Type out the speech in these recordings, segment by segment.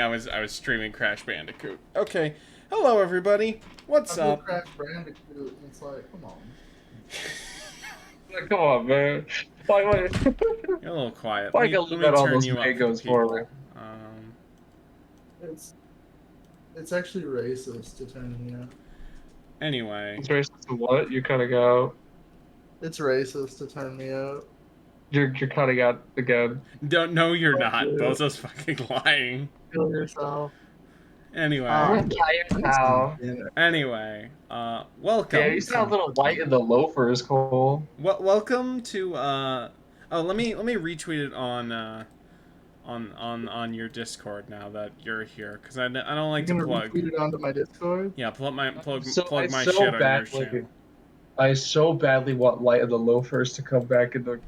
I was streaming Crash Bandicoot. Okay. Hello everybody. What's I up? Crash Bandicoot, and it's like, come on. Like, come on, man. You're a little quiet. Why Let me gotta let leave me out all turn those you up for the mangoes for me? people. It's it's actually racist to turn me out. Anyway. It's racist to what? You're cutting out. It's racist to turn me out. You're cutting out again. Don't know you're Fuck not. you. Bozo's fucking lying. Kill yourself. Anyway. I'm Tired now. Anyway. Welcome. Yeah, you sound a little white in the loafers, Cole. Welcome to oh, let me retweet it on your Discord now that you're here, because I don't like to You're gonna plug. retweet it onto my Discord? Yeah, plug my I shit on your channel. I so badly want Light of the Loafers to come back in the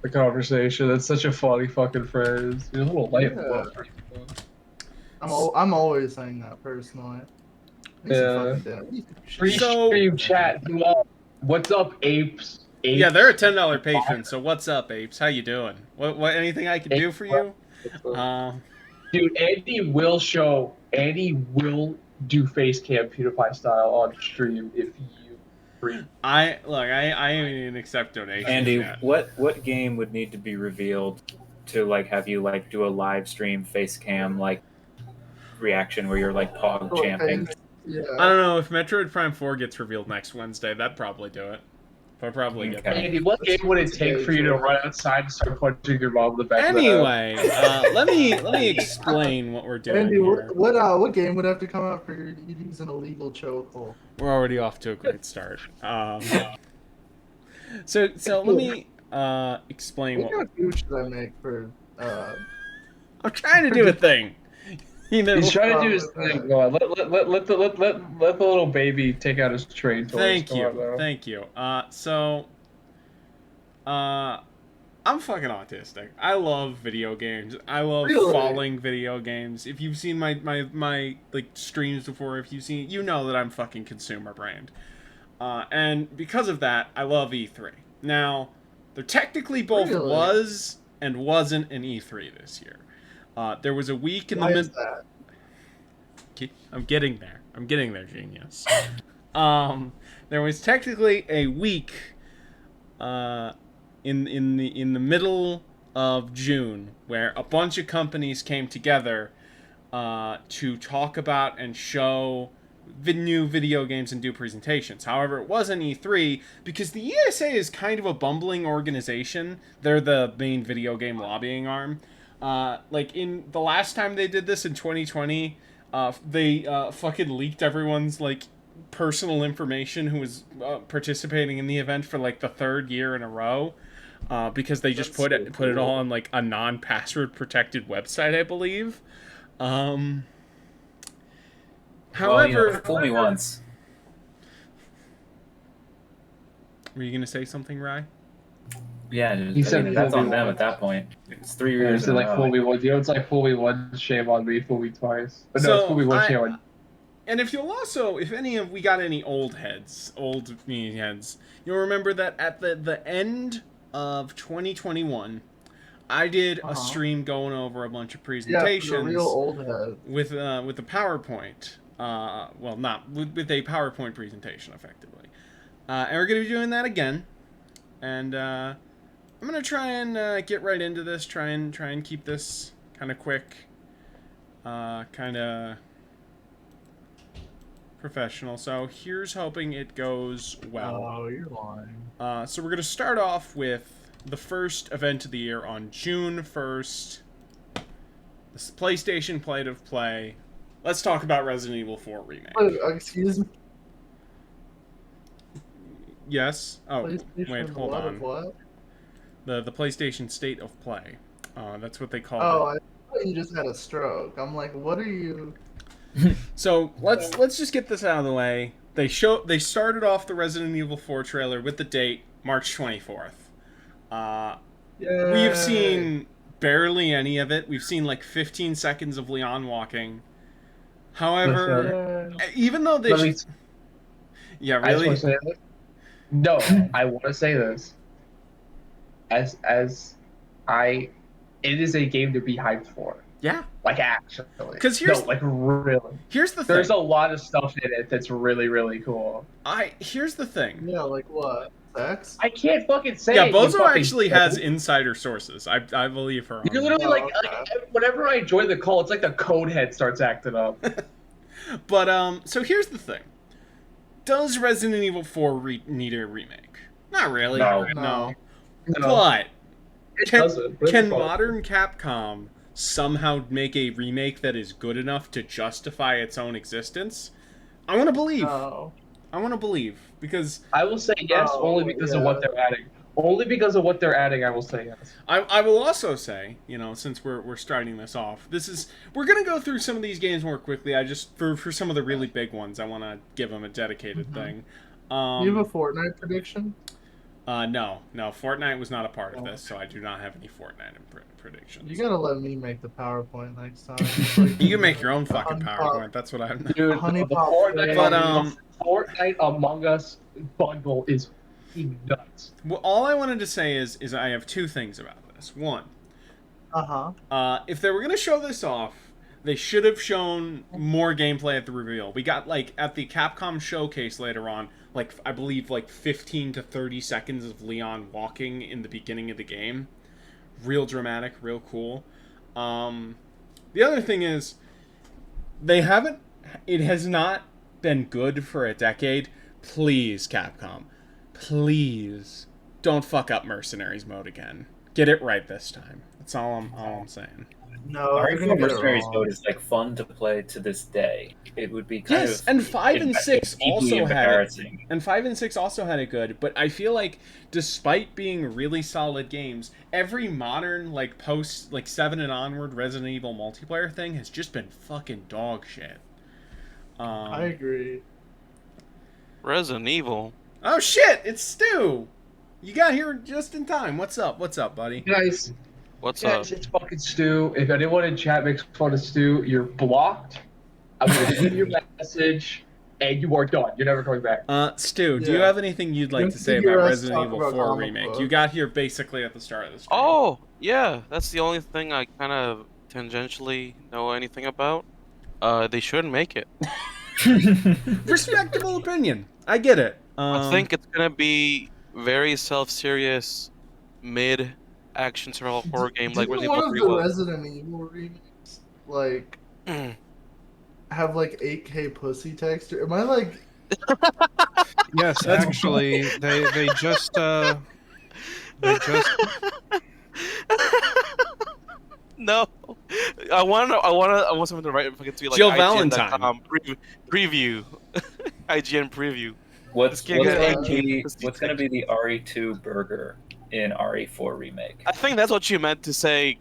conversation. That's such a funny fucking phrase. You're a little light of the Yeah. loafers. I'm always saying that personally. Yeah. Free So- stream chat. What's up, apes? Yeah, they're a $10 patron. So what's up, apes? How you doing? What anything I can do for you? Dude, Andy will do face cam PewDiePie style on stream if you free. I ain't even accept donations. Andy, yet. what game would need to be revealed to like have you like do a live stream face cam like reaction where you're like pog champing? Yeah. I don't know if Metroid Prime 4 gets revealed next Wednesday. That'd probably do it. I'll probably get that. Andy, what game would it take for you to run outside and start punching your mom in the back Anyway, let me explain what we're doing Andy, here. what game would have to come out for you to use an illegal chokehold? We're already off to a great start. So let me explain What what kind of food should I make for? I'm trying to do a thing. You know, He's trying to do his thing. Go on. Let the little baby take out his trade toys. Thank Go on, you. though. Thank you. I'm fucking autistic. I love video games. I love Really? falling video games. If you've seen my like streams before, if you've seen, you know that I'm fucking consumer brained. And because of that, I love E3. Now, there technically both Really? was and wasn't an E3 this year. There was a week in Why the is middle. that? I'm getting there. I'm getting there, genius. There was technically a week in the middle of June where a bunch of companies came together to talk about and show new video games and do presentations. However, it wasn't E3 because the ESA is kind of a bumbling organization. They're the main video game lobbying arm. Like in the last time they did this in 2020, they fucking leaked everyone's like personal information who was participating in the event for like the third year in a row. Because they just put it all on like a non-password protected website, I believe. However, fool me once. were you gonna say something, Rye? Yeah, He said that's fool on me them once. at that point. It's 3 Yeah, years. it's in a like row. fool me once. You know, it's like fool me once, shame on me. Fool me twice. But no, So, it's fool me once, shame on you. And if you'll also, if we got any old me heads, you'll remember that at the end of 2021, I did a stream going over a bunch of Yeah, presentations for the real old head. with a PowerPoint. Well, not with a PowerPoint presentation, effectively. And we're gonna be doing that again. And I'm gonna try and get right into this. Try and keep this kind of quick, kind of professional. So here's hoping it goes well. Oh, you're lying. So we're gonna start off with the first event of the year on June 1st. This PlayStation Plate of Play. Let's talk about Resident Evil 4 Remake. Excuse me. Yes. Oh, PlayStation wait, hold what on. of what? The PlayStation State of Play. That's what they call Oh, it. I thought you just had a stroke. I'm like, what are you? So let's just get this out of the way. They started off the Resident Evil 4 trailer with the date March 24th. We have seen barely any of it. We've seen like 15 seconds of Leon walking. However, even though they yeah, I just really want to say this. No, I want to say this. It is a game to be hyped for. Yeah. Like actually. 'Cause here's- no, like really. Here's the There's thing. a lot of stuff in it that's really, really cool. Here's the thing. Yeah, like what? Sex? I can't fucking say Yeah, it, you Bozo fucking actually fool. has insider sources. I believe her. on You're that. literally Oh, like, okay. whenever I join the call, it's like the code head starts acting up. But so here's the thing. Does Resident Evil 4 need a remake? Not really. No. No. But It can, doesn't. But it's can fun. modern Capcom somehow make a remake that is good enough to justify its own existence? I want to believe. No. I want to believe because I will say yes, Oh, only because of yeah. what they're adding. Only because of what they're adding, I will say yes. I will also say, since we're starting this off, we're gonna go through some of these games more quickly. I just for some of the really big ones, I want to give them a dedicated thing. You have a Fortnite prediction? No, Fortnite was not a part of this, so I do not have any Fortnite predictions. You gotta let me make the PowerPoint next time. Like, You can make your own fucking Honey PowerPoint. That's what I'm. Dude, Honey the Pop Fortnite, Flavor. Fortnite Among Us bundle is nuts. Well, all I wanted to say is I have two things about this. One, if they were gonna show this off, they should have shown more gameplay at the reveal. We got at the Capcom showcase later on, I believe 15 to 30 seconds of Leon walking in the beginning of the game. Real dramatic, real cool. The other thing is, it has not been good for a decade. Please, Capcom, please don't fuck up Mercenaries mode again. Get it right this time. That's all I'm saying. No, you're RE4 gonna get it Mercenaries wrong. mode is fun to play to this day. It would be kind Yes, of and 5 and 6 deeply also had it. embarrassing. And 5 and 6 also had it good, but I feel like despite being really solid games, every modern post 7 and onward Resident Evil multiplayer thing has just been fucking dog shit. I agree. Resident Evil. Oh shit, it's Stu. You got here just in time. What's up, buddy? Guys, What's up? it's fucking Stu. If anyone in chat makes fun of Stu, you're blocked. I'm gonna leave your message, and you are done. You're never coming back. Stu, do you Yeah. have anything you'd like You to say hear about us Resident talk Evil about 4 comic remake? books. You got here basically at the start of the stream. Oh, yeah. That's the only thing I kind of tangentially know anything about. They shouldn't make it. Respectable opinion. I get it. I think it's gonna be very self-serious, mid-action survival horror game like Didn't Resident one Evil of 3 the was. Resident Evil remakes have 8K pussy texture? Am I Yes, actually, they just No, I want someone to write fucking tweet like Jill IGN.com preview, IGN preview. What's This game gonna has be 8K what's gonna be the RE2 burger in RE4 remake? I think that's what you meant to say.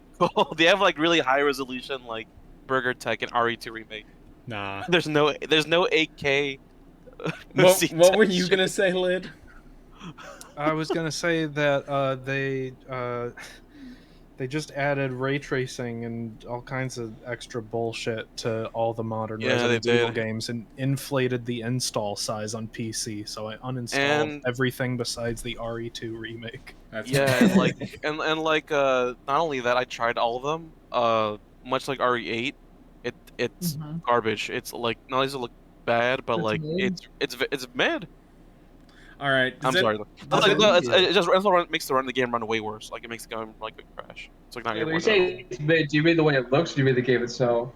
They have really high resolution burger tech in RE2 remake. Nah. There's no 8K. What were you gonna say, Lid? I was gonna say that they just added ray tracing and all kinds of extra bullshit to all the modern Yeah, Resident they Evil did. games and inflated the install size on PC. So I uninstalled And- everything besides the RE2 remake. That's Yeah, and not only that, I tried all of them. Much like RE8, it's Mhm. garbage. It's not only does it look bad, but It's mid? it's mid. All right. I'm sorry. does it- It just makes the game run way worse. It makes the game crash. It's not When even you worth say it. it's mid, do you mean the way it looks? Or do you mean the game itself?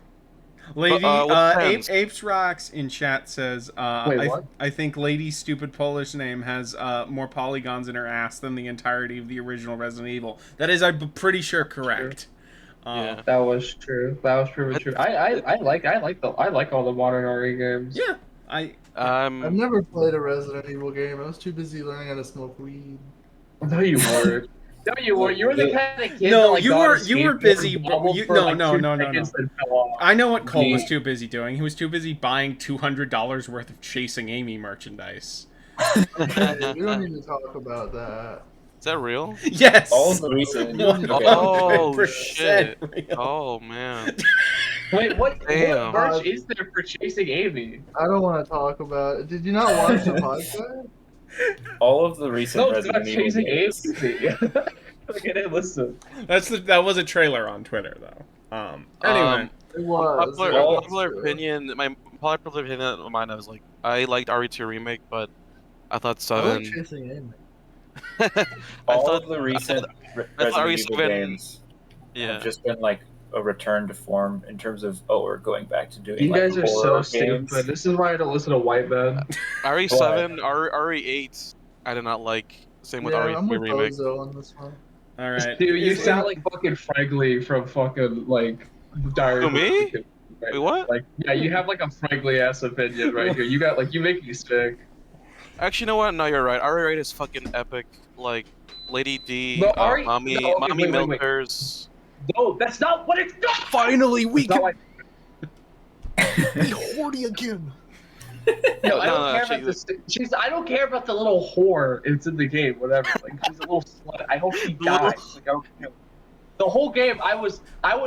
Lady what depends. Apes Rocks in chat says, Wait, what? I think Lady's stupid Polish name has more polygons in her ass than the entirety of the original Resident Evil. That is, I'm pretty sure, correct. Yeah. That was true. That was pretty true. I like all the modern RE games. Yeah. I've I'm never played a Resident Evil game. I was too busy learning how to smoke weed. No, you weren't. No, you were. You were the kind of kid. No, that, you got were- a you were skateboard, busy, wobbled you- for, no, like, no, 2 no, no, seconds, then fell off. I know what Cole was Me- too busy doing. He was too busy buying $200 worth of Chasing Amy merchandise. Hey, we don't need to talk about that. Is that real? Yes. All the recent. Oh, 100% shit. real. Oh man. Wait, what Damn. merch is there for chasing Amy? I don't want to talk about it. Did you not watch the podcast? All of the recent No, it's not Resident Evil chasing games. Amy. Okay, then listen. That was a trailer on Twitter though. Anyway, It was. Popular, yeah, that's popular true. opinion. My popular opinion of mine was like I liked RE2 remake, but I thought I like 7. chasing aim. I All thought of the recent I thought Resident Evil RE7 games yeah. have just been like a return to form in terms of we're going back to doing You like guys are so horror stupid. games. This is why I don't listen to white men. RE7, RE8. I did not like. Same with Yeah, RE3 I'm with remake. Bozo on this one. all right. Dude, you Is- sound like fucking Frankly from fucking like Diary Who, of a me? Wicked right Wait, now. what? Like, yeah, you have like a Frankly ass opinion right here. You got like you make me sick. Actually, you know what? No, you're right. RE8 is fucking epic. Like Lady D, No, RE Mommy, no, okay, Mommy wait. Milkers. No, that's not what it's not. Finally, we It's not can like be horny again. no, I No, don't care actually, about this. I don't care about the little whore. It's in the game, whatever. Like she's a little slut. I hope she dies. Like, I don't care. The whole game, I was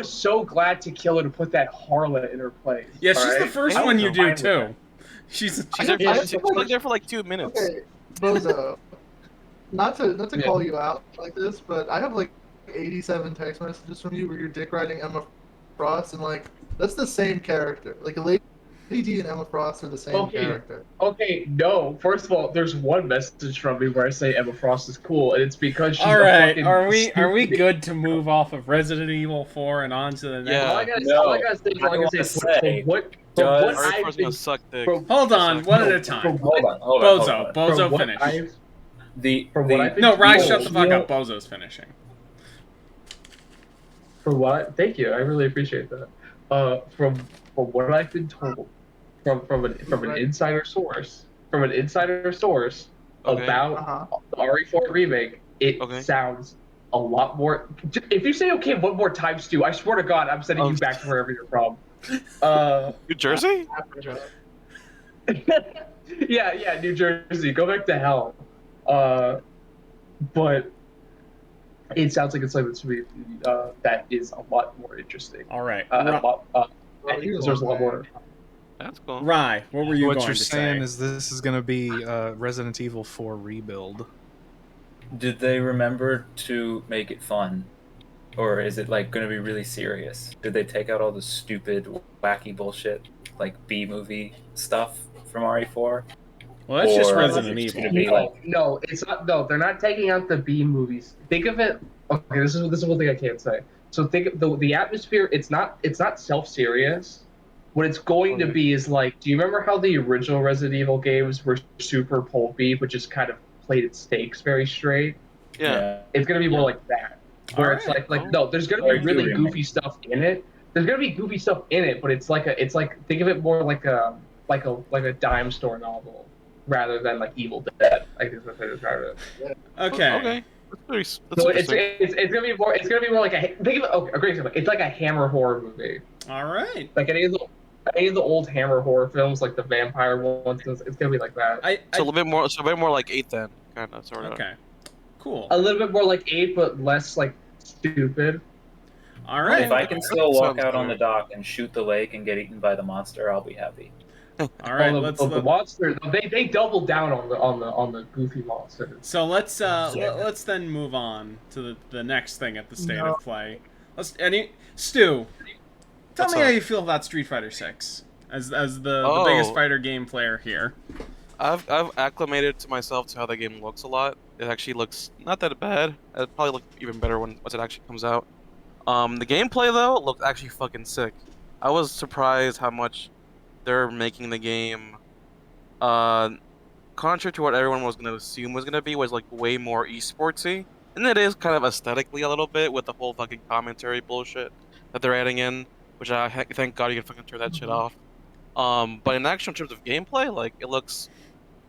so glad to kill her to put that harlot in her place. yeah, she's the alright? first I one was you fine do with too. that. She's She's there, Yeah, she's like there for like 2 minutes. Okay, Bozo. Not to Yeah. call you out like this, but I have like 87 text messages from you where you're dick riding Emma Frost, and like that's the same character. Like Lady D and Emma Frost are the same Okay. character. Okay, no. First of all, there's one message from me where I say Emma Frost is cool, and it's because she's all a right. fucking Are we stupid- good to move off of Resident Evil 4 and on to the next? Yeah. All I gotta No, all I gotta say is, all I I gotta wanna say, say, from what does- RE4 I've is been gonna suck dick. from- Hold on, one at a from time. what- Hold Bozo, on. from Bozo, what finish. I've- The From what I've been No, Rise, told, shut the fuck you up. Bozo's finishing. From what? Thank you. I really appreciate that. From what I've been told, from an insider source, Okay. about Uh-huh. the RE4 remake, it Okay. sounds a lot more. If you say okay one more time, Stu, I swear to God, I'm sending you Oh. back to wherever you're from. New Jersey? yeah, New Jersey. Go back to hell. But it sounds like it's like this movie that is a lot more interesting. All right. A Ry, lot, I think there's a lot more. That's cool. Rye, what were you What going you're to saying say? is this is gonna be Resident Evil 4 rebuild. Did they remember to make it fun? Or is it like going to be really serious? Did they take out all the stupid, wacky bullshit, like B movie stuff from RE4? Well, that's just Or- Resident It's Evil. gonna be No, like- no, it's not. No, they're not taking out the B movies. Think of it. Okay, this is one thing I can't say. So think of the atmosphere. It's not self-serious. What it's going to be is like. Do you remember how the original Resident Evil games were super pulpy, but just kind of played its stakes very straight? Yeah. It's gonna be more like that, where it's Alright. like no, there's gonna Or be do really remake. goofy stuff in it. There's gonna be goofy stuff in it, but it's like think of it more like a dime store novel rather than like Evil Dead. I think that's what I describe it. Okay. Okay. That's pretty. That's So it's interesting. gonna be more like a think of it. Okay, a great example. It's like a Hammer horror movie, All right. like any of the old Hammer horror films, like the vampire ones. It's gonna be like that. So a little bit more. So a bit more like 8 then, kind of sort of. Okay. Cool. A little bit more like 8, but less like stupid. All right. If I can still walk Sounds out on good. the dock and shoot the lake and get eaten by the monster, I'll be happy. All right. the Let's monster. They doubled down on the goofy monsters. so let's then move on to the next thing at the state No. of play. Stu, tell What's me how up? you feel about Street Fighter 6 as the Oh. biggest fighter game player here. I've acclimated to myself to how the game looks a lot. It actually looks not that bad. It'll probably look even better once it actually comes out. The gameplay though looked actually fucking sick. I was surprised how much they're making the game. Contrary to what everyone was gonna assume was gonna be, was like way more esportsy, and it is kind of aesthetically a little bit with the whole fucking commentary bullshit that they're adding in, which thank God you can fucking turn that shit off. But in actual terms of gameplay, like it looks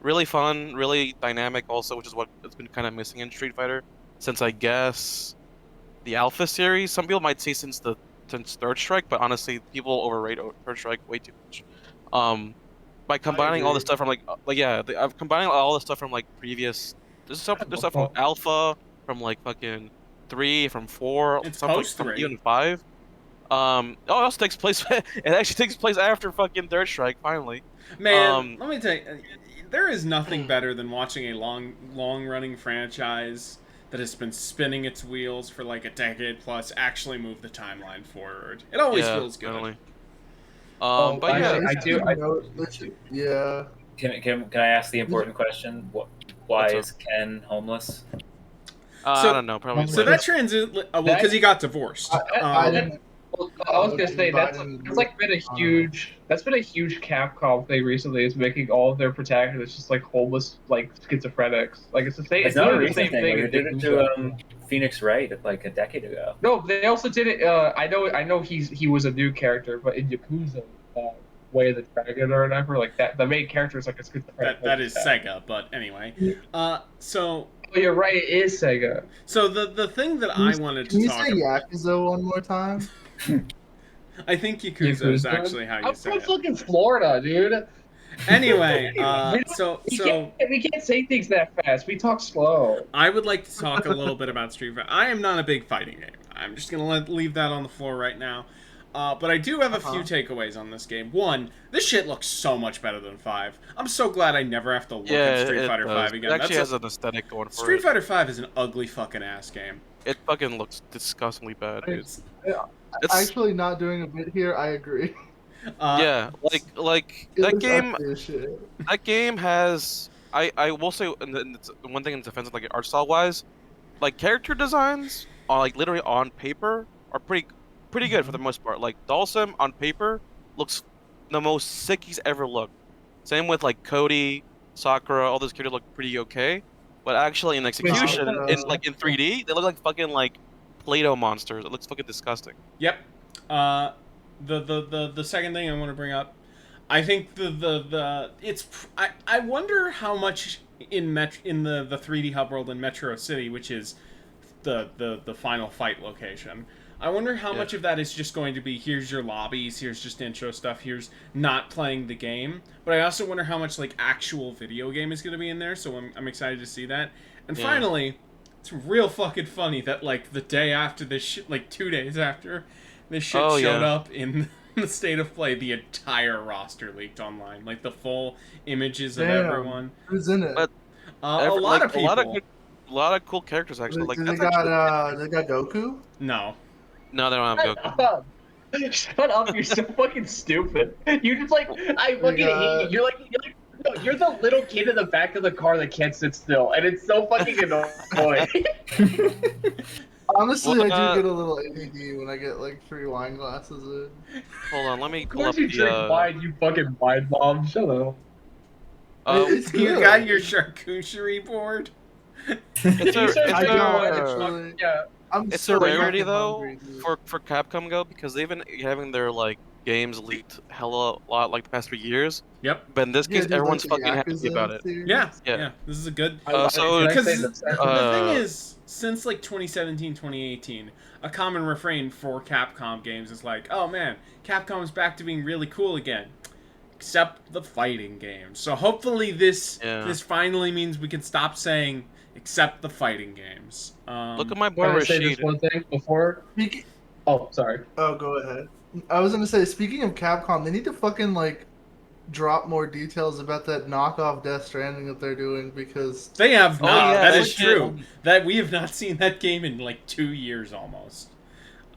really fun, really dynamic also, which is what it's been kind of missing in Street Fighter since I guess the Alpha series. Some people might say since Third Strike, but honestly, people overrate Third Strike way too much. By combining all the stuff from I'm combining all the stuff from like previous. There's stuff from Alpha, from like fucking 3, from 4, It's some like, post from 3. even 5. It also takes place. It actually takes place after fucking Third Strike. Finally. Man, let me tell you, there is nothing better than watching a long running franchise that has been spinning its wheels for like a decade plus actually move the timeline forward. It always Yeah, feels good. definitely. Oh, But yeah, I do. Yeah. Can I ask the important question? Why What's up? is Ken homeless? So- I don't know. Probably. So that transit, well, because he got divorced. Biden- Well, I was gonna say that's like been a huge Capcom thing recently, is making all of their protagonists just like homeless, like schizophrenics. Like it's the same. It's not a literally the recent same thing. thing. They in did it Yakuza. to Phoenix Wright like a decade ago. No, they also did it. I know he was a new character, but in Yakuza, Way of the Dragon or whatever, like that, the main character is like a schizophrenic. that is Sega, but anyway. So Oh, you're right. It is Sega. the thing that I wanted Can to you talk say about, Yakuza one more time? I think Yakuza is actually how you I'm say from it. fucking Florida, dude. Anyway, We can't say things that fast. We talk slow. I would like to talk a little bit about Street Fighter. I am not a big fighting game. I'm just gonna leave that on the floor right now. But I do have a few takeaways on this game. One, this shit looks so much better than 5. I'm so glad I never have to look at Street Fighter 5 again. It actually That's has an aesthetic going for Street it. Fighter 5 is an ugly fucking ass game. It fucking looks disgustingly bad, dude. It's, Actually, not doing a bit here. I agree. Yeah, like It that looks game. ugly as shit. That game has. I will say, and it's one thing in defense of like art style wise, like character designs are like literally on paper are pretty good for the most part. Like Dalsum on paper looks the most sick he's ever looked. Same with like Cody, Sakura, all those characters look pretty okay, but actually in execution, in 3D, they look like fucking like Play-Doh monsters. It looks fucking disgusting. Yep. The second thing I want to bring up, I think I wonder how much in the 3D hub world in Metro City, which is the final fight location. I wonder how much of that is just going to be, here's your lobbies, here's just intro stuff, here's not playing the game. But I also wonder how much like actual video game is going to be in there, so I'm excited to see that. And finally, it's real fucking funny that like the day after this shit, like 2 days after this shit showed up in the state of play, the entire roster leaked online. Like the full images of everyone. Who's in it? But a lot of people. A lot of cool characters actually. Like they that's got Goku? No. No, they don't have Goku. Shut up! You're so fucking stupid. You just like I fucking hate you. You're the little kid in the back of the car that can't sit still, and it's so fucking annoying. Honestly, Well, I do get a little ADD when I get like 3 wine glasses in. Hold on, let me Of pull up course you drink wine, you fucking wine bomb. Shut up. It's You good. got your charcuterie board? It's a rarity fucking though hungry, dude. for Capcom Go, because they've been having their like games leaked hella lot like the past 3 years. Yep. But in this Yeah, case, dude, everyone's like the fucking happy Yakuza about it. series. Yeah. This is a good. So Because Can I say the this? thing is, since like 2017, 2018, a common refrain for Capcom games is like, oh man, Capcom's back to being really cool again. Except the fighting games. So hopefully this finally means we can stop saying except the fighting games. Look at my boy Can I say this Rashid. one thing before? Oh, sorry. Oh, go ahead. I was gonna say, speaking of Capcom, they need to fucking like drop more details about that knockoff Death Stranding that they're doing, because They have not. yeah, that that is shit- true. That we have not seen that game in like 2 years almost.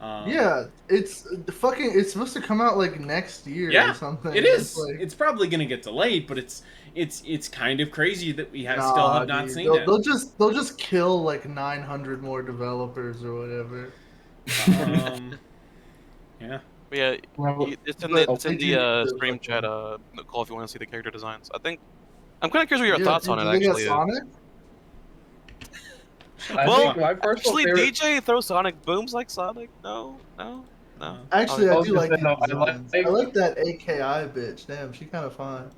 yeah, it's supposed to come out like next year Yeah, or something. It is. Like, It's probably gonna get delayed, but it's kind of crazy that we still have not dude, seen they'll, it. They'll just kill like 900 more developers or whatever. Yeah. But yeah, it's in the stream chat, Nicole, if you want to see the character designs. I'm kind of curious what your thoughts on it, They got actually. Sonic? I Well, think my personal Actually, favorite. DJ throws Sonic booms like Sonic? No. Actually, I I was do gonna like say, no, these I like- designs. I like that AKI bitch. Damn, she kind of fine.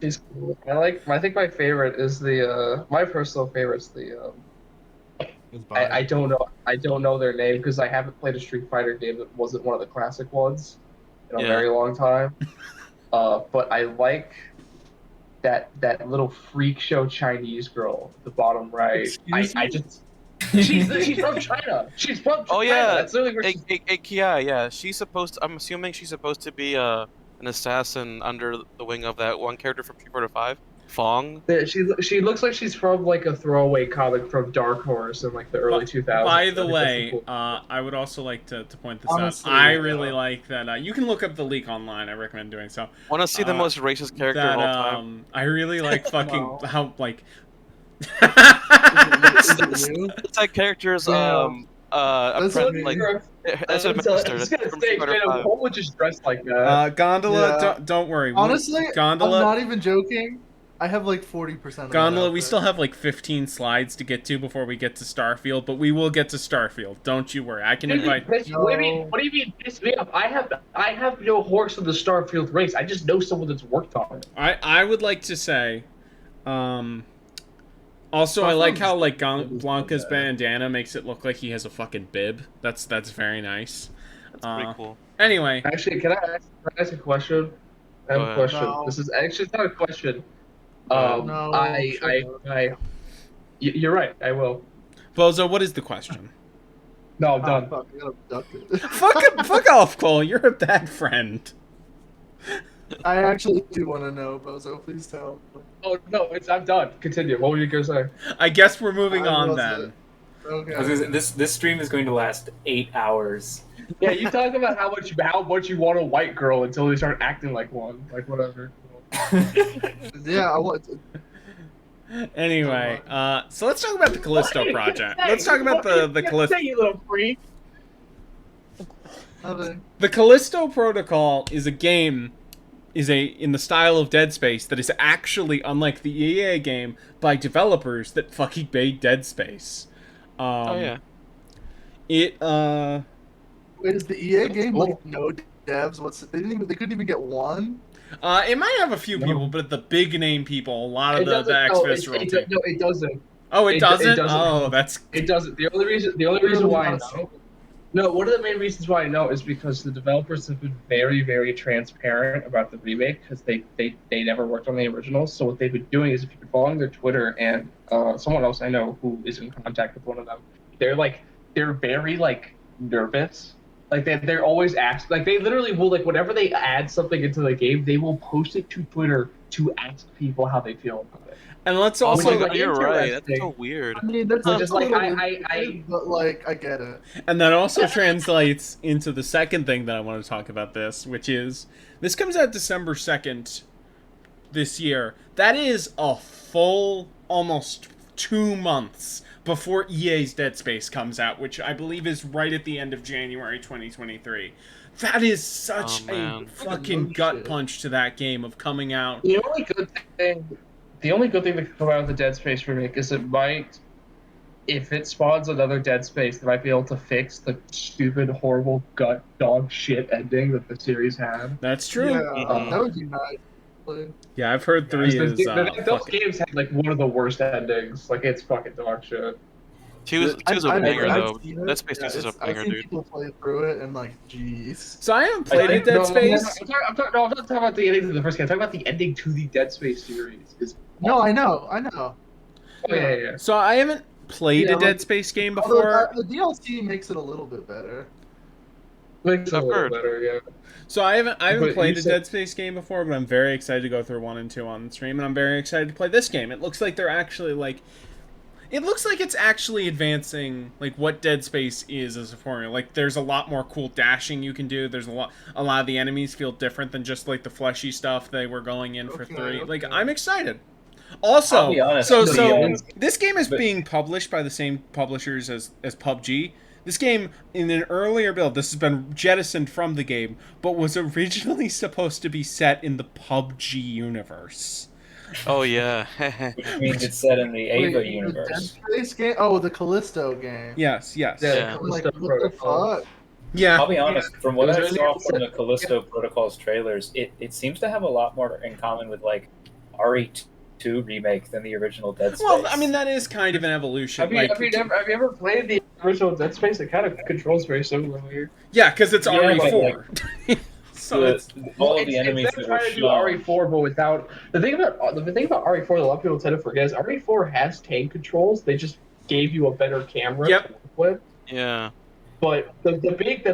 She's cool. I think my favorite is the my personal favorite's the I don't know their name because I haven't played a Street Fighter game that wasn't one of the classic ones in a very long time. But I like that little freak show Chinese girl at the bottom right. She's from China. She's from China. Oh yeah, That's literally where she's Kia, yeah. I'm assuming she's supposed to be an assassin under the wing of that one character from Street Fighter 5. Fong. She looks like she's from like a throwaway comic from Dark Horse in like the early 2000s. By the I think that's way, cool. I would also like to point this Honestly, out. I yeah. really like that. You can look up the leak online. I recommend doing so. Want to see the most racist character That of all time? I really like fucking Wow. how like. Is it you? It's like characters. Yeah. That's Like that's a I was master. just That's gonna from say, Spider man, 5. Cole would just dress like that. Gondola, Yeah. don't worry. Honestly, Gondola, I'm not even joking. I have like 40% of Gondola, that we outfit. still have like 15 slides to get to before we get to Starfield, but we will get to Starfield. Don't you worry. I can invite. What do you mean piss me off? I have no horse in the Starfield race. I just know someone that's worked on it. I would like to say, also I like how like Blanca's bandana makes it look like he has a fucking bib. That's very nice. That's pretty cool. Anyway, Actually, can I ask a question? I have Go a ahead. question. No. This is actually not a question. No, You're right. I will. Bozo, what is the question? No, I'm Oh, done. fuck, I got abducted. fuck off, Cole. You're a bad friend. I actually do want to know, Bozo. Please tell. Oh no, I'm done. Continue. What were you gonna say? I guess we're moving I on was then. Okay. I was gonna say, this stream is going to last 8 hours. Yeah, you talk about how much you want a white girl until they start acting like one. Like whatever. Yeah, I want to. Anyway, so let's talk about the Callisto project. Let's talk about the Callisto. You little freak. Nothing. The Callisto Protocol is a game, in the style of Dead Space that is actually, unlike the EA game, by developers that fucking made Dead Space. Oh yeah. It Wait, is the EA game cool. like no devs? They couldn't even get one. it might have a few No. people, but the big name people, a lot of It the doesn't. X-Visceral team. No, it doesn't. Oh, it it doesn't? doesn't. Oh, that's It doesn't. The only reason why I know. No, one of the main reasons why I know is because the developers have been very, very transparent about the remake because they never worked on the original. So what they've been doing is, if you've been following their Twitter and someone else I know who is in contact with one of them, they're very like nervous. Like they're always asked, like they literally will, like whenever they add something into the game, they will post it to Twitter to ask people how they feel about it. and let's Oh also my god, you're right. That's interesting. so weird. I mean, that's So just just like, like I- but like I get it. And that also translates into the second thing that I want to talk about which is, this comes out December 2nd this year. That is a full, almost 2 months before EA's Dead Space comes out, which I believe is right at the end of January 2023. That is such Oh, a man. fucking Oh, gut shit. punch to that game of coming out. The only good thing that could come out of the Dead Space remake is it might, if it spawns another Dead Space, they might be able to fix the stupid, horrible, gut dog shit ending that the series had. That's true. Yeah, Mhm. that would be nice. But Yeah, I've heard 3 is Those fucking... games had like one of the worst endings. Like it's fucking dog shit. Two's a I've banger though. seen it. Dead Space 2 is a I've banger, seen dude. people play through it and like, jeez. So I haven't played Dead No, Space. I'm not talking about the ending to the first game. I'm talking about the ending to the Dead Space series. No, I know. Oh, yeah. So I haven't played Yeah, a Dead like- Space game Although before. the DLC makes it a little bit better. Makes it a I've little heard. better, yeah. So I haven't But played you a said- Dead Space game before, but I'm very excited to go through 1 and 2 on stream, and I'm very excited to play this game. It looks like they're actually it looks like it's actually advancing like what Dead Space is as a formula. Like there's a lot more cool dashing you can do. There's a lot of the enemies feel different than just like the fleshy stuff they were going in for Okay, 3. Like okay. I'm excited. Also, I'll be honest, so the, this game is but- being published by the same publishers as PUBG. This game, in an earlier build, this has been jettisoned from the game, but was originally supposed to be set in the PUBG universe. Oh yeah. which means it's set in the Ava Wait, universe. The Dead Space game? Oh, the Callisto game. Yes. Yeah. Yeah. I'm like, Callisto what the Protocol. fuck? Yeah. I'll be honest, from what It I was saw really- from the Callisto Protocol's trailers, it seems to have a lot more in common with like RE2 remake than the original Dead Space. Well, I mean, that is kind of an evolution. Have you ever played the original Dead Space? It kind of controls very similarly. Yeah, because it's Yeah, but, RE4. So it's... all of It's the enemies them that were trying to do shown. RE4, but without the thing about RE4 that a lot of people tend to forget is RE4 has tank controls. They just gave you a better camera Yep. to work with. Yeah. But the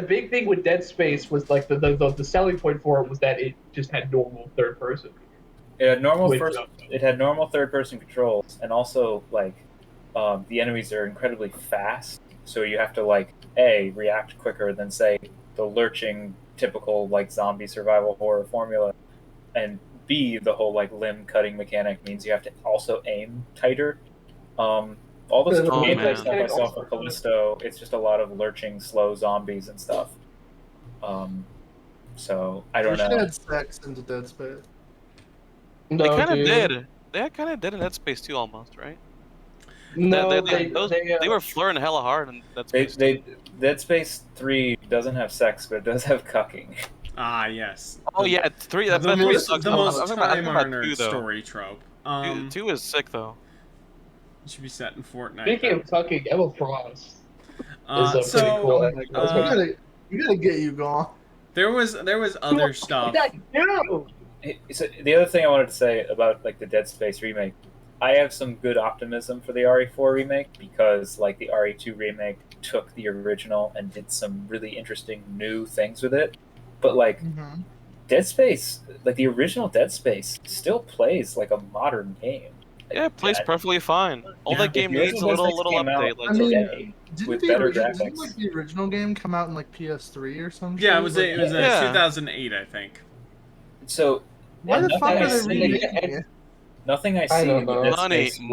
big thing with Dead Space was like the selling point for it was that it just had normal third person. It had normal Which- first. It had normal third-person controls, and also like the enemies are incredibly fast, so you have to like react quicker than say the lurching typical like zombie survival horror formula, and B, the whole like limb cutting mechanic means you have to also aim tighter. All the Oh, gameplay man. stuff I saw for Callisto, it's just a lot of lurching, slow zombies and stuff. So I We don't should know. add sex into Dead Space. No, They kind of dude. did. They kind of did in Dead Space 2 almost, right? No, They were flirting hella hard in Dead Space 2. Dead Space 3 doesn't have sex, but it does have cucking. Ah, yes. Oh yeah, it's 3. That's the three most, sucks. the I'm most talking about- I'm talking about time-honored 2, though. story trope. 2 is sick though. It should be set in Fortnite. Speaking of tucking, Emma Frost. is a pretty So cool Oh my God. You gotta get you gone. there was other stuff. So the other thing I wanted to say about like the Dead Space remake, I have some good optimism for the RE4 remake because like the RE2 remake took the original and did some really interesting new things with it. But like Dead Space, like the original Dead Space, still plays like a modern game. Yeah, it plays perfectly fine. All Yeah. that game If the needs a original little Dead Space came out update. Like, I mean, today with better graphics. Didn't like the original game come out in like PS3 or something? Yeah, it was Like, it was Yeah. 2008, I think. So why the nothing fuck I are they see- remaking it? Nothing I I see don't in the know. Dead money, Space remake,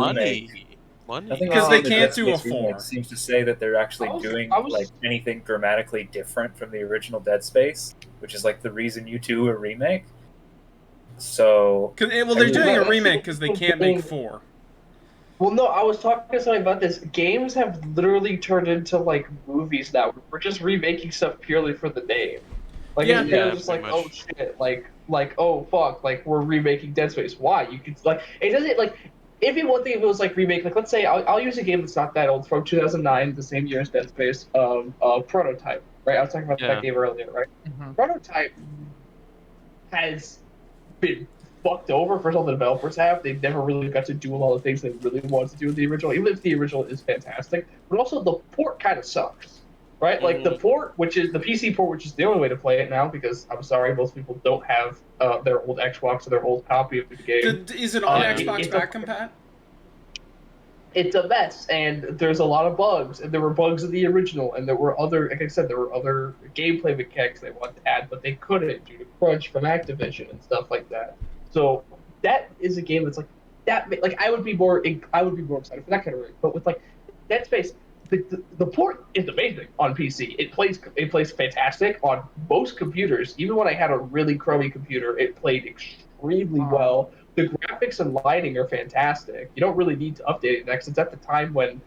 money. nothing I Because see they in the can't Dead do a Space remake 4. seems to say that they're actually doing like anything dramatically different from the original Dead Space, which is like the reason you do a remake. So Well, they're I doing a really- remake because they can't make 4. Well, no, I was talking to somebody about this. Games have literally turned into like movies now. We're just remaking stuff purely for the name. Like, Yeah. they're Yeah, just like, pretty oh much. shit, like, oh fuck, like we're remaking Dead Space. Why? You could like, it doesn't like. It'd be one thing if it was like remake. Like, let's say I'll use a game that's not that old from 2009, the same year as Dead Space. Prototype. Right, I was talking about Yeah. that game earlier, right? Mhm. Prototype has been fucked over for some of the developers have. They never really got to do a lot of things they really wanted to do with the original, even if the original is fantastic. But also the port kind of sucks, right? Like the port, which is the PC port, which is the only way to play it now, because I'm sorry, most people don't have their old Xbox or their old copy of the game. Is it on Yeah. Xbox It's back compat? It's a mess, and there's a lot of bugs, and there were bugs in the original, and there were other, like I said, there were other gameplay mechanics they wanted to add, but they couldn't due to crunch from Activision and stuff like that. So that is a game that's like that. Like I would be more excited for that kind of game. But with like Dead Space, the port is amazing on PC. It plays fantastic on most computers. Even when I had a really crummy computer, it played extremely well. The graphics and lighting are fantastic. You don't really need to update it next. It's at the time when,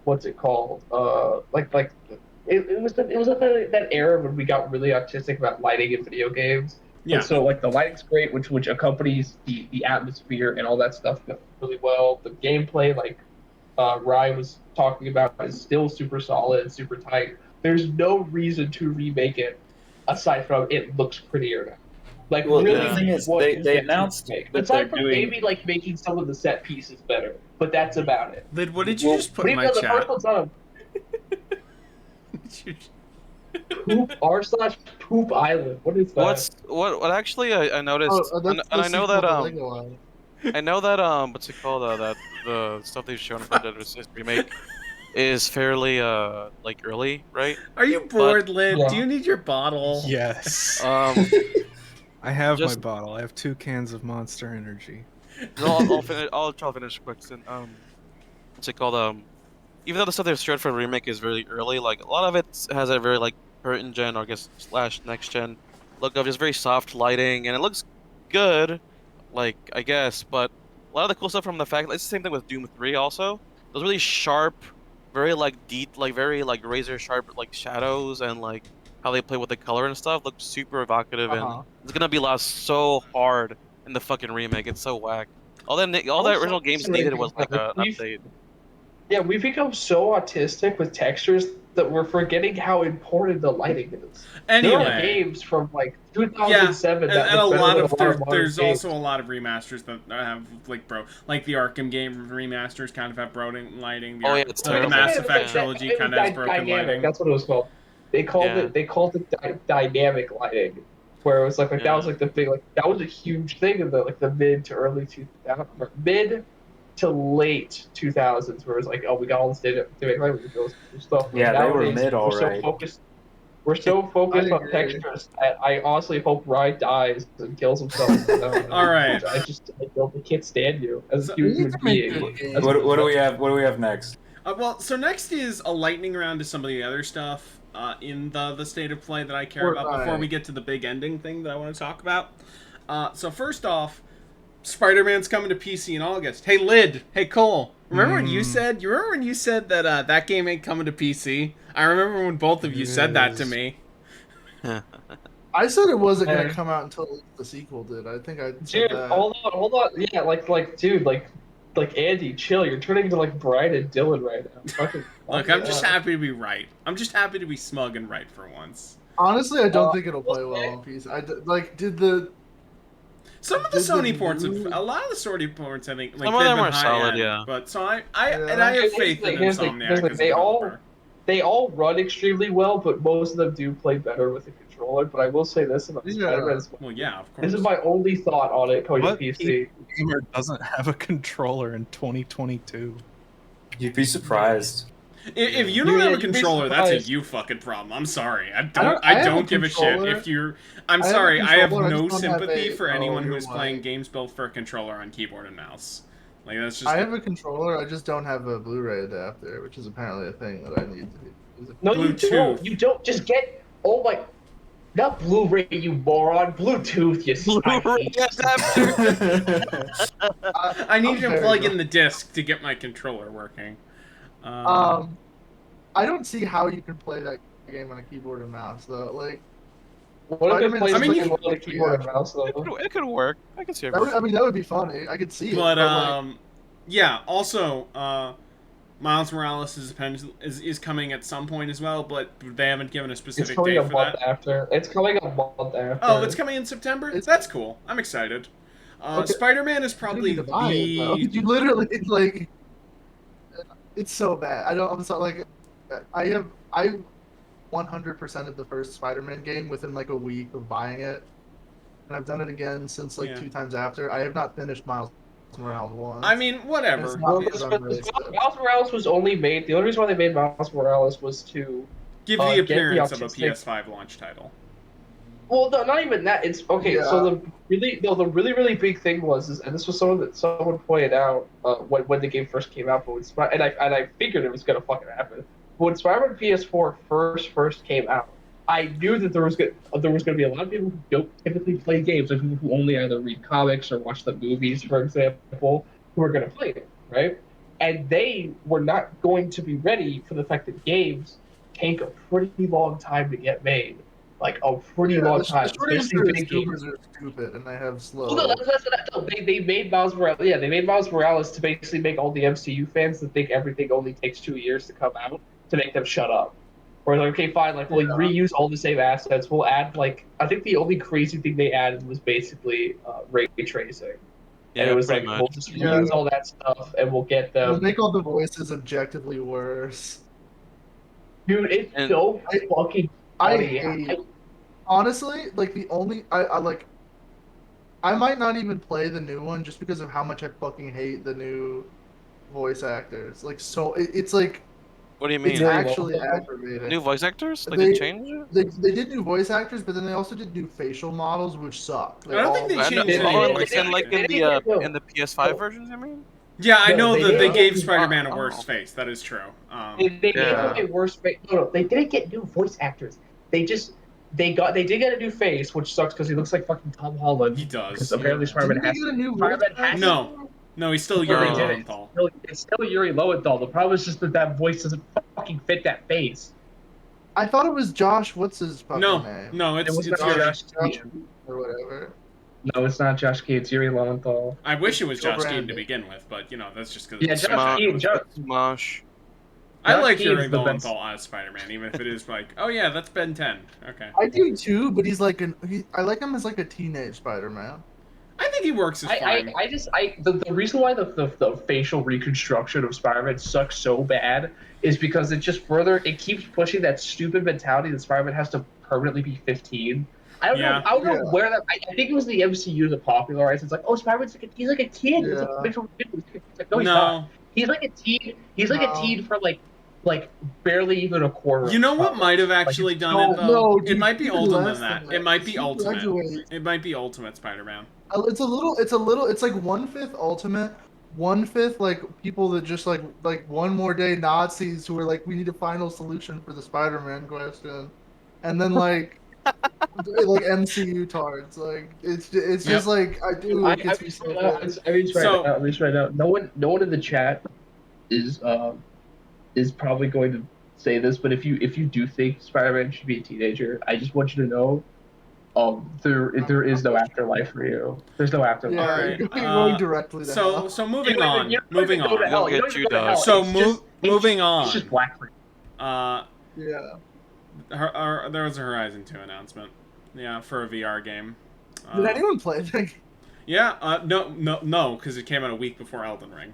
what's it called? It was at that era when we got really artistic about lighting in video games. Yeah. And so like the lighting's great, which accompanies the atmosphere and all that stuff really well. The gameplay, like Ryan was talking about, is still super solid, super tight. There's no reason to remake it aside from it looks prettier now. Like Well, really, the thing is, what they is there to announced make? that aside they're from doing. maybe like making some of the set pieces better, but that's about it. Lid, what did you just put But in even my though the first chat? one's on a poop r/poop island. What is that? What actually I noticed, and I know that what's it called, that the stuff they've shown for Dead Space remake is fairly like early, right? Are you bored, Lid? Yeah. Do you need your bottle? Yes. I have just- my bottle. I have 2 cans of Monster Energy. No, I'll try to finish quick. What's it called? Even though the stuff they've showed for the remake is very early, like a lot of it has a very like current gen or I guess / next gen look of just very soft lighting, and it looks good, like I guess. But a lot of the cool stuff from the fact, it's the same thing with Doom 3 also. Those really sharp, very like deep, like very like razor sharp like shadows and like how they play with the color and stuff looks super evocative, and it's gonna be lost so hard in the fucking remake. It's so whack. All that original games needed was like an update. Yeah, we've become so autistic with textures that we're forgetting how important the lighting is. There are Anyway, games from like 2007 and that a look better lot than of modern there's games. also a lot of remasters that have like the Arkham game remasters kind of have broken lighting. Oh, yeah, it's the terrible. Mass Yeah, Effect it's trilogy it kind was of has broken dynamic. lighting. That's what it was called. They called Yeah. it dynamic lighting. where it was like that was like the big that was a huge thing in the mid to early 2000 mid to late 2000s, where it's like, oh, we got all this data to make money with those stuff. Yeah, they were Nowadays, mid we're so alright. focused. We're so focused on agree. textures that I honestly hope Ryan dies and kills himself. All right. I can't stand you as a We need human to make being. good games. As- What do we have? What do we have next? Well, so next is a lightning round to some of the other stuff in the state of play that I care about before Fortnite. we get to the big ending thing that I want to talk about. So first off, Spider-Man's coming to PC in August. Hey, Lid. Hey, Cole. Remember when you said? You remember when you said that that game ain't coming to PC? I remember when both of you said that to Yes. me. I said it wasn't Yeah. gonna come out until the sequel did. I think I said Dude, that. hold on. Yeah, dude, Andy, chill. You're turning into like Brian and Dylan right now. Fucking Look, I'm just happy to be right. I'm just happy to be smug and right for once. Honestly, I don't Uh, think it'll play well on PC. Did the Some of the Did the Sony ports, new- a lot of the Sony ports, I think, like Some of they've them been are high solid, end, yeah. But so I Yeah. and I have Here's the faith in thing, here's the- Insomniac here's the- as a they all- developer. They all run extremely well, but most of them do play better with a controller. But I will say this about Yeah. Spider-Man: Well, yeah, of course. this is my only thought on it coming What to PC. gamer doesn't have a controller in 2022? You'd be surprised. If you don't have a you'd be controller, that's a surprised. you fucking problem. I'm sorry. I don't- I have a don't give a shit. controller. If you're, I'm I have a sorry. I have controller, I no just don't have sympathy a- for anyone who you're is playing right. games built for a controller on keyboard and mouse. Like that's just. I have a controller. I just don't have a Blu-ray adapter, which is apparently a thing that I need to do. No, you Bluetooth. don't. You don't. Just get. Oh my. Not Blu-ray, you moron. Bluetooth, you. Blu-ray I need I'm to very plug wrong. in the disc to get my controller working. Um, I don't see how you can play that game on a keyboard and mouse though. Like, What if it Spider-Man plays I mean, like you- on the keyboard and mouse though? It could work. I can see it. I mean, that would be funny. I could see it. but like, yeah. Also, Miles Morales is coming at some point as well, but they haven't given a It's specific coming date a for month that. after. It's coming a month after. Oh, it's coming in September. That's cool. I'm excited. Okay. Spider-Man is you probably need to buy it, though. the. You literally like. It's so bad. I'm so like, I 100% of the first Spider-Man game within like a week of buying it, and I've done it again since like Yeah. 2 times after. I have not finished Miles Morales once. I mean, It's whatever. not Well, because I'm really upset. Miles Morales was only made. The only reason why they made Miles Morales was to. Give get the the appearance of a artistic- PS5 launch title. Well, no, not even that. It's okay. Yeah. So the really big thing was, and this was someone that someone pointed out when the game first came out. But when I figured it was gonna fucking happen. When Spider-Man PS4 first came out, I knew that there was gonna be a lot of people who don't typically play games, like people who only either read comics or watch the movies, for example, who are gonna play it, right? And they were not going to be ready for the fact that games take a pretty long time to get made. Like a pretty Yeah, long the time. short Especially answer big is games. developers are stupid and they have slow. Well, no, they made Miles Morales. Yeah, they made Miles Morales to basically make all the MCU fans that think everything only takes 2 years to come out to make them shut up. Or like, okay, fine, like we'll reuse all the same assets. We'll add like I think the only crazy thing they added was basically ray tracing. Yeah, And it was pretty like much. we'll just reuse all that stuff and we'll get They'll them. make all the voices objectively worse. Dude, it's And- so fucking I funny. hate. Honestly, like the only I like. I might not even play the new one just because of how much I fucking hate the new voice actors. Like so, it's like What do you it's mean? actually aggravating. New voice actors? Like They- they changed it? They did new voice actors, but then they also did new facial models, which suck. I don't think they I know, changed it. oh, any They- voice they- in like acting. in they- the no. in the PS5 No. versions, I mean. Yeah, I No, know they that they didn't. gave Spider-Man a Oh. worse face. That is true. They Yeah. made a worse face. No, they didn't get new voice actors. They did get a new face, which sucks because he looks like fucking Tom Holland. he does. Because apparently Spider-Man Didn't they has. get a new voice Spider-Man has actor? No. No, he's still No, Yuri they didn't. Lowenthal. It's still Yuri Lowenthal. The problem is just that voice doesn't fucking fit that face. I thought it was Josh. What's his fucking No, name? no, It it's was it's not Yuri. Josh Josh Keaton. or whatever. No, it's not Josh Keaton. It's Yuri Lowenthal. I wish it was Joe Josh Keaton Brandon. to begin with, but you know that's just because. Yeah, Josh Keaton. Smosh. I Josh like Keaton's Yuri the best. Lowenthal as Spider-Man, even if it is like, oh yeah, that's Ben 10. Okay. I do too, but he's like I like him as like a teenage Spider-Man. I think he works as fine. The reason why the facial reconstruction of Spider-Man sucks so bad is because it just further it keeps pushing that stupid mentality that Spider-Man has to permanently be 15. I don't Yeah. know. I don't know Yeah. where that. I think it was the MCU that popularized. It's like, oh, Spider-Man's he's like a kid. It's like, Yeah. Mitchell Richards. It's like, no, he's not. No. He's like a teen. He's like a No. teen for like barely even a quarter. You know of what comics. might have Like, actually it's done so- it though? No, It dude, might be even older less than that. than It might that. be He Ultimate. graduates. It might be Ultimate Spider-Man. It's a little. It's like 1/5 Ultimate, 1/5 like people that just like one more day Nazis who are like, we need a final solution for the Spider-Man question, and then like MCU tards. Like it's just like I do. It gets me so pissed. I mean, So- right now. No one in the chat is probably going to say this, but if you do think Spider-Man should be a teenager, I just want you to know, there is no afterlife for you. There's no afterlife. Yeah, Alright, you're going directly to hell. So You moving don't on. even- you don't Moving even go to on. hell. Don't You get don't even you, go to dog. hell. So It's just- moving on. It's just black. Yeah. There was a Horizon 2 announcement. Yeah, for a VR game. Did anyone play that? Yeah, no, because it came out a week before Elden Ring.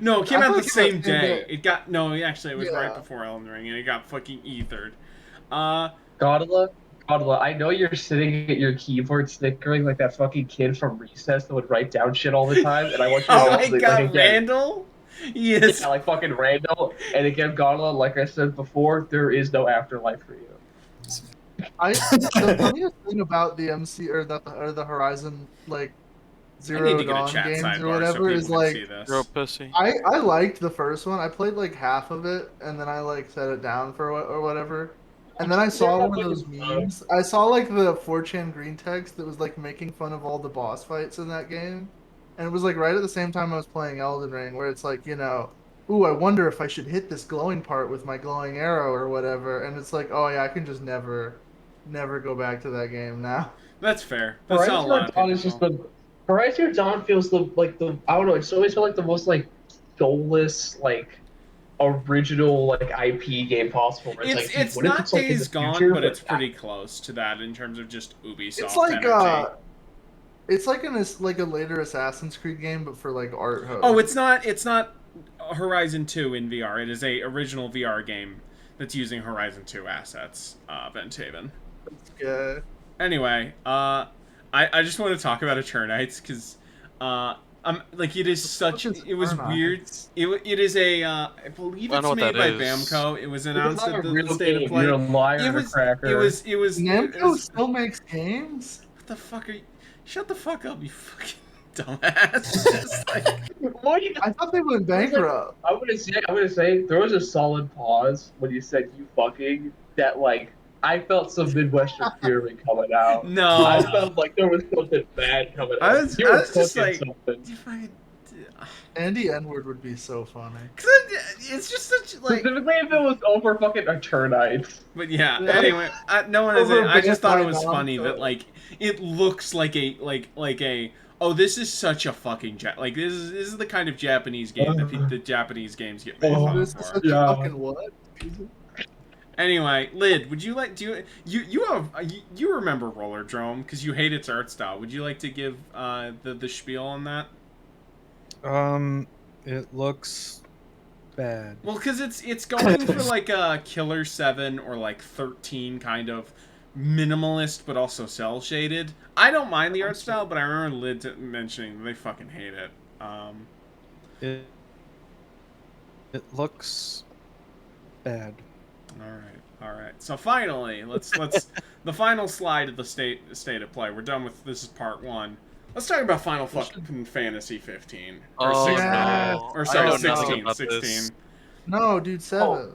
No, it came I out thought the it came out same the same day. day. It got actually it was right Yeah. before Elden Ring, and it got fucking ethered. Godla, I know you're sitting at your keyboard snickering like that fucking kid from Recess that would write down shit all the time, and I want you to Oh know my that, god, like, again, Randall! Yes. yeah, like fucking Randall. And again, Godla, like I said before, there is no afterlife for you. The funniest thing about the the Horizon like I Zero need to get a Dawn chat games sidebar or whatever so people is can like see this. Real pussy. I liked the first one. I played like half of it and then I like set it down for or whatever. And then I saw one of those memes. I saw like the 4chan green text that was like making fun of all the boss fights in that game. And it was like right at the same time I was playing Elden Ring where it's like, ooh, I wonder if I should hit this glowing part with my glowing arrow or whatever. And it's like, oh yeah, I can just never go back to that game now. That's fair. That's how a Horizon lot of Dawn people is just feel. the Horizon Dawn feels the I don't know. It's always felt like the most like soulless like original like IP game possible. Where It's like, what if not it's, like, in Days the Gone, future, but it's pretty close to that in terms of just Ubisoft It's like energy. it's like a later Assassin's Creed game, but for like art hosts. Oh, it's not Horizon 2 in VR. It is a original VR game that's using Horizon 2 assets, Venthaven. Yeah. Anyway, I just want to talk about Eternites because like it is such What is it was Eternites? weird. It is a I believe I don't it's know what made that by is. Bamco. It was It's announced not at a the real State of game. Play. You're a liar and a cracker. It was Namco still makes games. what the fuck are you? Shut the fuck up, you fucking dumbass. Just like, What do you- I thought they went bankrupt. I'm gonna say there was a solid pause when you said you fucking that like I felt some Midwestern fury coming out. I no. felt like there was something bad coming out. I was You were just cooking like, something. you fucking. Andy N-word would be so funny. It's just such like. Specifically if it was over fucking Eternites. But yeah, Yeah. anyway, no one has it. Over I just thought it Bandai was funny Namco. that like it looks like a oh, this is such a fucking like this is the kind of Japanese game that the Japanese games get made fun This of is for. such Yeah. a fucking what? Anyway, Lid, would you like you remember Rollerdrome because you hate its art style? Would you like to give the spiel on that? It looks bad. Well, because it's going for like a Killer 7 or like 13 kind of minimalist, but also cell shaded. I don't mind the art style, but I remember Lid mentioning they fucking hate it. It looks bad. All right. So finally, let's the final slide of the state of play. We're done with this is part 1. Let's talk about Final fucking Fantasy 15 or Oh 16 no. or I sorry know nothing 16. about 16. this. No, dude, 7.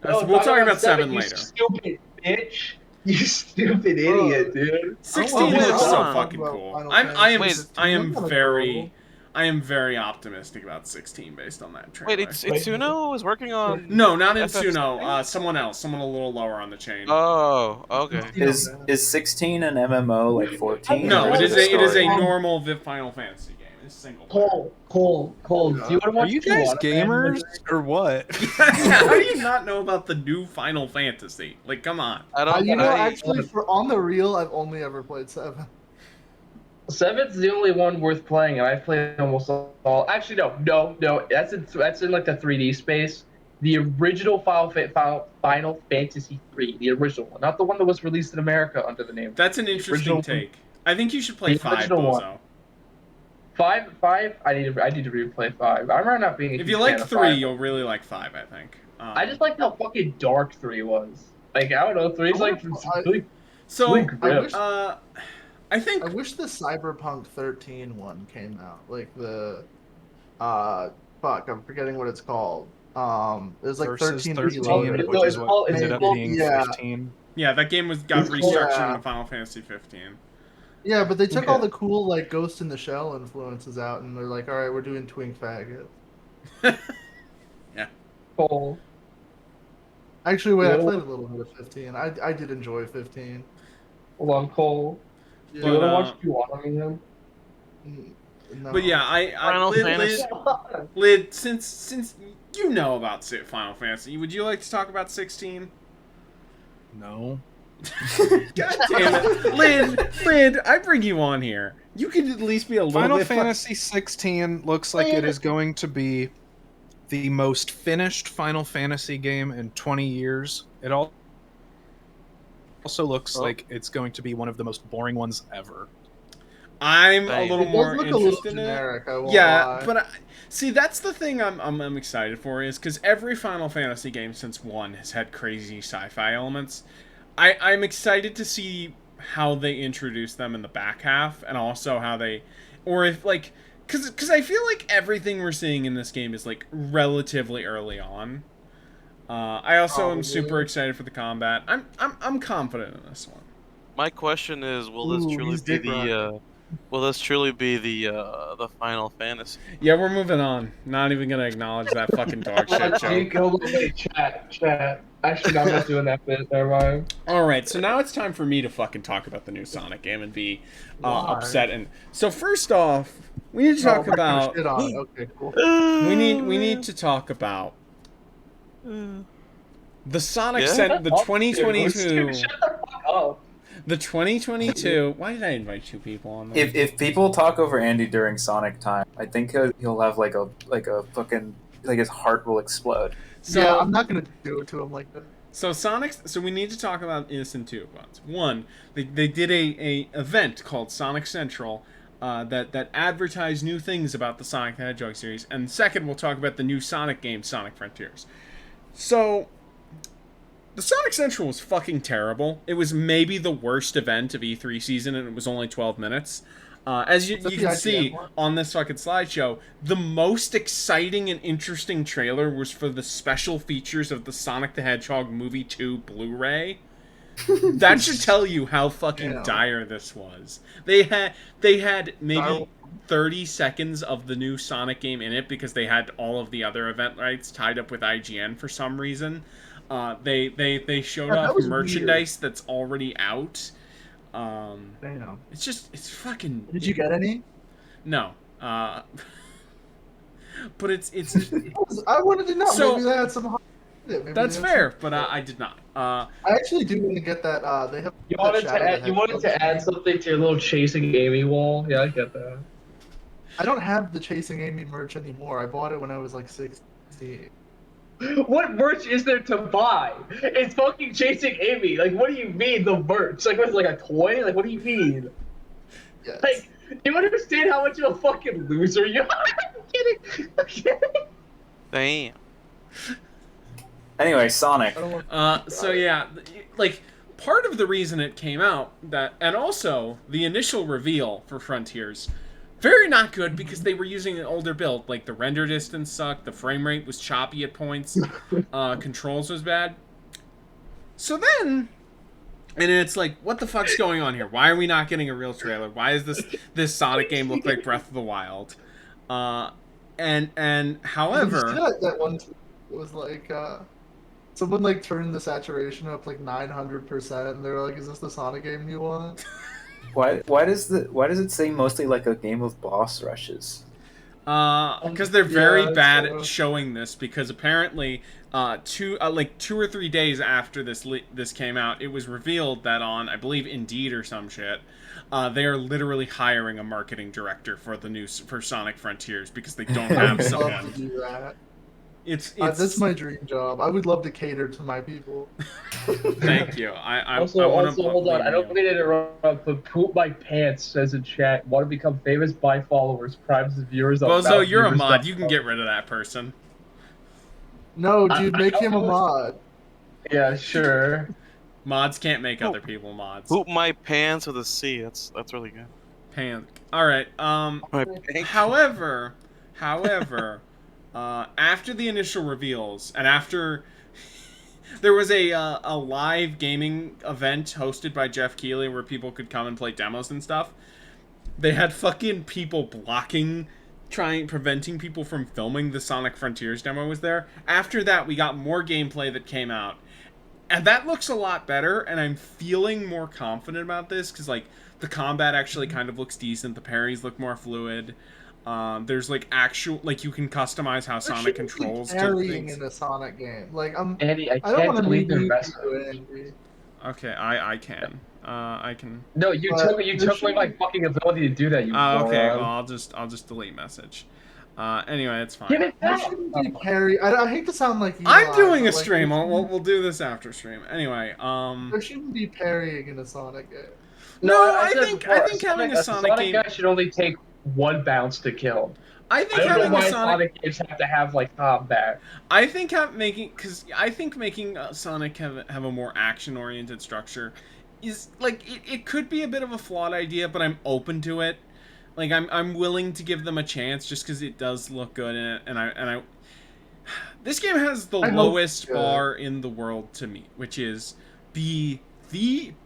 We'll talk about 7 you later. Stupid bitch. You stupid idiot, dude. 16 Oh, wait, looks so hold on. fucking About cool. Final I am Fantasy I am 16. very I am very optimistic about 16 based on that trailer. Wait, it's Itsuno is working on. no, not FF16? Insuno. Someone else, someone a little lower on the chain. Oh, okay. Is 16 an MMO like 14? no, or it is a story? normal Final Fantasy game. It's single player. Cole. Do you want to Are watch you guys Kiwanis? gamers or what? How do you not know about the new Final Fantasy? Like, come on. I don't. Actually, for on the real, I've only ever played 7. 7's the only one worth playing, and I've played almost all. Actually, no. That's in like the 3D space. The original Final Fantasy 3, the original one, not the one that was released in America under the name. That's an interesting original- take. I think you should play the 5, original one. Bozo. 5. I need to replay 5. I remember not being. A If huge you like fan of 3, 5. you'll really like 5, I think. I just liked how fucking dark 3 was. Like, I don't know, 3's like really, So, really grim. I think I wish the Cyberpunk 13 one came out. Like the fuck, I'm forgetting what it's called. It was like Versus 13 13, Reloaded. which is what it's ended up called- being yeah. 15. yeah, that game got It's cool. restructured Yeah. into Final Fantasy 15. Yeah, but they took Okay. all the cool like Ghost in the Shell influences out, and they're like, all right, we're doing Twink Faggot. Cool. Actually, wait, I Yeah. played a little bit of 15. I did enjoy 15. Hold on, Cole. Yeah. Do you want to But, watch Deuteronomy then? No. But yeah, I Final Lid, Fantasy. Lid, since you know about Final Fantasy, would you like to talk about 16? No. God damn it, Lid, I bring you on here. You could at least be a little Final bit. Fantasy 16 looks like it is going to be the most finished Final Fantasy game in 20 years. It also looks like it's going to be one of the most boring ones ever. I'm a Right. little It more does look a little interested in it. generic. I won't Yeah, lie. but see, that's the thing I'm excited for is because every Final Fantasy game since 1 has had crazy sci-fi elements. I'm excited to see how they introduce them in the back half, and also how they, or if like, because I feel like everything we're seeing in this game is like relatively early on. I also am Probably. super excited for the combat. I'm confident in this one. My question is, will this Ooh, truly he's be dick riding. the Final Fantasy? Yeah, we're moving on. Not even gonna acknowledge that fucking dog shit joke. Hold on, wait, chat. Actually, no, I'm not doing that bit. Never mind. All right, so now it's time for me to fucking talk about the new Sonic game and be Why? upset. And so first off, we need to talk Oh, we're gonna about shit on it. Okay, cool. we need to talk about the Sonic Yeah? the Dude, 2022 shut the fuck up. the 2022. Why did I invite 2 people on there? If people talk over Andy during Sonic time, I think he'll have like a fucking like his heart will explode. So Yeah, I'm not gonna do it to him like that. So we need to talk about this in 2 parts. One, they did a event called Sonic Central that advertised new things about the Sonic the Hedgehog series, and second, we'll talk about the new Sonic game, Sonic Frontiers. So, the Sonic Central was fucking terrible. It was maybe the worst event of E3 season, and it was only 12 minutes. As you Is that can the IGN see one? on this fucking slideshow, the most exciting and interesting trailer was for the special features of the Sonic the Hedgehog Movie 2 Blu-ray. That should tell you how fucking Yeah. dire this was. They had maybe Dire- 30 seconds of the new Sonic game in it because they had all of the other event rights tied up with IGN for some reason. They showed Yeah, that off was merchandise that's already out. Damn. It's fucking. Did you get any? No. But it's I wanted to know. So- Maybe they had some. Maybe that's they had fair, some- but I did not. I actually do want to get that. They have. You that wanted Shadow to the add, you wanted Hedgehog. to add something to your little chasing Amy wall. Yeah, I get that. I don't have the Chasing Amy merch anymore. I bought it when I was like 16. What merch is there to buy? It's fucking chasing Amy. Like, what do you mean the merch? Like, what is it, like a toy? Like, what do you mean? Yes. Like, do you understand how much of a fucking loser you are? I'm kidding. I'm kidding. Damn. Anyway, Sonic. I don't want. So yeah, like part of the reason it came out and also the initial reveal for Frontiers, very not good because they were using an older build. Like the render distance sucked, the frame rate was choppy at points, controls was bad. So then, and it's like, what the fuck's going on here? Why are we not getting a real trailer? Why is this Sonic game look like Breath of the Wild? And Did you however. see that one tweet? It was like someone like turned the saturation up like 900%, and they were like, "Is this the Sonic game you want?" Why does it seem mostly like a game of boss rushes? Because they're very Yeah, bad so- at showing this. Because apparently, 2 or 3 days after this came out, it was revealed that on, I believe, Indeed or some shit, they are literally hiring a marketing director for for Sonic Frontiers because they don't have I would love someone. to do that. It's That's my dream job. I would love to cater to my people. Thank you. I Also, want hold on. I don't mean to interrupt, but Poop My Pants says in chat, want to become famous by followers, primes and viewers on Bozo, you're a mountainviewers.com. mod. You can get rid of that person. No, dude, make him a I- mod. Yeah, sure. Mods can't make other people mods. Poop my pants with a C. That's really good. Pan. All right. My pants. However, after the initial reveals and after there was a live gaming event hosted by Jeff Keighley where people could come and play demos and stuff, they had fucking people preventing people from filming the Sonic Frontiers demo was there. After that, we got more gameplay that came out. And that looks a lot better, and I'm feeling more confident about this, because, like, the combat actually kind of looks decent, the parries look more fluid, there's, like, actual, like, you can customize how Sonic controls Parrying things. in a Sonic game. Like, Andy, I I don't can't want to believe leave the you investment. angry. Okay, I can. I can... No, you But took there away my should- fucking ability to do that, you okay, moron. well, I'll just delete message. Anyway, it's fine. Give it There back! shouldn't be parry. I hate to sound like Eli, I'm doing but, a like, stream. there We'll do this after stream. Anyway, There shouldn't be parrying in a Sonic game. No, I said think before, having a Sonic game. guy should only take one bounce to kill. I I think don't know having why a Sonic. Sonic games have to have like combat. I think making Sonic have a more action-oriented structure is like it could be a bit of a flawed idea, but I'm open to it. Like I'm willing to give them a chance just because it does look good in it, and I this game has the I hope lowest it's good. bar in the world to me, which is the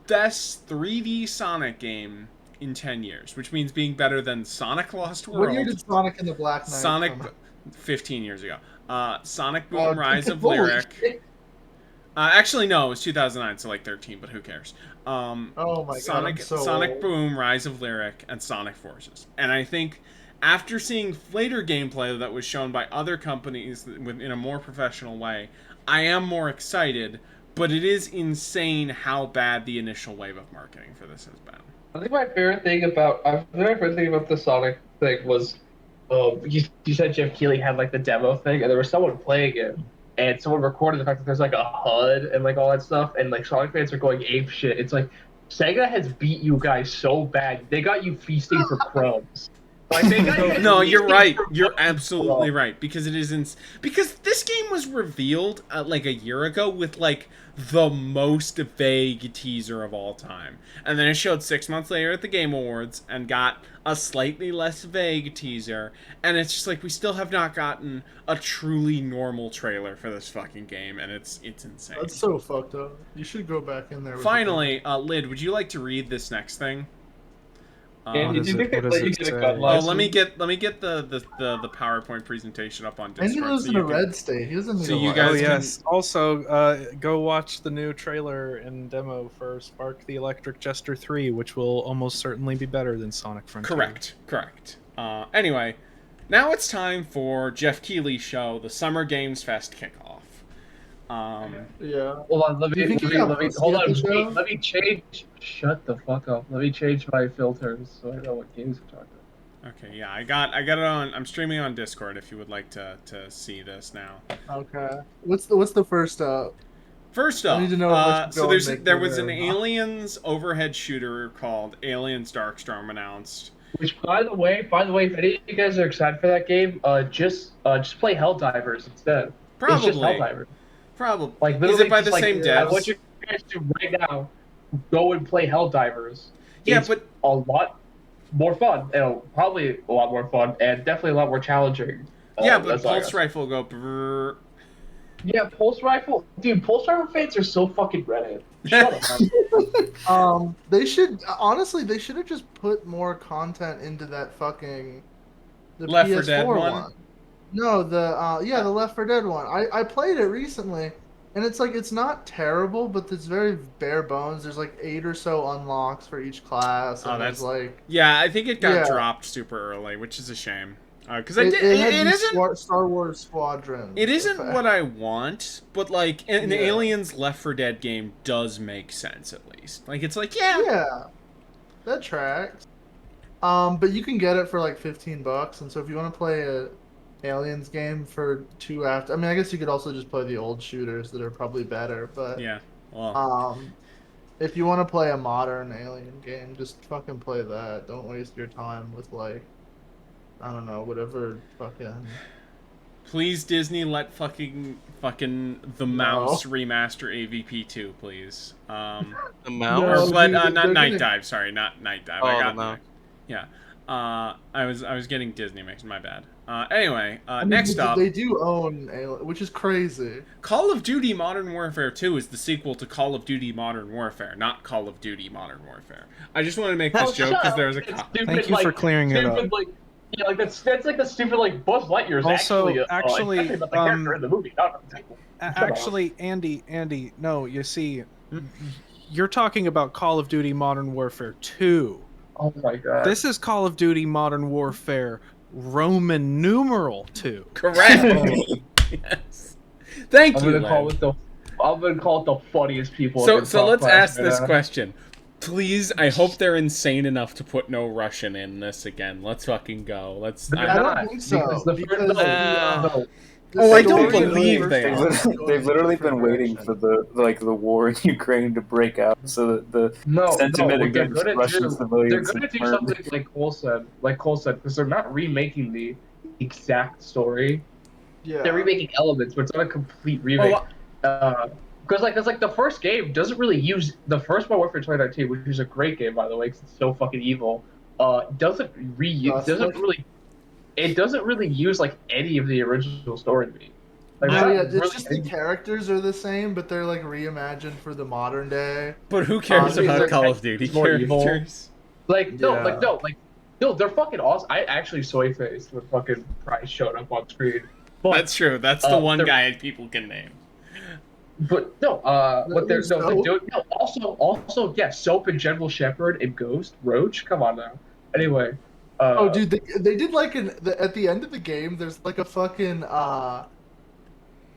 best 3D Sonic game in 10 years, which means being better than Sonic Lost World. What year did Sonic and the Black Knight Sonic come out? 15 years ago. Sonic Boom Oh, Rise of holy Lyric. shit. Actually, no, it was 2009, so like 13, but who cares? Oh my Sonic, god, I'm so Sonic old. Boom, Rise of Lyric, and Sonic Forces. And I think after seeing later gameplay that was shown by other companies in a more professional way, I am more excited, but it is insane how bad the initial wave of marketing for this has been. I think my favorite thing about the Sonic thing was, you said Jeff Keighley had like the demo thing, and there was someone playing it, and someone recorded the fact that there's like a HUD and like all that stuff, and like Sonic fans are going ape shit. It's like Sega has beat you guys so bad, they got you feasting for crumbs. Like they got you No, you're feasting right. for You're crumbs. absolutely right, because it is because this game was revealed like a year ago with like the most vague teaser of all time, and then it showed 6 months later at the Game Awards and got a slightly less vague teaser, and it's just like we still have not gotten a truly normal trailer for this fucking game, and it's insane. That's so fucked up. You should go back in there. With Finally, Lyd, would you like to read this next thing? Andy, What do you is think it- they what let you does it get a say? gun Oh, license? let me get the PowerPoint presentation up on Andy Discord. lives so in a you can- red state. He doesn't need so a you license. guys Oh can- yes. Also, go watch the new trailer and demo for Spark the Electric Jester 3, which will almost certainly be better than Sonic Frontier. Correct. Anyway, now it's time for Jeff Keighley's show, the Summer Games Fest kickoff. Yeah. Hold on, let Do you me, think let you me, got let me, pussy hold at on, the wait, show? let me change. Shut the fuck up. Let me change my filters so I know what games we're talking about. Okay, yeah, I got it on. I'm streaming on Discord if you would like to see this now. Okay. What's the first First I up, need to know how much so going they there give was an her. Aliens overhead shooter called Aliens Darkstorm announced. Which, by the way, if any of you guys are excited for that game, just play Helldivers instead. It's just Probably, Helldivers. probably. Like Is literally, it by just, the like, same I want devs? you guys to right now go and play Helldivers. Yeah, It's but a lot more fun, and probably a lot more fun, and definitely a lot more challenging. yeah, but That's all I pulse got. rifle go. Brrr. Yeah, Pulse Rifle, dude. Pulse Rifle fans are so fucking Reddit. Shut up. They should honestly. They should have just put more content into that fucking the Left 4 PS4 Dead one? one. No, the Left 4 Dead one. I played it recently, and it's like it's not terrible, but it's very bare bones. There's like 8 or so unlocks for each class, Oh, and that's there's like Yeah, I think it got Yeah. dropped super early, which is a shame. Because it had it these isn't. Star Wars Squadron. It isn't effect. what I want, but like an Yeah. Aliens Left 4 Dead game does make sense at least. Like it's like yeah, Yeah, that tracks. But you can get it for like $15, and so if you want to play it, Aliens game for 2 after. I mean, I guess you could also just play the old shooters that are probably better, but Yeah. Well, if you want to play a modern Alien game, just fucking play that. Don't waste your time with like, I don't know, whatever fucking. please Disney, let fucking The Mouse remaster AVP2, please. The Or mouse. let dude, not they're Night gonna- Dive. Sorry, not Night Dive. Oh, I the got mouse. yeah. I was getting Disney mixed. My bad. Anyway, I mean, next up, they do own Alien, which is crazy. Call of Duty Modern Warfare 2 is the sequel to Call of Duty Modern Warfare, not Call of Duty Modern Warfare. I just wanted to make this joke because there was a. Thank you for clearing it up. Like, yeah, like that's like the stupid like Buzz Lightyear's Also, actually actually, the character in the movie, not the sequel. Actually, Andy, no, you see, you're talking about Call of Duty Modern Warfare 2. Oh my god. This is Call of Duty Modern Warfare Roman numeral 2. Correct. Yes. Thank I'm you. gonna call Len. it the funniest people. So in so let's South ask Park this right now. question. Please, I hope they're insane enough to put no Russian in this again. Let's fucking go. Let's. They're I don't not, think so, because the because first, the- The Oh, I don't story of the believe first they game are. is going They've literally different been waiting direction. for the war in Ukraine to break out, so that the sentiment what they're against gonna Russian do, civilians. they're gonna is do turned. something like Cole said, because they're not remaking the exact story. Yeah. They're remaking elements, but it's not a complete remake. Because like the first game doesn't really use the first Modern Warfare 2019, which is a great game by the way, because it's so fucking evil. Doesn't really use like any of the original story beat. Like, Oh, it's not yeah, it's really just the characters are the same, but they're like reimagined for the modern day. But who cares Honestly, about they're Call of Duty it's more evil. characters? No, they're fucking awesome. I actually soy faced when fucking Price showed up on screen. But That's true. That's the one they're- guy people can name. But no, what they're Soap? doing. No, also, yeah, Soap and General Shepherd and Ghost Roach. Come on now. Anyway. Oh, dude, they did like at the end of the game. There's like a fucking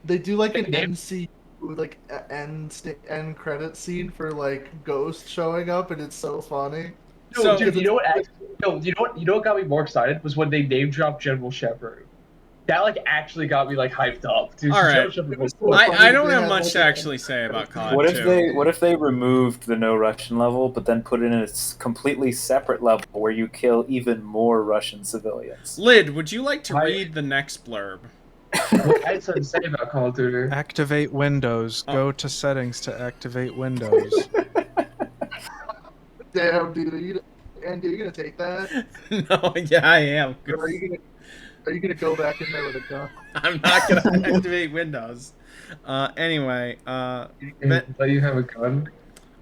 they do like an NC like end credit scene for like Ghost showing up, and it's so funny. No, So- dude, you know what got me more excited was when they name dropped General Shepherd. That like actually got me like hyped up. Dude, All right. General Shepherd was Well, I don't they have had, much like, to actually say about COD What 2. if they removed the no Russian level, but then put in a completely separate level where you kill even more Russian civilians? Lid, would you like to I- read the next blurb? What I had something to say about Call of Duty. Activate Windows. Go to settings to activate Windows. Damn, dude, Andy, are you gonna take that? No, yeah, I am. Or are you gonna go back in there with a gun? I'm not gonna activate Windows. Anyway, But you have a gun.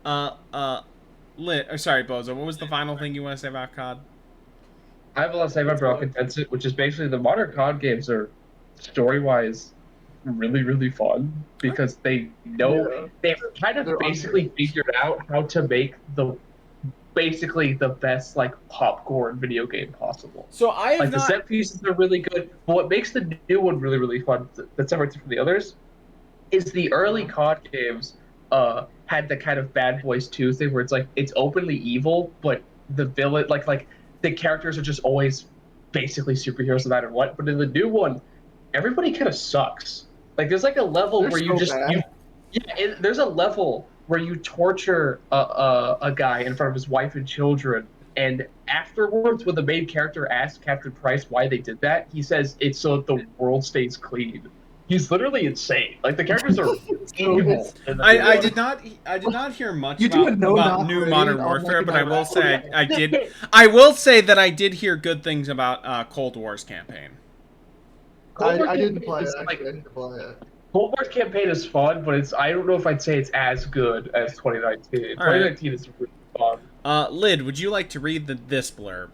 sorry, Bozo. What was the final thing you want to say about COD? I have a lot to say about I'll condense it, which is basically the modern COD games are story-wise really, really fun because they know Yeah. they've kind of They're basically figured out how to make the best like popcorn video game possible. So I have Like the not. set pieces are really good, but what makes the new one really, really fun that separates it from the others is the early COD games had the kind of Bad Boys 2 thing where it's like it's openly evil, but the villain like the characters are just always basically superheroes no matter what. But in the new one, everybody kind of sucks. Like there's like a level They're where you so just bad. there's a level where you torture a guy in front of his wife and children, and afterwards, when the main character asks Captain Price why they did that, he says it's so that the world stays clean. He's literally insane. Like the characters are evil. in the I new did not hear much You do a about, no about knock new rating Modern on, Warfare, like, but I an will Iraq say one. I did. I will say that I did hear good things about Cold War's campaign. Cold War I didn't campaign play it. is, Actually, like, I didn't play it. Cold War's campaign is fun, but I don't know if I'd say it's as good as 2019. All right. 2019 is really fun. Lid, would you like to read this blurb?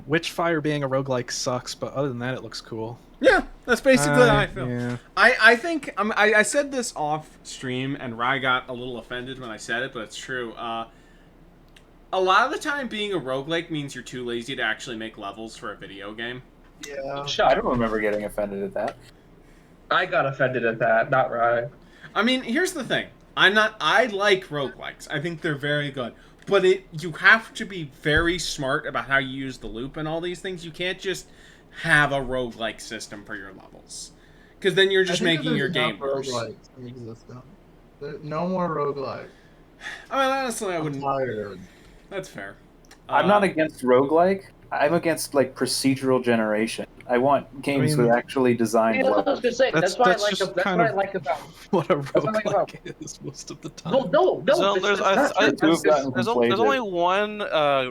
Witchfire being a roguelike sucks, but other than that, it looks cool. Yeah, that's basically how I feel. Yeah. I think I said this off stream, and Rai got a little offended when I said it, but it's true. A lot of the time, being a roguelike means you're too lazy to actually make levels for a video game. Yeah. I don't remember getting offended at that. I got offended at that, not right. I mean, here's the thing. I like roguelikes. I think they're very good. but you have to be very smart about how you use the loop and all these things. You can't just have a roguelike system for your levels, because then you're just making your game worse. No more roguelike. I mean, honestly, I I'm wouldn't. tired. That's fair. I'm not against roguelike. I'm against like procedural generation. I want games mean- with actually designed Yeah, I was levels. gonna say, that's what I like. just That's kind what I of like about. what a what I like about- roguelike is most of the time. No. So That's there's not true. Two have gotten there's conflated. only one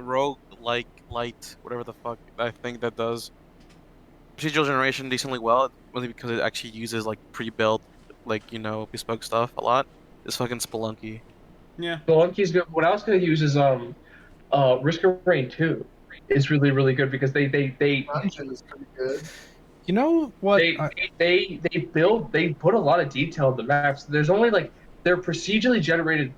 rogue like light, whatever the fuck I think that does procedural generation decently well, only because it actually uses like pre-built, like bespoke stuff a lot. It's fucking Spelunky. Yeah. Spelunky's good. What I was gonna use is Risk of Rain 2. It's really really good because they Dungeon is pretty good. You know what? they put a lot of detail in the maps. There's only like they're procedurally generated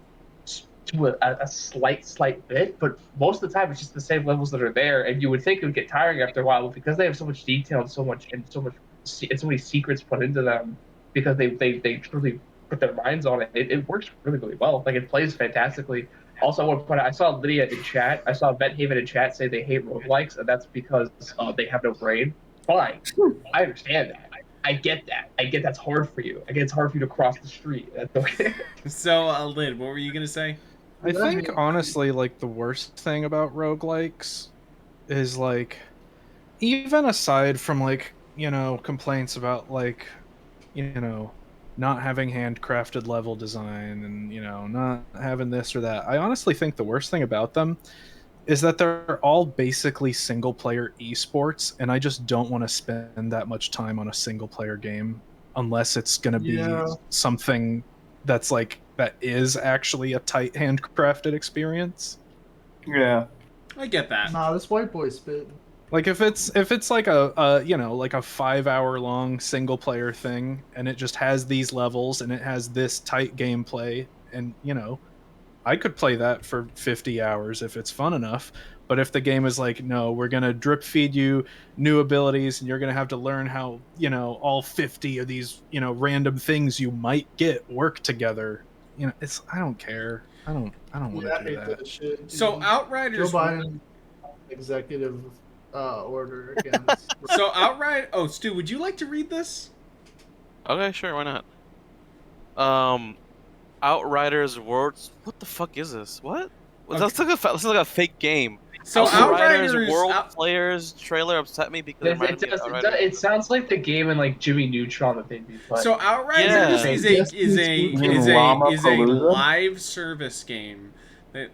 to a slight bit, but most of the time it's just the same levels that are there, and you would think it would get tiring after a while, but because they have so much detail and so many secrets put into them, because they truly put their minds on it, it works really really well. Like it plays fantastically. Also, I want to point out, I saw Lydia in chat. I saw Vet Haven in chat say they hate roguelikes, and that's because they have no brain. Fine, I understand that. I get that. I get that's hard for you. I get it's hard for you to cross the street. That's okay. So, Lid, what were you gonna say? I think honestly, like the worst thing about roguelikes is like, even aside from like, complaints about like, not having handcrafted level design and, not having this or that. I honestly think the worst thing about them is that they're all basically single player esports, and I just don't want to spend that much time on a single player game unless it's going to be something that's like that is actually a tight handcrafted experience. Yeah. I get that. Nah, this white boy spit. Like if it's like a 5-hour long single player thing, and it just has these levels and it has this tight gameplay, and I could play that for 50 hours if it's fun enough. But if the game is like, no, we're gonna drip feed you new abilities, and you're gonna have to learn how all 50 of these random things you might get work together, I don't care. I don't want to do that. Shit, So Outriders. Joe Biden executive order against. So Outright. Oh, Stu, would you like to read this? Okay, sure, why not? Outriders Worlds. What the fuck is this? What? Okay. That's like a fake game. So Outriders Outriders. World Players trailer upset me because It sounds like the game in like Jimmy Neutron that they'd be playing. So Outriders Yeah. is Llama a Palooza? live service game that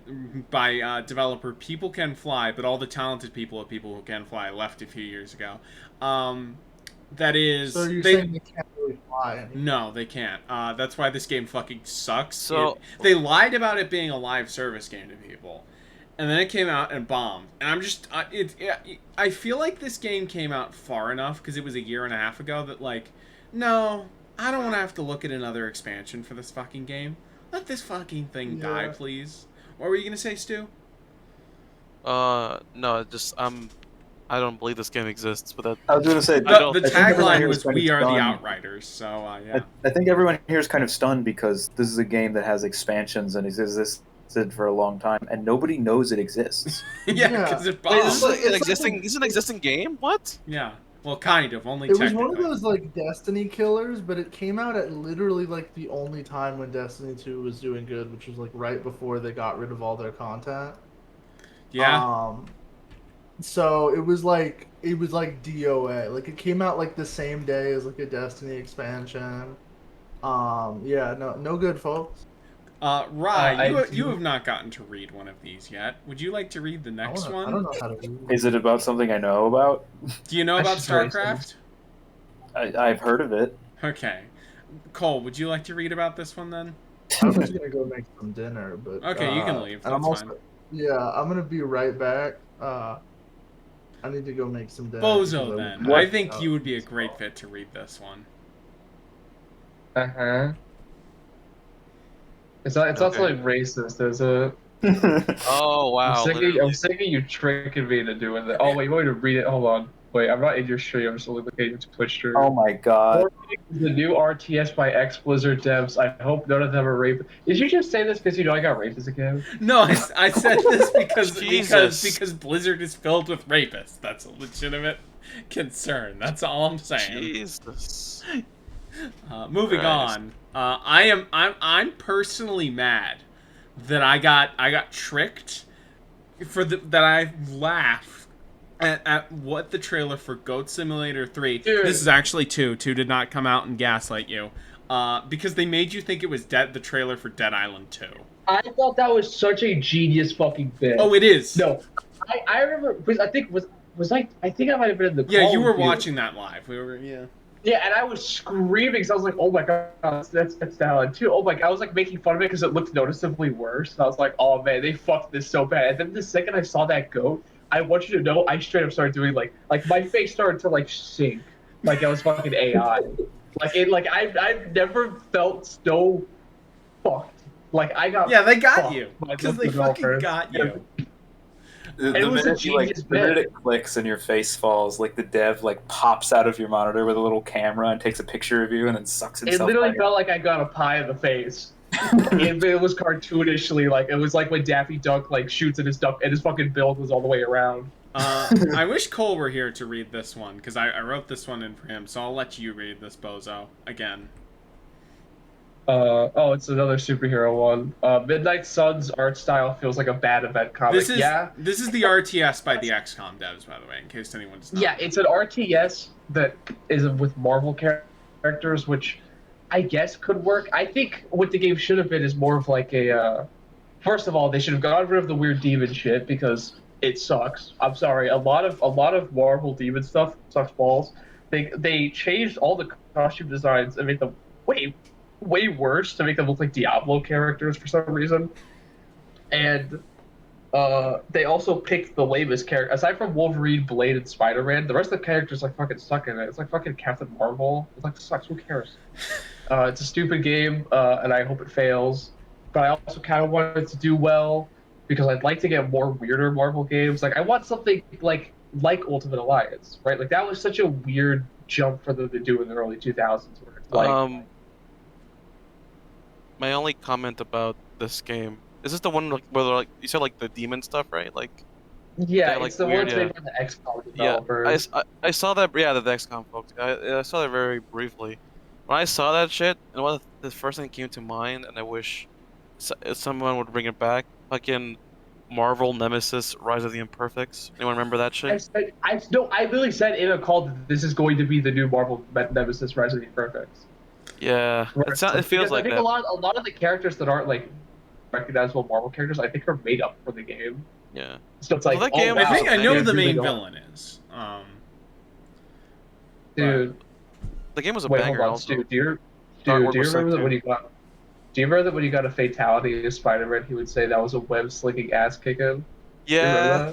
by developer People Can Fly, but all the talented people of People Who Can Fly left a few years ago. That is. So you're saying they can't really fly anymore? No, they can't. That's why this game fucking sucks. So- they lied about it being a live service game to people, and then it came out and bombed. And I'm just, I feel like this game came out far enough because it was a year and a half ago that like, no, I don't want to have to look at another expansion for this fucking game. Let this fucking thing die, please. What were you gonna say, Stu? No, just I don't believe this game exists, but that I was going to say, The I think everyone tagline here was is kind of "We are the stunned. Outriders," so yeah. I think everyone here is kind of stunned because this is a game that has expansions and has existed for a long time, and nobody knows it exists. Yeah, because it Wait, this bombed. is this is an existing game? What? Yeah, well, kind of. Only It was technically. one of those like Destiny killers, but it came out at literally like the only time when Destiny 2 was doing good, which was like right before they got rid of all their content. Yeah. So it was like DOA. Like it came out like the same day as like a Destiny expansion. Yeah, no good, folks. Rye, you have not gotten to read one of these yet. Would you like to read the next I one? don't know how to read. Is it about something I know about? Do you know about That's just StarCraft? I've heard of it. Okay. Cole, would you like to read about this one then? I'm just gonna go make some dinner, but Okay, you can leave. And I'm That's also, fine. yeah, I'm gonna be right back. I need to go make some dinner. Bozo, because then. was- I think you would be a great fit to read this one. It's also like racist, is it? Oh wow! I'm sick of you tricking me into doing that. Oh wait, you want me to read it? Hold on. Wait, I'm not in your stream. I'm just only looking at your Twitch stream. Oh my god. The new RTS by ex Blizzard devs. I hope none of them are raped. Did you just say this because you know I got raped as a kid? No, I said this because Jesus. Blizzard is filled with rapists. That's a legitimate concern. That's all I'm saying. Jesus. Moving Christ. on. I'm personally mad that I got tricked that I laughed at what the trailer for Goat Simulator 3. Dude. This is actually 2. 2 did not come out and gaslight you. Because they made you think it was the trailer for Dead Island 2. I thought that was such a genius fucking bit. Oh, it is. No, I remember. Because I think I think I might have been in the Yeah, call you were with watching that live. We were, yeah. Yeah, and I was screaming because I was like, "Oh my god, that's Dead Island 2." Oh my god, I was like making fun of it because it looked noticeably worse. And I was like, "Oh man, they fucked this so bad." And then the second I saw that goat, I want you to know, I straight up started doing like my face started to like sink, like I was fucking AI. I've never felt so fucked. Like I got. Yeah, they got fucked you by because the they fucking developers. got you. The It was a minute genius the minute bit. it clicks and your face falls, like the dev like pops out of your monitor with a little camera and takes a picture of you and then sucks It himself. literally back felt like I got a pie in the face. It was cartoonishly like it was like when Daffy Duck like shoots at his duck and his fucking build was all the way around. I wish Cole were here to read this one because I wrote this one in for him. So I'll let you read this, bozo, again. Oh, it's another superhero one. Midnight Sun's art style feels like a bad event comic. This is yeah, this is the RTS by the XCOM devs, by the way, in case anyone does not. yeah, it's an RTS that is with Marvel characters, which I guess could work. I think what the game should have been is more of like a. First of all, they should have gotten rid of the weird demon shit because it sucks. I'm sorry, a lot of Marvel demon stuff sucks balls. They changed all the costume designs and made them way worse to make them look like Diablo characters for some reason. And they also picked the lamest character. Aside from Wolverine, Blade, and Spider-Man, the rest of the characters like fucking suck in it. It's like fucking Captain Marvel. It like sucks. Who cares? It's a stupid game, and I hope it fails. But I also kind of want it to do well because I'd like to get more weirder Marvel games. Like I want something like Ultimate Alliance, right? Like that was such a weird jump for them to do in the early 2000s. Where it's like, My only comment about this game is this the one like, where like you said like the demon stuff, right? Like yeah, like, it's the weird, ones yeah. made by the XCOM yeah, developers. I saw that, yeah, the XCOM folks. I saw that very briefly. When I saw that shit, and what the first thing that came to mind, and I wish someone would bring it back, fucking Marvel Nemesis: Rise of the Imperfects. Anyone remember that shit? I literally said in a call that this is going to be the new Marvel Nemesis: Rise of the Imperfects. Yeah, it feels Because like I think that. a lot of the characters that aren't like recognizable Marvel characters, I think are made up for the game. Yeah. So it's like, Well, that oh, game- wow, I think I know they're the really main going- villain is. Dude, The game was a wait, banger. hold on, Also. Stu. Do you Artwork remember was that sick, when you got? Do you remember that when you got a fatality in Spider-Man, he would say that was a web-slicking ass kicking? Yeah.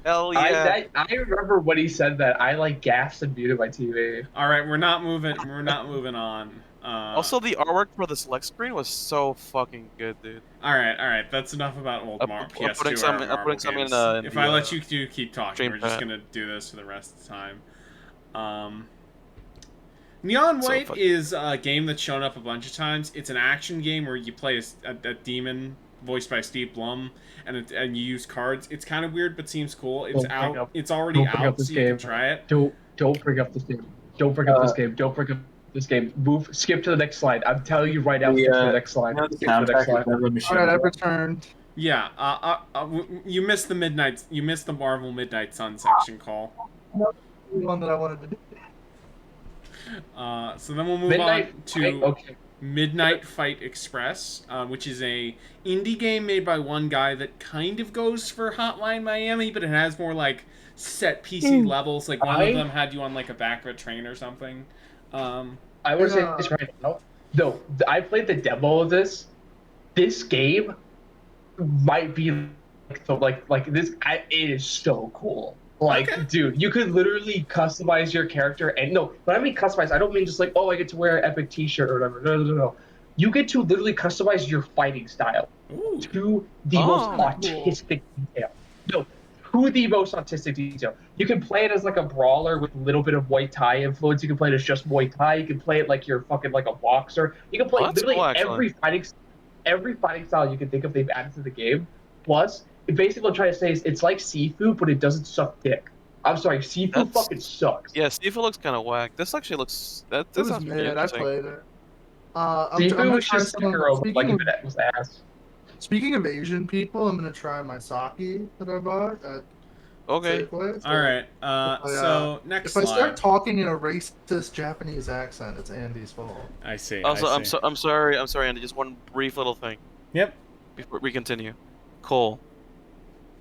Hell yeah. I remember when he said that. I like gasped and muted my TV. All right, we're not moving on. Also, the artwork for the select screen was so fucking good, dude. all right. That's enough about old I'm PS2 putting some- or I'm Marvel putting some in, games. in If the, I let you keep talking, stream we're just chat. gonna do this for the rest of the time. Neon So White fuck- is a game that's shown up a bunch of times. It's an action game where you play a demon voiced by Steve Blum, and you use cards. It's kind of weird, but seems cool. It's Don't bring out. up- It's already don't bring up out, this so you can game. try it. Don't bring up this game. Don't bring up this game. Don't bring up this game. Move. Skip to the next slide. I'm telling you right now. Skip to the next slide. You know, the Skip to the next soundtrack slide. is never All machine. right, I've returned. Yeah. You missed the midnight. You missed the Marvel Midnight Sun section call. The one that I wanted to do. So then we'll move Midnight. on to Okay. Midnight Fight Express, which is a indie game made by one guy that kind of goes for Hotline Miami, but it has more like set PC levels. Like one of them had you on like a back of a train or something. I would say this right now. No, I played the demo of this. This game might be like this. It is so cool. Like, Okay. dude, you could literally customize your character. And no, when I mean customize, I don't mean just like, oh, I get to wear an epic T-shirt or whatever. No. You get to literally customize your fighting style Ooh. to the Oh, most autistic detail. No, to to the most artistic detail. You can play it as like a brawler with a little bit of Muay Thai influence. You can play it as just Muay Thai. You can play it like you're fucking like a boxer. You can play That's literally cool, actually. every fighting style you can think of. They've added to the game. Plus, basically what I'm trying to say is it's like Sifu, but it doesn't suck dick. I'm sorry, Sifu That's- fucking sucks. Yeah, Sifu looks kind of whack. This actually looks. That It this was sounds pretty mid. I interesting. played it. Sifu gonna was try just some- Sekiro, but like speaking if of- it was ass. Speaking of Asian people, I'm gonna try my sake that I bought at Okay. Safeway. All right. I, So next If I slide. start talking in a racist Japanese accent, it's Andy's fault. I see. Also, I I'm see. I'm sorry, Andy. Just one brief little thing Yep. before we continue. Cole,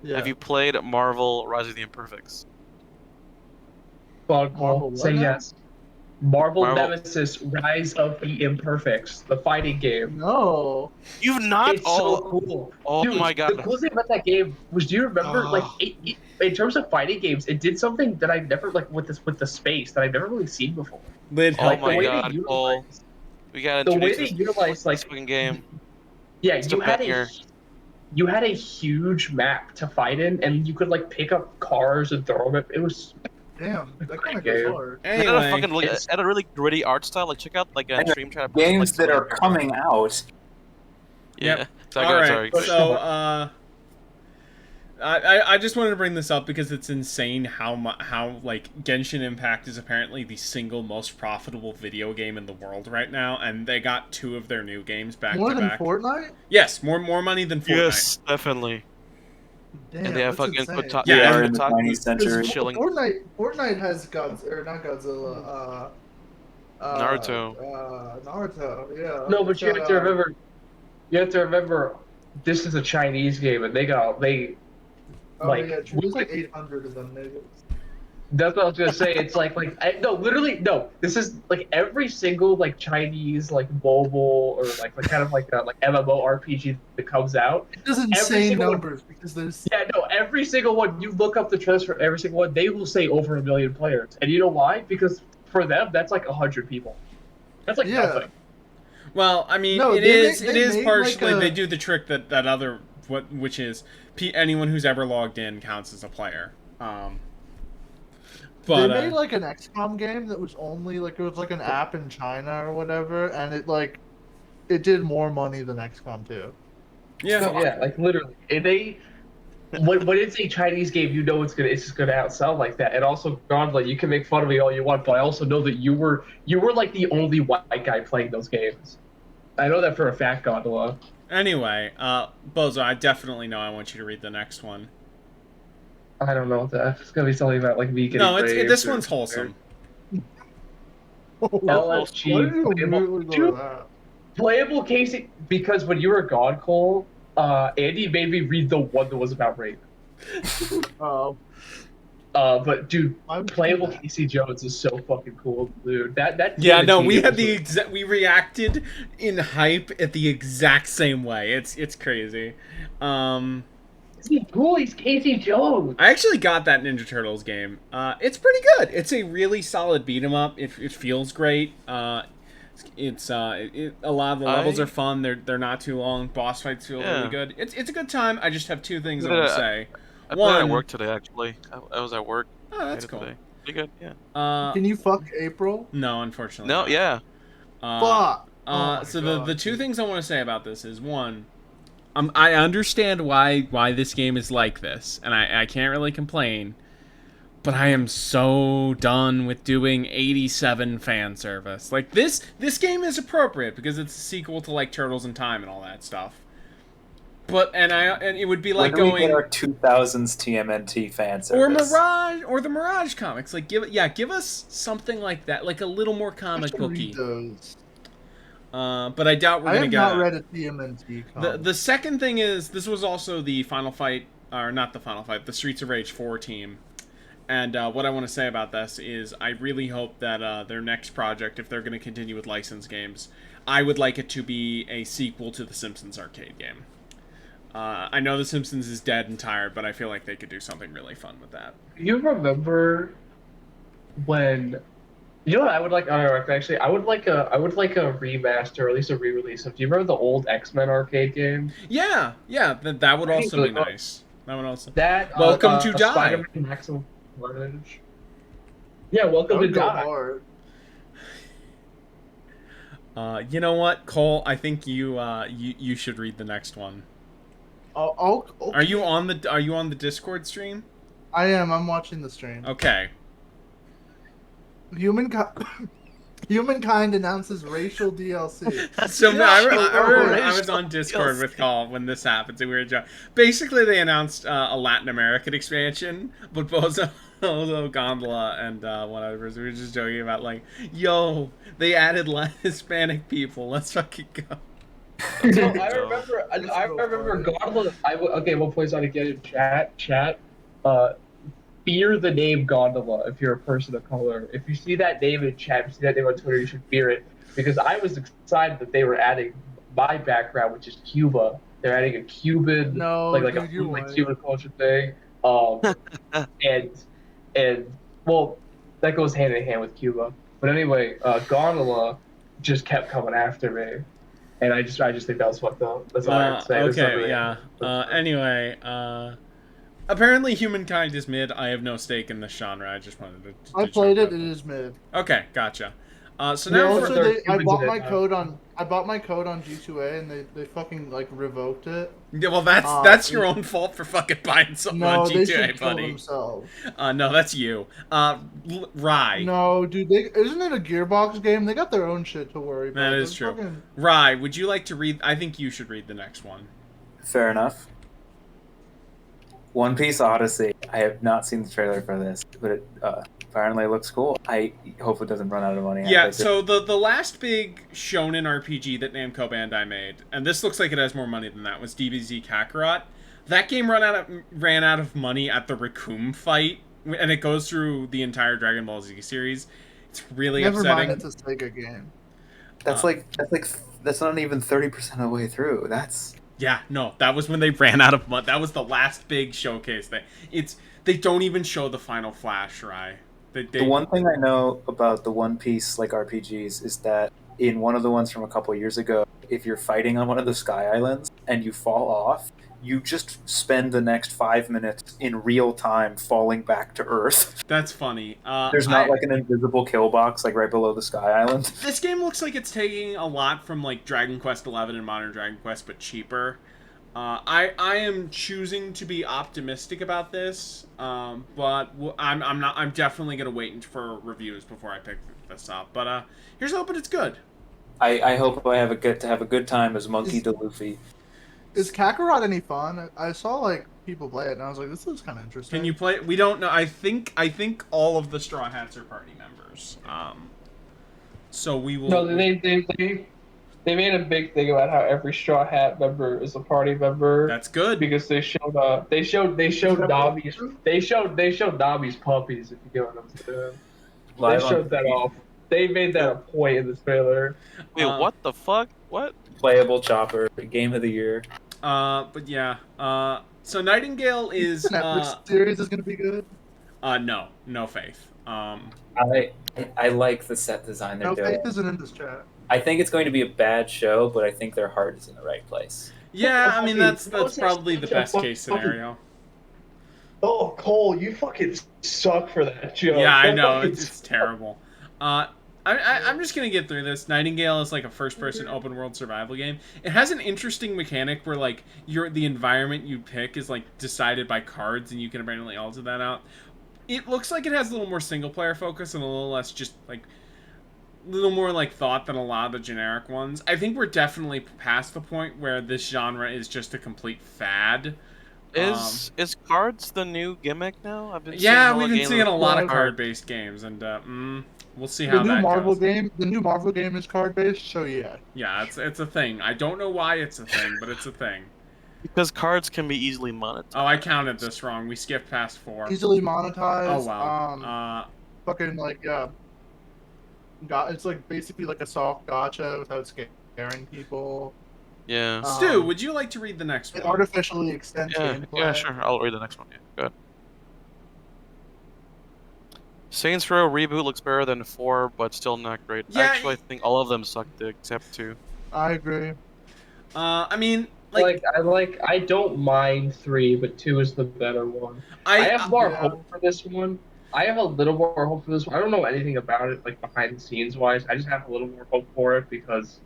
Yeah. have you played Marvel: Rise of the Imperfects? Marvel Say what now? yes. Marvel Marvel- Nemesis: Rise of the Imperfects, the fighting game. No. You've not. It's so cool. Oh Dude, my god. The cool thing about that game was, do you remember, like, in terms of fighting games, it did something that I've never, like, with the space that I've never really seen before. Lid Oh help. the my way god, they Cole. utilized, We got the way introduced they utilized, this like, fucking game. yeah, It's you a had banger. you had a huge map to fight in, and you could like pick up cars and throw them. It was Damn. That kind of Game. goes hard. It had a Anyway, fucking it's- had a really gritty art style. Like check out like a And stream trying to put, Games like, that are some- coming out. Yeah. Yep. Sorry, all go ahead, right. sorry. So I just wanted to bring this up because it's insane how like Genshin Impact is apparently the single most profitable video game in the world right now, and they got 2 of their new games back More to than back. Fortnite? Yes, more money than Fortnite. Yes, definitely. Damn, And they have that's fucking insane. Kotaku. Yeah, We and are in the Kotaku 20th is century. chilling. Fortnite has not Godzilla. Naruto. Naruto. Yeah. no, but It's you have got, to remember. You have to remember, this is a Chinese game, and they Oh like, yeah, there's like 800 of them niggas. That's what I was gonna say. It's literally no. This is like every single like Chinese like mobile or like kind of like a like MMO RPG that comes out. It does Every insane single- numbers because there's Yeah, no, every single one. You look up the trailers for every single one, they will say over 1 million players, and you know why? Because for them, that's like 100 people. That's like Yeah. nothing. Well, I mean, No, it they is make- it they is make, partially like, they do the trick that other which is anyone who's ever logged in counts as a player. But they made like an XCOM game that was only like it was like an app in China or whatever, and it did more money than XCOM 2. yeah, No, yeah, like literally. And when it's a Chinese game, you know it's just gonna outsell like that. And also, God, like you can make fun of me all you want, but I also know that you were like the only white guy playing those games. I know that for a fact, Gondola. Anyway, Bozo, I definitely know I want you to read the next one. I don't know what that. It's gonna be something about like me getting. No, raped this or- one's wholesome. LFG, Why did you playable, immediately go to that? playable Casey, because when you were gone, Cole, Andy made me read the one that was about rape. Oh, But dude, why would you do playable that? Casey Jones is so fucking cool, dude. That Yeah, no, we TMNT had was- we reacted in hype at the exact same way. It's crazy. He's cool. He's Casey Jones. I actually got that Ninja Turtles game. It's pretty good. It's a really solid beat 'em up. It feels great. A lot of the levels I- are fun. They're not too long. Boss fights feel Yeah. really good. It's a good time. I just have 2 things I Yeah, want to say. I played at One- work today. Actually, I was at work. Oh, that's later cool. today. Pretty good. Yeah. Can you fuck April? No, unfortunately. No. not. Yeah. Fuck. Oh my So God. the 2 things I want to say about this is one, I understand why this game is like this, and I can't really complain, but I am so done with doing 87 fan service. Like this game is appropriate because it's a sequel to like Turtles in Time and all that stuff. But and it would be like when do we going get our 2000s TMNT fan or service? Mirage or the Mirage comics. Like give us something like that, like a little more I comic should booky. read those. But I doubt we're I gonna have get not it. read a TMNT comic. The second thing is this was also the Final Fight, or not the Final Fight, the Streets of Rage 4 team. And what I want to say about this is I really hope that their next project, if they're going to continue with licensed games, I would like it to be a sequel to the Simpsons arcade game. I know the Simpsons is dead and tired, but I feel like they could do something really fun with that. You remember when? You know what I would like? Actually, I would like a remaster, or at least a re-release of. Do you remember the old X-Men arcade game? Yeah, that would I also think be really- nice. That one also. That Welcome to Die. Spider-Man Maximum Carnage. Yeah, That welcome to would go Die. hard. You know what, Cole? I think you should read the next one. Okay. Are you on the Discord stream? I am. I'm watching the stream. Okay. Humankind announces racial DLC. So I remember I was racial on Discord DLC. with Cole when this happened. We were basically they announced a Latin American expansion, but Bozo Gondola and whatever. So we were just joking about like, yo, they added Hispanic people. Let's fucking go. So I remember Gondola. Okay, we'll place on again in chat. Fear the name Gondola if you're a person of color. If you see that name in chat, if you see that name on Twitter, you should fear it. Because I was excited that they were adding my background, which is Cuba. They're adding a Cuban, No, like dude, you're like white. Cuban culture thing. And well, that goes hand in hand with Cuba. But anyway, Gondola just kept coming after me, and I just think that was fucked up. That's all I have to say. There's Okay, nothing- yeah. Anyway, apparently Humankind is mid. I have no stake in this genre. I just wanted to I played jump it. out. It is mid. Okay, gotcha. So They now also, for, I Cubans bought in my it now. code on G2A and they fucking like revoked it. yeah, well, that's your own fault for fucking buying something No, on they G2A, should kill buddy. themselves. No, that's you. Rye. No, dude, isn't it a Gearbox game? They got their own shit to worry about. That is They're true. fucking- Rye, would you like to read? I think you should read the next one. Fair enough. One Piece Odyssey. I have not seen the trailer for this, but it apparently looks cool. I hope it doesn't run out of money. Yeah, so the last big shonen RPG that Namco Bandai made, and this looks like it has more money than that, was DBZ Kakarot. That game ran out of money at the Raccoon fight, and it goes through the entire Dragon Ball Z series. It's really Never upsetting. mind, it's a Sega game. That's not even 30% of the way through. That's Yeah, no, that was when they ran out of money. That was the last big showcase thing. They don't even show the final Flash, Rye. the one thing I know about the One Piece like RPGs is that in one of the ones from a couple years ago, if you're fighting on one of the Sky Islands and you fall off, you just spend the next 5 minutes in real time falling back to Earth. That's funny. There's not like an invisible kill box like right below the Sky Island. This game looks like it's taking a lot from like Dragon Quest XI and Modern Dragon Quest, but cheaper. I am choosing to be optimistic about this, but I'm definitely gonna wait for reviews before I pick this up. But here's hoping it's good. I hope I have a good time as Monkey D. Luffy. Is Kakarot any fun? I saw like people play it and I was like, this looks kind of interesting. Can you play it? We don't know. I think all of the Straw Hats are party members. So we will. No, they made a big thing about how every Straw Hat member is a party member. That's good. Because they showed Nami's Nami's puppies, if you get what I'm saying. Live They on showed that off. They made that a point in the trailer. Wait, what the fuck? What? Playable Chopper, Game of the Year. But yeah. So Nightingale is The Netflix series is gonna be good. no faith. I like the set design they're No, doing. Faith isn't in this chat. I think it's going to be a bad show, but I think their heart is in the right place. Yeah, I mean that's Those are probably the such a best case fucking- scenario. Oh, Cole, you fucking suck for that joke. Yeah, I That know fucking it's terrible. I'm just gonna get through this. Nightingale is like a first-person open-world survival game. It has an interesting mechanic where like the environment you pick is like decided by cards, and you can apparently alter that out. It looks like it has a little more single-player focus and a little less just like a little more like thought than a lot of the generic ones. I think we're definitely past the point where this genre is just a complete fad. Is cards the new gimmick now? I've been Yeah, seeing we've been games seeing a with lot of card. card-based games, and we'll see how The new that Marvel goes. game. The new Marvel game is card based, so yeah. Yeah, it's a thing. I don't know why it's a thing, but it's a thing. because cards can be easily monetized. Oh, I counted this wrong. We skipped past 4. Easily monetized. Oh wow. Fucking like it's like basically like a soft gotcha without scaring people. Yeah. Stu, would you like to read the next It one? artificially extends Yeah, gameplay. yeah, sure. I'll read the next one. Yeah, go ahead. Saints Row reboot looks better than 4, but still not great. Yeah, Actually, I think all of them suck dick except 2. I agree. I mean, I don't mind 3, but 2 is the better one. I have more hope for this one. I have a little more hope for this one. I don't know anything about it, like behind the scenes wise. I just have a little more hope for it because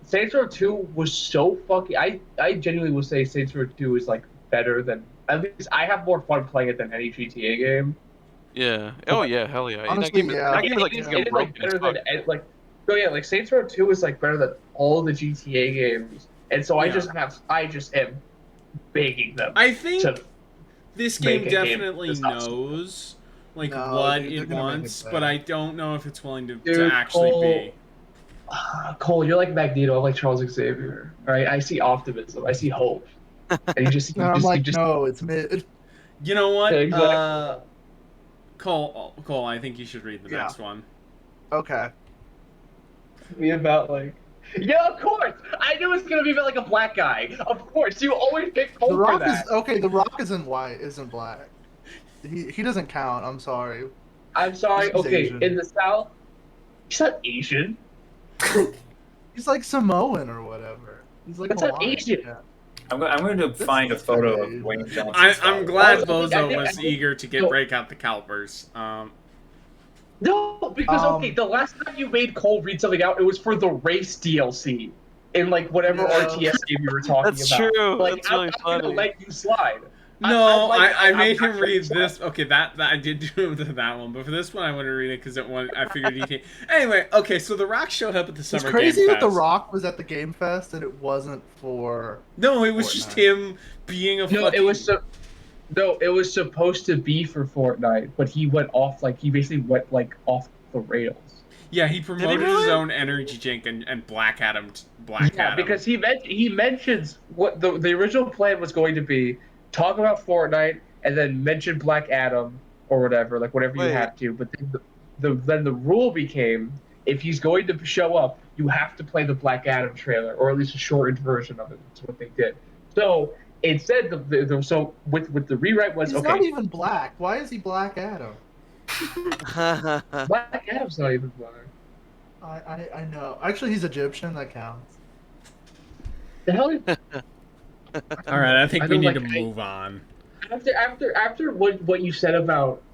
Saints Row 2 was so fucking. I genuinely would say Saints Row 2 is like better than. At least I have more fun playing it than any GTA game. Yeah. Oh yeah. Hell yeah. Honestly, That game is like, It is like broken as better fuck. than like. Oh yeah, like Saints Row 2 is like better than all the GTA games, and so I just am begging them. I think to this make game a game definitely that's awesome. knows like No, what dude, they're it gonna make it wants, better. but I don't know if it's willing to Dude, actually be. Cole, you're like Magneto, I'm like Charles Xavier. Right? I see optimism, I see hope, and you just, And I'm like, just no, it's mid. You know what? Yeah, exactly. Cole, I think you should read the Yeah. next one. Okay. be about like. Yeah, of course. I knew it was gonna be about like a black guy. Of course, you always pick Cole The for Rock that. is okay. The Rock isn't white, isn't black. He doesn't count. I'm sorry. I'm sorry. He's Okay, Asian. in the South, he's not Asian. He's like Samoan or whatever. He's like That's not Hawaiian. Asian. Yeah. I'm going to find a that's photo kinda of Wayne Johnson. I'm glad Also, Bozo I think- was eager to no. break out the calipers. No, because okay, the last time you made Cole read something out, it was for the race DLC in like whatever Yeah. RTS game you were talking That's about. true. Like, That's really I'm gonna funny. let you slide. No, I I'm made not him read sure. this. Okay, that I did do that one, but for this one I wanted to read it because I figured he. Anyway, okay, so The Rock showed up at the It's Summer crazy Game that The Fest. Rock was at the Game Fest and it wasn't for. No, it was just Fortnite. him being a No, fucking. it was supposed to be for Fortnite, but he went off he basically went like off the rails. Yeah, he promoted his really? own energy drink and Black Adam. Yeah, because he mentions what the original plan was going to be: talk about Fortnite and then mention Black Adam or whatever, like whatever you Wait. have to. But then the rule became if he's going to show up, you have to play the Black Adam trailer or at least a shortened version of it. That's what they did. So instead, with the rewrite was He's okay. not even black. Why is he Black Adam? Black Adam's not even black. I know. Actually, he's Egyptian. That counts. The hell? All right, I think I we don't need to like- move on.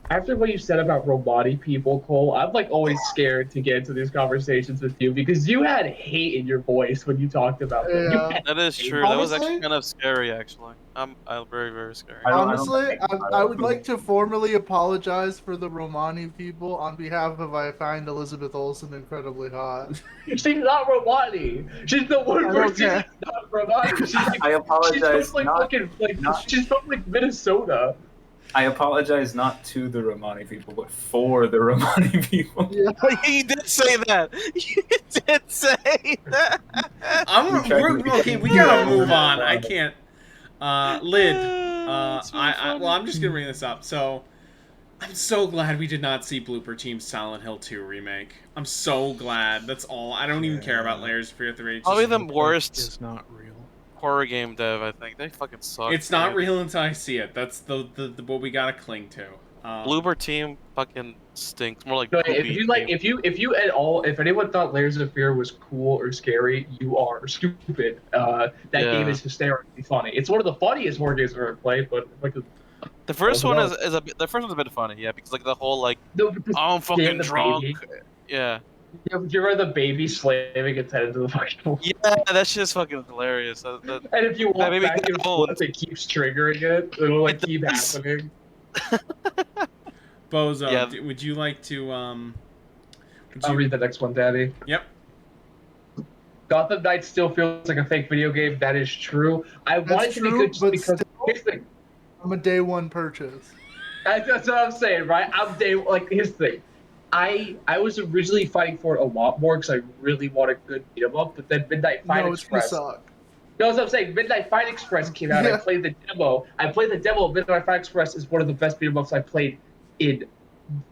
After what you said about Romani people, Cole, I'm like always scared to get into these conversations with you because you had hate in your voice when you talked about them. You Yeah. had- That is true. That was Honestly? actually kind of scary, actually. I'm very, very scary. I don't Honestly, think- I would like to formally apologize for the Romani people on behalf of I find Elizabeth Olsen incredibly hot. She's not Romani. She's the one I don't person care. that's not Romani. She's like, I apologize. she's from like not, fucking like not- she's from like Minnesota. I apologize not to the Romani people, but for the Romani people. Yeah. You did say that. You did say that. Okay, we gotta move on. I Yeah. can't. Lid. It's really funny. I'm just gonna bring this up. So, I'm so glad we did not see Blooper Team's Silent Hill 2 remake. I'm so glad. That's all. I don't even care about Layers of Fear 3. It's, Probably just- the worst Is not real. horror game dev, I think. They fucking suck. it's not dude. real until I see it. That's the what we gotta cling to. Bloober Team fucking stinks. More like No, poopy team. if anyone thought Layers of Fear was cool or scary, you are stupid. That Yeah. game is hysterically funny. It's one of the funniest horror games I've ever played, but like The first one no. is the first one's a bit funny, yeah, because like the whole like no, because oh I'm fucking the drunk. baby. Yeah. You remember the baby slamming its head into the fucking Yeah, that shit's fucking hilarious. That- And if you walk baby back got and owned. forth, it keeps triggering it. It'll like It keep does. happening. Bozo, Yeah. would you like to would I'll you- read the next one, Daddy. Yep. Gotham Knights still feels like a fake video game. That is true. I want it That's to be true, good just but because. still- Here's the thing. I'm a day one purchase. That's what I'm saying, right? Here's the thing. I was originally fighting for it a lot more because I really wanted good beat 'em up, but then Midnight Fight No, it's gonna Express. suck. You know what I'm saying? Midnight Fight Express came out. Yeah. I played the demo. Midnight Fight Express is one of the best beat 'em ups I played in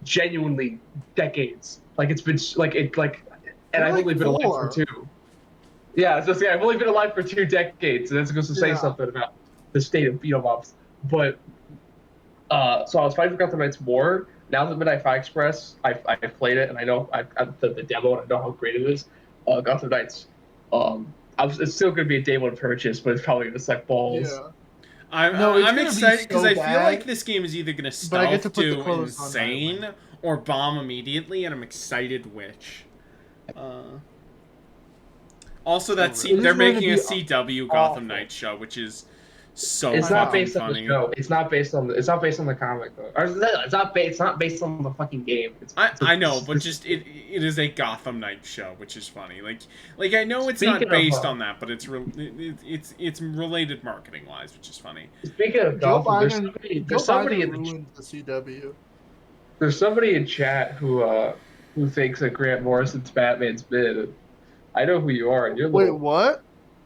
genuinely decades. Like it's been and I've You're only like been alive four. for 2. Yeah, so I've only been alive for 2 decades, and that's supposed to say Yeah. something about the state of beat 'em ups. But so I was fighting for Gotham Knights more. Now that Midnight Fight Express, I've played it and I know the demo and I know how great it is. Gotham Knights It's still gonna be a day one purchase, but it's probably gonna suck balls. Yeah. I'm It's gonna be excited because so I feel bad, like this game is either gonna but I get to stealth put the to clothes on insane or bomb immediately, and I'm excited which. Also, It they're is going to making a be CW awful. Gotham Knights show, which is so It's not fucking based on funny. the show. It's not based on the comic though. Or, it's not based on the fucking game. I know, but just it is a Gotham Knights show, which is funny. Like I know it's not Speaking of, based on that, but it's related marketing wise, which is funny. Speaking of Joe Gotham, Biden, there's somebody in ruined the CW. there's somebody in chat who thinks that Grant Morrison's Batman's mid. I know who you are, and you're a Wait, little, what?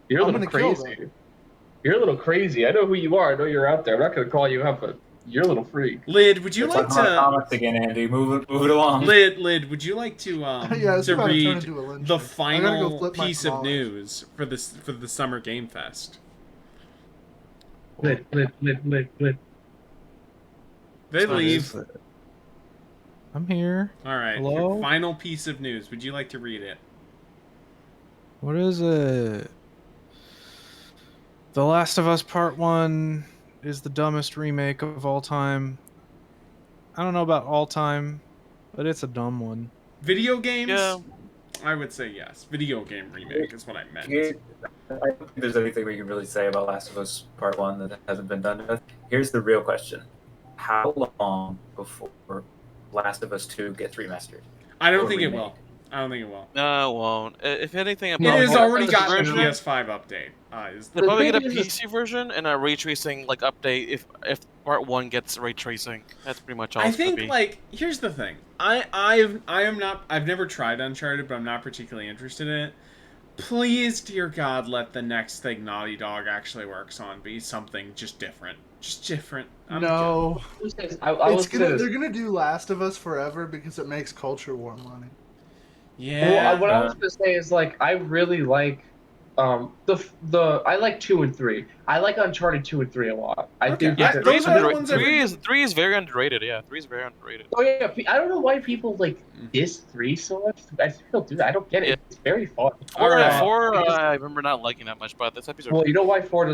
you're a I'm little gonna kill crazy. You're a little crazy. I know who you are. I know you're out there. I'm not gonna call you out, but you're a little freak. Lid, would you We're like talking about to? comics again, Andy. Move it along. Lid, would you like to Yeah, it's to about to turn read into a lynch. the I gotta go final flip my piece of tamales. news for the Summer Game Fest? Lit. They What leave. is it? I'm here. All right. Hello? Your final piece of news. Would you like to read it? What is it? The Last of Us Part 1 is the dumbest remake of all time. I don't know about all time, but it's a dumb one. Video games? Yeah. I would say yes. Video game remake is what I meant. I don't think there's anything we can really say about Last of Us Part 1 that hasn't been done yet. Here's the real question. How long before Last of Us 2 gets remastered? I don't Or think it remake. will. I don't think it will. No, it won't. If anything, It No, has well, already the gotten a version- PS5 update. They'll probably get a thing is- PC version and a ray tracing like update if part 1 gets ray tracing. That's pretty much all. I it's gonna think be. like here's the thing. I've never tried Uncharted, but I'm not particularly interested in it. Please, dear God, let the next thing Naughty Dog actually works on be something just different. Just different. No, They're they're gonna do Last of Us forever because it makes culture war money. Yeah. What I was gonna say is like I really like I like 2 and 3. I like Uncharted 2 and 3 a lot. I Okay. do. Yeah, think those they're- are the ones that- three is very underrated. Yeah, 3 is very underrated. Oh yeah, I don't know why people like diss 3 so much. I still do that. I don't get it. It's very fun. All right. because- I remember not liking that much, but this episode. Well, you know why 4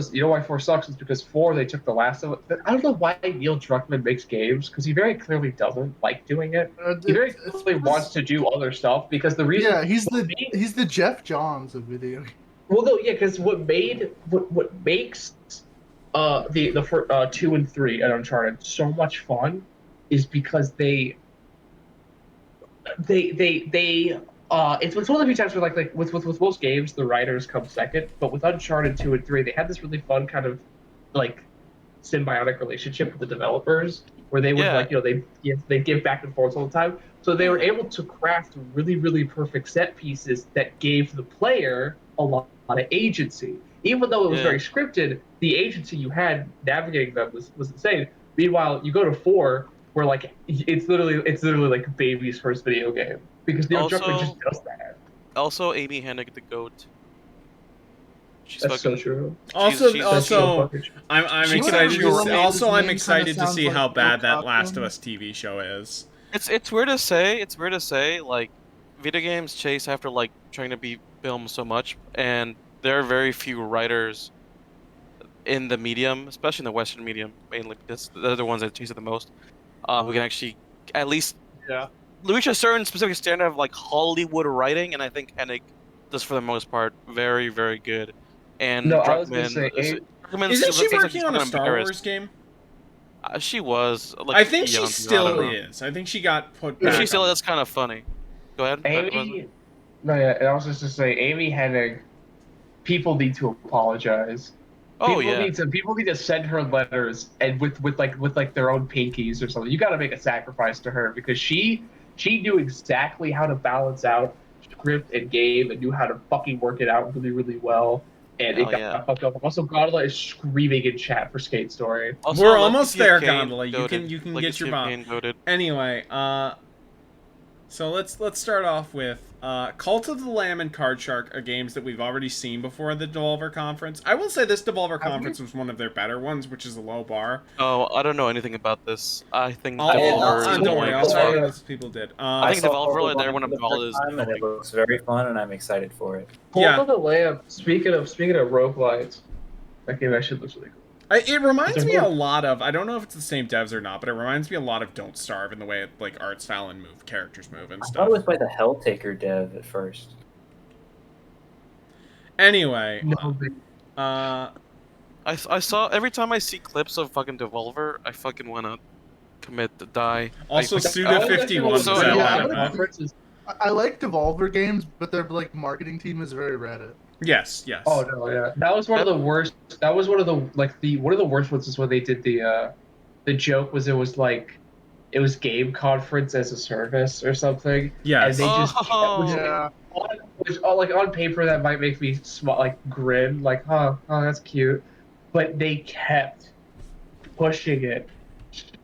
sucks is because 4 they took the last of it. I don't know why Neil Druckmann makes games because he very clearly doesn't like doing it. He very clearly wants to do other stuff because the reason. Yeah, he's the Jeff Johns of video. Well, no, yeah, because what makes the 2 and 3 at Uncharted so much fun is because they it's one of the few times where like with most games the writers come second, but with Uncharted 2 and 3 they had this really fun kind of like symbiotic relationship with the developers where they would Yeah. like they give back and forth all the time. So they were able to craft really, really perfect set pieces that gave the player a lot of agency. Even though it was Yeah. very scripted, the agency you had navigating them was insane. Meanwhile, you go to 4, where like it's literally like baby's first video game because Neil Also- Druckmann just does that. Also, Amy Hennig, the goat. She's That's so fucking. true. Also, she's- That's so also, fucking true. I'm She excited. could've To really see, made also, his I'm name excited kinda to sound see like how Bill bad that Last Cosby. of Us TV show is. It's weird to say. It's weird to say. Like, video games chase after like trying to be filmed so much, and there are very few writers in the medium, especially in the Western medium, mainly because they're the ones that chase it the most. Who can actually at least reach a certain specific standard of like Hollywood writing, and I think Hennig does for the most part very, very good. And No, I was gonna Druckmann say, Druckmann Isn't she looks like working she's on a fucking Star embarrassed. Wars game? She was. Like, I think she young, I don't still know. is. I think she got put If back. she still on- is, kind of funny. Go ahead. Amy, no, yeah, and I was just to say, Amy Hennig, people need to apologize. Oh people yeah. people need to send her letters and with their own pinkies or something. You got to make a sacrifice to her because she knew exactly how to balance out script and game and knew how to fucking work it out really, really well. And it Oh, got yeah. fucked up. Also, Gondola is screaming in chat for Skate Story. Also, We're I love almost to see there, Kane Gondola. You goated. can Like get to your see bomb. Kane goated. Anyway, So let's start off with Cult of the Lamb and Card Shark are games that we've already seen before the Devolver Conference. I will say this Devolver Conference was one of their better ones, which is a low bar. Oh, I don't know anything about this. I think Don't worry, I'll tell you Yeah. what people did. I think saw Devolver Cult of and the everyone Lamb for the involved first is time, and it looks very fun, and I'm excited for it. Yeah. Cult of the Lamb. Speaking of roguelites, that game actually looks really cool. It reminds It's a me a book. lot of, I don't know if it's the same devs or not, but it reminds me a lot of Don't Starve in the way like art style and characters move and I thought stuff. it was by the Helltaker dev at first. Anyway, No, big- I saw every time I see clips of fucking Devolver, I fucking wanna commit to die. also I, Suda51 So, said yeah, that. I like Devolver games, but their like marketing team is very Reddit. Yes. Oh no, yeah, that was one of the worst. That was one of the one of the worst ones is when they did the joke was it was game conference as a service or something. Yes. And they just Yeah. like on paper that might make me grin like oh that's cute, but they kept pushing it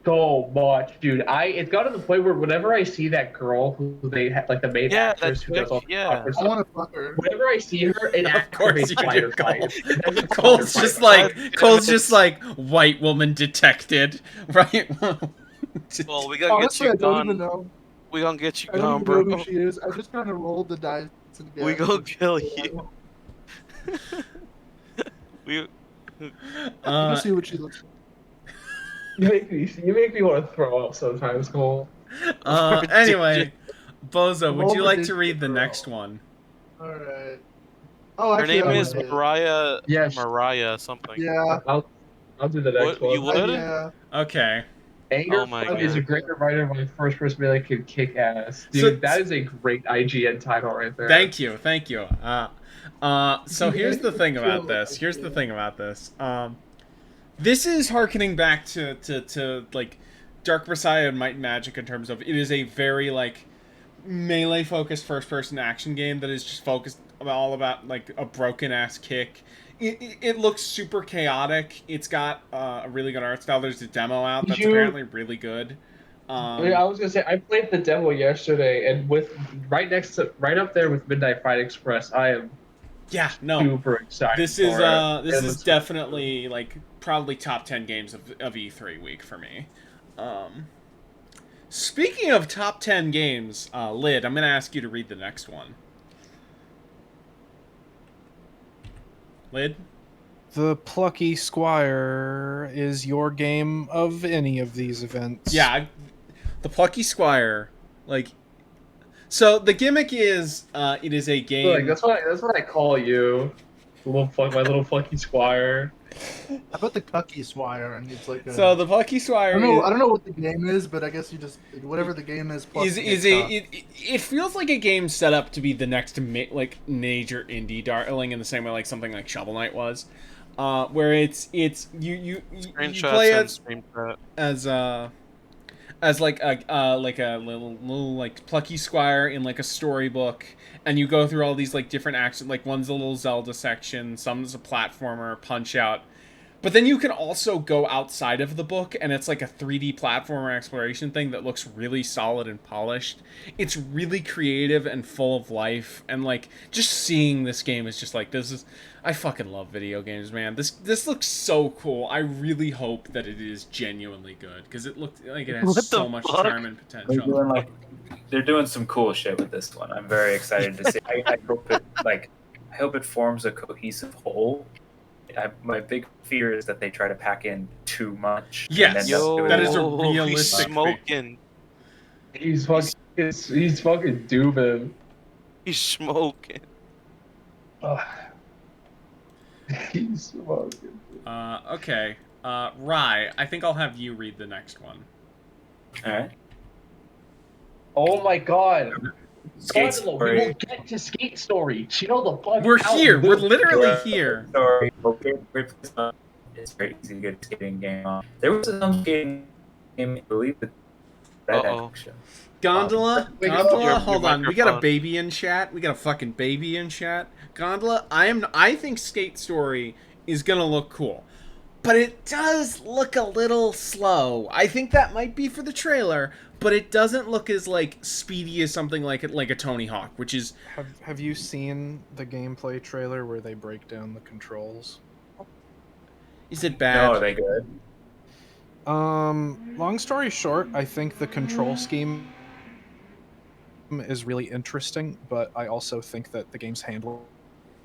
so much, dude. It got to the point where whenever I see that girl who they had like the main Yeah, actress that who does all chick, the yeah. conference I stuff, want to fuck her. whenever I see her, it Of course activates you fight do, or flight. Cole's just like white woman detected, right? Well, we gotta get Honestly, I you don't even gone. know. We gonna get you I gone, don't even know bro. who she is. I just kind of rolled the dice. And We guessed. gonna kill you. We I just see what she looks like. You make me want to throw up sometimes, Cole. Anyway, Bozo, would you Roll like the to read the digital. next one? All right. Oh, her actually, name I is would. Mariah. Yes. Mariah something. Yeah. I'll do the next What, you one. would? Yeah. Okay. Anger Oh my Flood is a God. great reminder of my first person melee can kick ass. Dude, So- that is a great IGN title right there. Thank you. So here's the thing about this. This is harkening back to like Dark Messiah and Might and Magic in terms of it is a very like melee focused first person action game that is just focused all about like a broken ass kick. It looks super chaotic. It's got a really good art style. There's a demo out that's apparently really good. I was gonna say I played the demo yesterday, and with right up there with Midnight Fight Express, I am super excited. This is for it. this It is looks- definitely like probably top 10 games of E3 week for me. Speaking of top 10 games, Lid, I'm gonna ask you to read the next one. Lid? The Plucky Squire is your game of any of these events. Yeah, the Plucky Squire, like. So the gimmick is, it is a game. Like, that's what I call you, my little Plucky Squire. How about the Cucky Swire? And it's like a, So the Plucky Squire. I don't know what the game is, but I guess you just whatever the game is. Plus It feels like a game set up to be the next like major indie darling in the same way like something like Shovel Knight was, where it's you play as like a little like plucky squire in like a storybook, and you go through all these like different actions. Like one's a little Zelda section, some's a platformer, Punch Out. But then you can also go outside of the book, and it's like a 3D platformer exploration thing that looks really solid and polished. It's really creative and full of life, and like just seeing this game is just like I fucking love video games, man. This looks so cool. I really hope that it is genuinely good because it looks like it has What so the much fuck? charm and They're potential. doing they're doing some cool shit with this one. I'm very excited to see. I hope it forms a cohesive whole. My big fear is that they try to pack in too much. and Yes. then don't do it that is a all. realistic He's smoking. He's fucking dooming. He's smoking. He's smoking. Okay. Rye, I think I'll have you read the next one. All right. Oh my god. Skate Bundle, we Story. will get to Skate Story. Chill the fuck We're out, here. We're dude. literally here. Story. Okay. It's very easy to get a skating game on. There was some skating game, I believe, that Uh-oh. action. Gondola? Wait, Gondola? your Hold on. We got a microphone. baby in chat. We got a fucking baby in chat. Gondola, I think Skate Story is gonna look cool. but it does look a little slow. I think that might be for the trailer, but it doesn't look as like speedy as something like a Tony Hawk, which is. Have you seen the gameplay trailer where they break down the controls? Is it bad? No, are they good? Long story short, I think the control scheme is really interesting, but I also think that the game's handling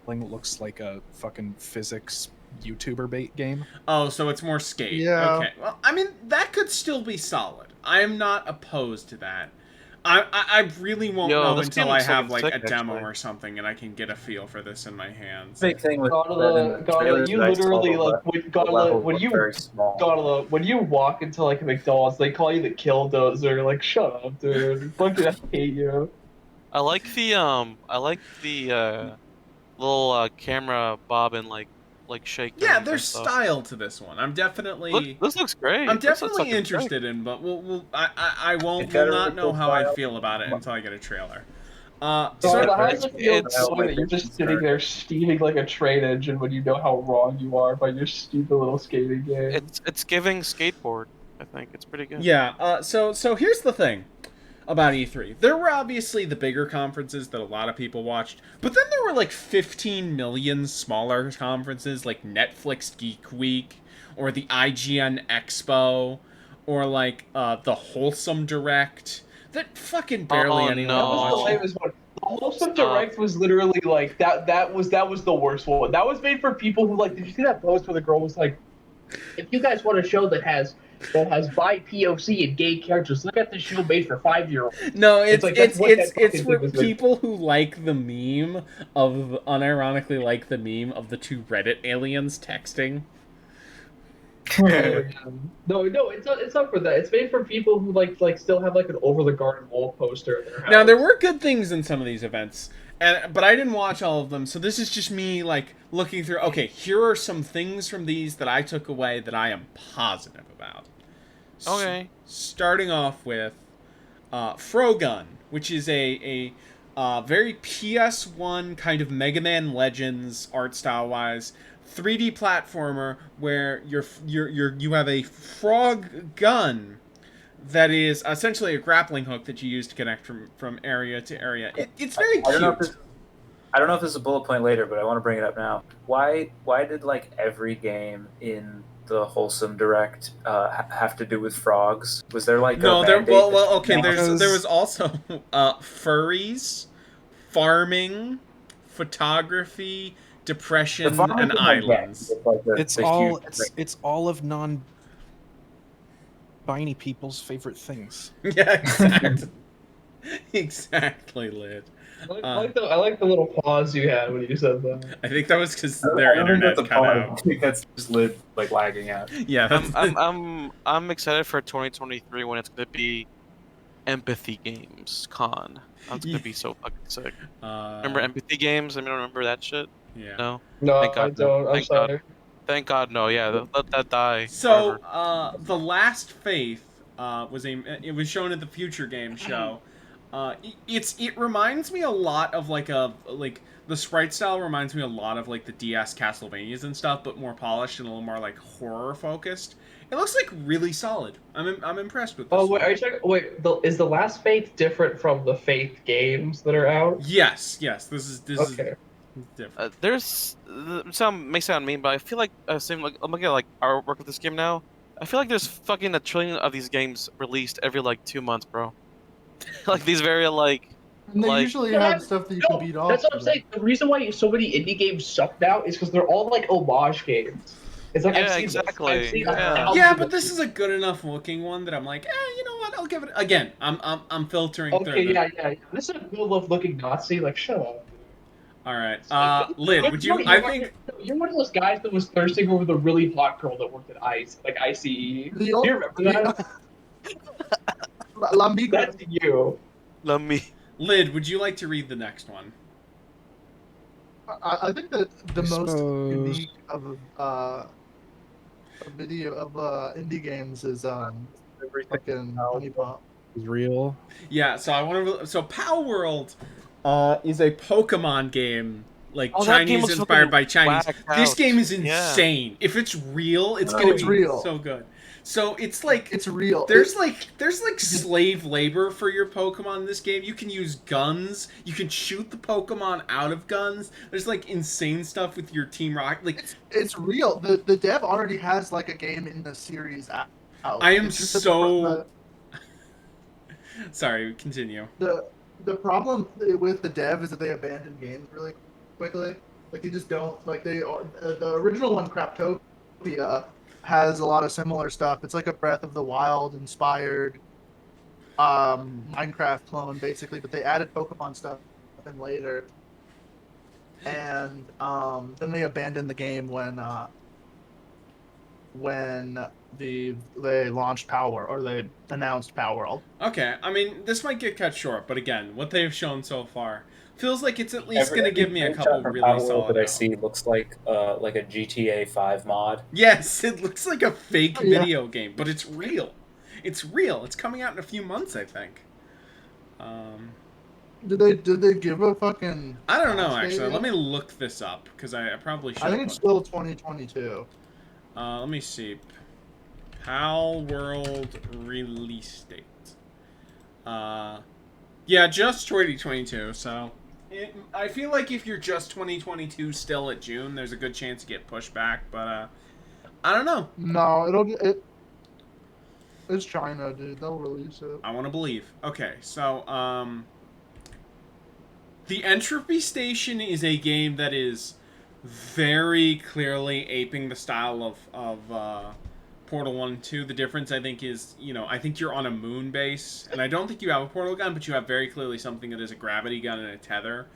looks like a fucking physics YouTuber bait game. Oh, so it's more skate. Yeah. Okay. Well, I mean, that could still be solid. I am not opposed to that. I really won't Yo, know this until game I looks have like like a sick, demo actually. or something, and I can get a feel for this in my hands. Big thing with Godla, you literally like Godla, when you walk into like a McDonald's, they call you the Killdozer. Like, shut up, dude. Fucking I hate you. I like the little camera bob and like shake. Yeah, and there's stuff. style to this one. I'm definitely. This looks great. I'm This looks definitely fucking interested in, but I won't It's got a will not really know cool how I style. feel about it until I get a trailer. So So how does it feel it's- knowing that you're just sitting there steaming like a train engine when you know how wrong you are by your stupid little skating game? It's giving skateboard. I think it's pretty good. yeah, so here's the thing about E3. There were obviously the bigger conferences that a lot of people watched, but then there were like 15 million smaller conferences like Netflix Geek Week or the IGN Expo or like the Wholesome Direct that fucking barely Oh, anyone That was the no. watched. lamest one. The Wholesome Stop. Direct was literally like that. That was the worst one. That was made for people who like. Did you see that post where the girl was like, "If you guys want a show that has bi POC and gay characters, look at the show made for 5-year-olds." No, it's like, that's it's what it's that it's fucking for thing was made people who like the meme of unironically like the meme of the two Reddit aliens texting. No, it's not for that. It's made for people who like still have like an over the garden wall poster in their house. Now there were good things in some of these events, but I didn't watch all of them. So this is just me like looking through. Okay, here are some things from these that I took away that I am positive about. Okay. Starting off with Frogun, which is a very PS1 kind of Mega Man Legends art style wise 3D platformer where you have a frog gun that is essentially a grappling hook that you use to connect from area to area. It's very I don't know cute. if I don't know if this is a bullet point later, but I want to bring it up now. Why did like every game in the Wholesome Direct have to do with frogs? Was there like No, a there. mandate Well, okay. Because- There was also furries, farming, photography, depression, and islands. It's all of non-binary people's favorite things. Yeah, exactly. Exactly, Lid. I like the little pause you had when you said that. I think that was because I their don't think internet that's a cut pun. I out. think that's just Lid like lagging out. Yeah, that's. I'm excited for 2023 when it's gonna be Empathy Games Con. That's gonna be so fucking sick. Remember Empathy Games? I mean, remember that shit? Yeah. No. No, Thank God, I don't. I'm Thank God. sorry. Thank God, no. Yeah, let that die. So, forever. The Last Faith it was shown at the Future Game Show. It reminds me a lot of like the sprite style reminds me a lot of like the DS Castlevanias and stuff, but more polished and a little more like horror focused. It looks like really solid. I'm impressed with this. Oh wait, one. are you checking? Wait, is the Last Faith different from the Faith games that are out? Yes, this is Okay. different. There's some may sound mean, but I feel like same like I'm looking at like artwork of this game now. I feel like there's fucking a trillion of these games released every like 2 months, bro. Like these very like And they Like- usually Yeah, have stuff that you No, can beat off. that's what I'm with. saying. The reason why so many indie games suck now is because they're all like homage games. It's like I've Yeah, seen this. exactly. I've seen Yeah. thousands Yeah, of but this them. is a good enough looking one that I'm like, you know what? I'll give it. Again, I'm filtering through. Okay, the- yeah. This is a cool looking Nazi. Like, shut up. All right, Lid, would you? You're one of those guys that was thirsting over the really hot girl that worked at ICE, like ICE. Do The you old- remember that? Lambico. That's you. let me. Lid, would you like to read the next one? I think that the I most suppose. unique of a video of indie games is fucking Honey Pop. Is real. Yeah, so I want to. So Power World is a Pokemon game like Oh, that game Chinese looks inspired fucking by Chinese. whacked This out. game is Yeah. insane. If it's real, it's Oh, gonna it's be real. so good. So it's like It's real. there's like slave labor for your Pokemon in this game. You can use guns. You can shoot the Pokemon out of guns. There's like insane stuff with your Team Rocket. Like It's real. The dev already has like a game in the series out. I am It's just that so sorry. Continue. the problem with the dev is that they abandon games really quickly. Like they just don't like they are the original one, Craptopia, has a lot of similar stuff. It's like a Breath of the Wild inspired Minecraft clone basically, but they added Pokemon stuff in later. And then they abandoned the game when they launched Power or they announced Power World. Okay, I mean this might get cut short, but again, what they've shown so far feels like it's at least going to give me a couple really solid. that I see looks like a GTA 5 mod. Yes, it looks like a fake Yeah. video game, but it's real. It's real. It's coming out in a few months, I think. Did they give a fucking? I don't know launch actually. date? Let me look this up because I probably should. I think it's still 2022. Let me see. PAL World release date. Yeah, just 2022. So, I feel like if you're just 2022 still at June, there's a good chance to get pushed back. But I don't know. No, it's China, dude. They'll release it. I want to believe. Okay, so the Entropy Station is a game that is very clearly aping the style of Portal 1 and 2. The difference, I think, is, I think you're on a moon base, and I don't think you have a portal gun, but you have very clearly something that is a gravity gun and a tether.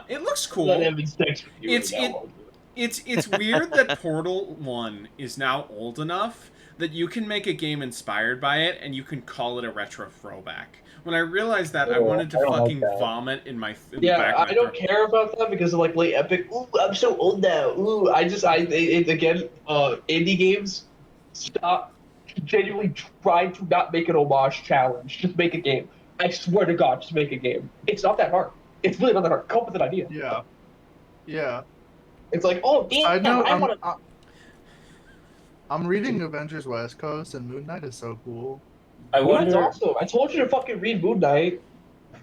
It looks cool. It's weird that Portal 1 is now old enough that you can make a game inspired by it, and you can call it a retro throwback. When I realized that, I wanted to I don't like fucking that. vomit in the Yeah, back of my I don't throat. care about that because of like late epic. Ooh, I'm so old now. Ooh, again, indie games, stop genuinely trying to not make an homage challenge. Just make a game. I swear to God, just make a game. It's not that hard. It's really not that hard. Come up with an idea. Yeah. It's like, oh, damn, I know. I want to. I'm reading Avengers West Coast, and Moon Knight is so cool. I That's wonder. awesome. I told you to fucking read Moon Knight.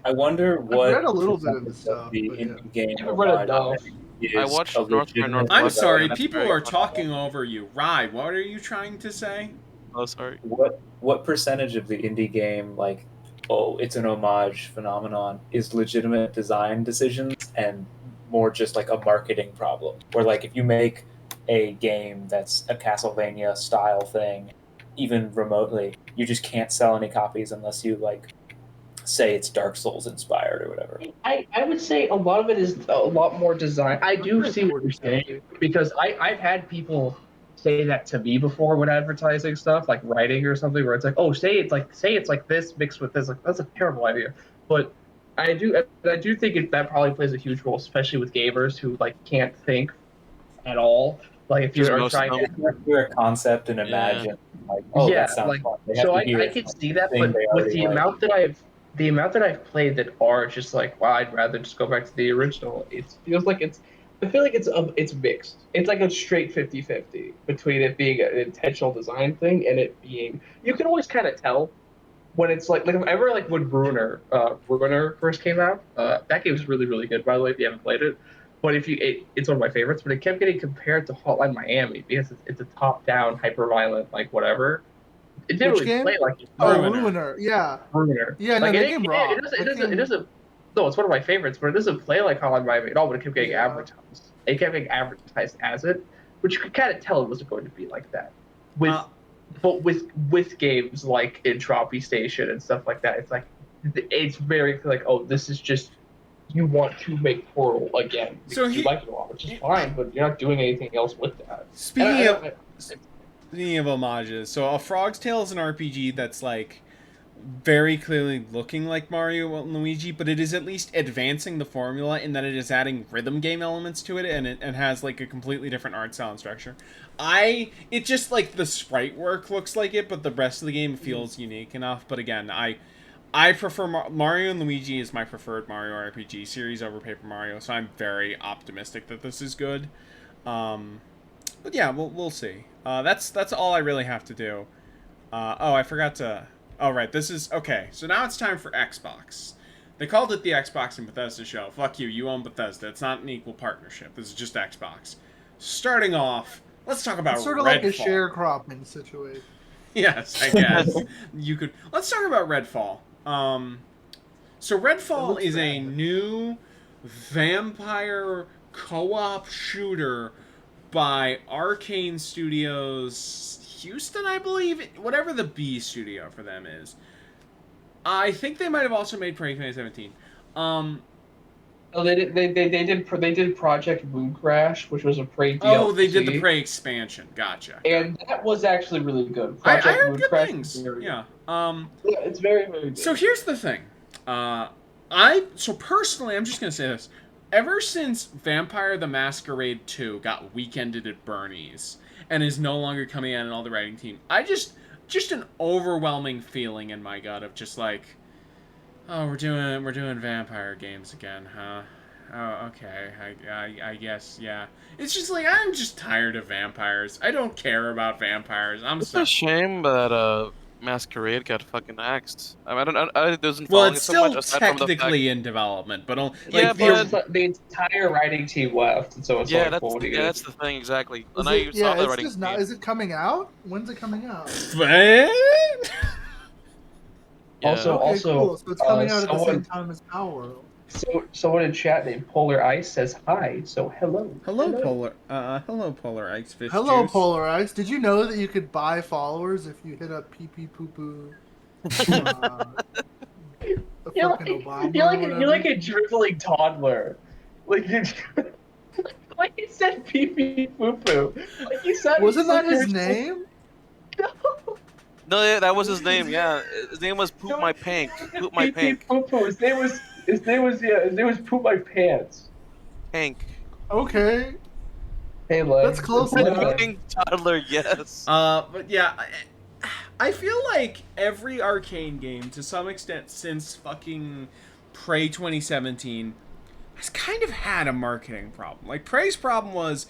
I wonder what. read a little bit of the percentage stuff, the but yeah. indie game. I haven't read enough. is I watched a North by legitimate Northwest. I'm What sorry, about- people That's are very- talking over you. Rye, what are you trying to say? Oh, sorry. What percentage of the indie game, like, oh, it's an homage phenomenon, is legitimate design decisions and more just like a marketing problem? Where, like, if you make a game that's a Castlevania style thing, even remotely, you just can't sell any copies unless you, like, say it's Dark Souls inspired or whatever. I would say a lot of it is a lot more design. I do see what you're saying because I've had people say that to me before when advertising stuff like writing or something where it's like, oh, say it's like this mixed with this. Like, that's a terrible idea. But I do think that probably plays a huge role, especially with gamers who like can't think at all. Like if Just you're most trying of to them. You have to hear a concept and imagine, like, oh, Yeah, that sounds like, fun. They have so to hear I could see that, thing but they with already the like. amount that I've played that are just like, wow, I'd rather just go back to the original. It feels like I feel like it's mixed. It's like a straight 50-50 between it being an intentional design thing and it being. You can always kind of tell when it's like ever like when Ruiner first came out. That game was really really good, by the way, if you haven't played it. But it's one of my favorites. But it kept getting compared to Hotline Miami because it's a top-down, hyper-violent, like whatever. It didn't Which really game? play like Oh, Ruiner. Ruiner. Yeah. Ruiner. Yeah, no, Like, that it game it rocked. doesn't. It doesn't. No, it's one of my favorites, but it doesn't play like Hotline Miami at all. But it kept getting Yeah. advertised. It kept getting advertised as it, which you could kind of tell it wasn't going to be like that. But with games like Entropy Station and stuff like that, it's very clear, like, oh, this is just you want to make Portal again because So you like it a lot, which is fine, but you're not doing anything else with that. Speaking And of homages, so A Frog's Tale is an RPG that's like very clearly looking like Mario and Luigi, but it is at least advancing the formula in that it is adding rhythm game elements to it, and it has like a completely different art style and structure. It just like the sprite work looks like it, but the rest of the game feels unique enough. But again, I prefer Mario and Luigi is my preferred Mario RPG series over Paper Mario, so I'm very optimistic that this is good. But yeah, we'll see. That's all I really have to do. Oh, I forgot to. Oh right, this is okay. So now it's time for Xbox. They called it the Xbox and Bethesda show. Fuck you, you own Bethesda. It's not an equal partnership. This is just Xbox. Starting off, let's talk about It's sort of Redfall. like a sharecropping situation. Yes, I guess you could. Let's talk about Redfall. So Redfall is a new vampire co-op shooter by Arcane Studios Houston, I believe. Whatever the B studio for them is. I think they might have also made Prey 2017. Oh, they did Project Moon Crash, which was a Prey DLC. Oh, they did the Prey expansion. Gotcha. And that was actually really good. I Project heard Moon good Crash things. is very Yeah. good. Yeah, it's very, very good. So here's the thing. So personally, I'm just gonna say this. Ever since Vampire the Masquerade 2 got weekended at Bernie's and is no longer coming out in all the writing team, I just an overwhelming feeling in my gut of just like, oh, we're doing vampire games again, huh? Oh, okay. I guess, yeah. It's just like, I'm just tired of vampires. I don't care about vampires. I'm It's so... a shame that Masquerade got fucking axed. I mean, I wasn't Well, following it's it so much still aside from the fact. technically in development, but like, Yeah, The entire writing team left, and so it's Yeah, like, well, what do you yeah, do? that's the thing exactly. Is And I it, saw yeah, the it's writing just not. team. Is it coming out? When's it coming out? What? Yeah. Also, Okay, cool. So it's coming out at the someone- same time as Our World. So someone in chat named Polar Ice says hi. So hello. Hello, Polar Ice Fish Hello, Juice. Polar Ice. Did you know that you could buy followers if you hit up pee pee poo poo? You're like a dribbling toddler. Like you, like you said, pee pee poo poo. Like you said. Wasn't that you his were- name? No, yeah, that was his name. Yeah, his name was Poop My Pink. Poop My Pink. Poo poo. His name was Poop My Pants. Pink. Okay. Hey, Len. That's close enough. Pink toddler. Yes. But yeah, I feel like every Arcane game, to some extent, since fucking Prey 2017, has kind of had a marketing problem. Like Prey's problem was,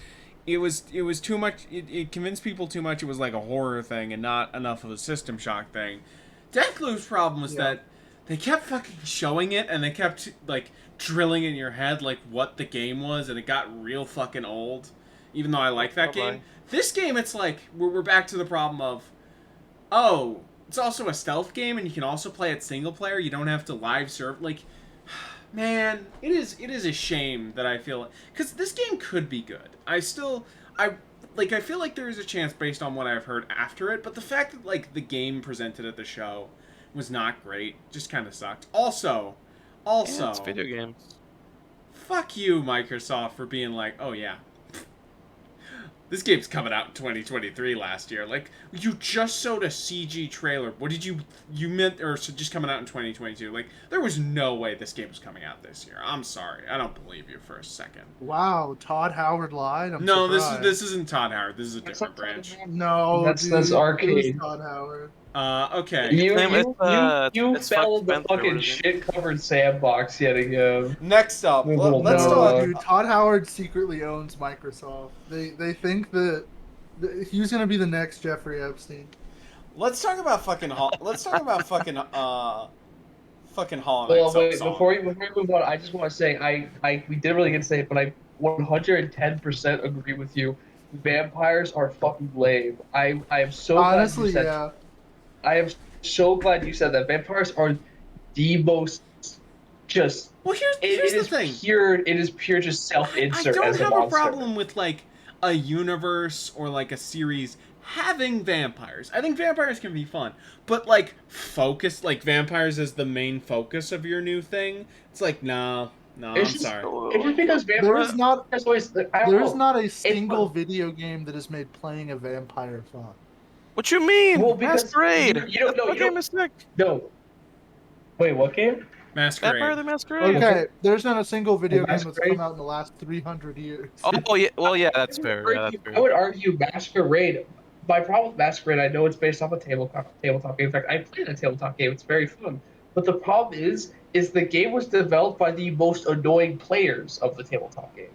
it was too much. It convinced people too much. It was like a horror thing and not enough of a System Shock thing. Deathloop's problem was that they kept fucking showing it and they kept like drilling in your head like what the game was, and it got real fucking old. Even though I like that game, this game it's like we're back to the problem of, oh, it's also a stealth game and you can also play it single player. You don't have to live serve. Like, man, it is a shame that I feel, because this game could be good. I feel like there is a chance based on what I've heard after it, but the fact that like the game presented at the show was not great just kind of sucked. Also, Yeah, it's video games. fuck you, Microsoft, for being like, oh yeah, this game's coming out in 2023 last year. Like, you just showed a CG trailer. What did you meant, or so just coming out in 2022? Like, there was no way this game was coming out this year. I'm sorry. I don't believe you for a second. Wow, Todd Howard lied. I'm No, surprised. this isn't Todd Howard. This is a different branch. No, That's dude, Arcane. it was Todd Howard. Okay. You it's fell in the Spencer, fucking wasn't it? shit-covered sandbox yet again. Next up, let's No, talk- dude, Todd Howard secretly owns Microsoft. They think that he's gonna be the next Jeffrey Epstein. Let's talk about fucking fucking Hollow Knight. Well, wait, before we move on, I just want to say we didn't really get to say it, but I 110% agree with you. Vampires are fucking lame. I am so Honestly, glad you said, yeah. I am so glad you said that. Vampires are the most just. Well, here's the thing. It is pure just self-insert I as don't a have monster. a problem with like a universe or like a series having vampires. I think vampires can be fun, but like focus like vampires as the main focus of your new thing. It's like no, I'm It's just- sorry. It's just because There vampires is not always. I don't There's know. not a single video game that has made playing a vampire fun. What you mean? Well, because Masquerade. you don't know. That You don't game is sick. no. Wait, what game? Masquerade. Vampire the Masquerade. Okay, there's not a single video game that's Masquerade? come out in the last 300 years. Oh yeah. Well, yeah, that's fair. Yeah, that's I fair. would argue Masquerade. My problem with Masquerade, I know it's based off a tabletop game. In fact, I played a tabletop game. It's very fun. But the problem is the game was developed by the most annoying players of the tabletop game.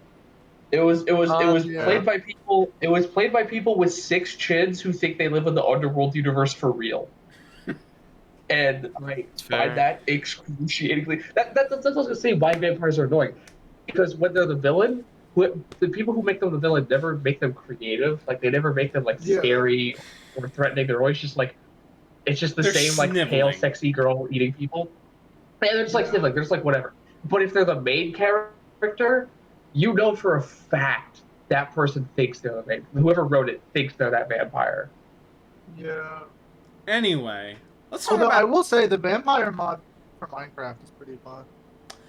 It was Yeah. played by people. It was played by people with 6 chins who think they live in the underworld universe for real. And I fair. find that excruciatingly. That's what I was gonna say. Why vampires are annoying? Because when they're the villain, the people who make them the villain never make them creative. Like they never make them like Yeah. scary or threatening. They're always just like, it's just the They're same like pale, sniveling. sexy girl eating people. And they're just like Yeah. sniveling. They're just like whatever. But if they're the main character, you know for a fact that person thinks they're the main. Whoever wrote it thinks they're that vampire. Yeah. Anyway, let's talk Although I about. will say the vampire mod for Minecraft is pretty fun.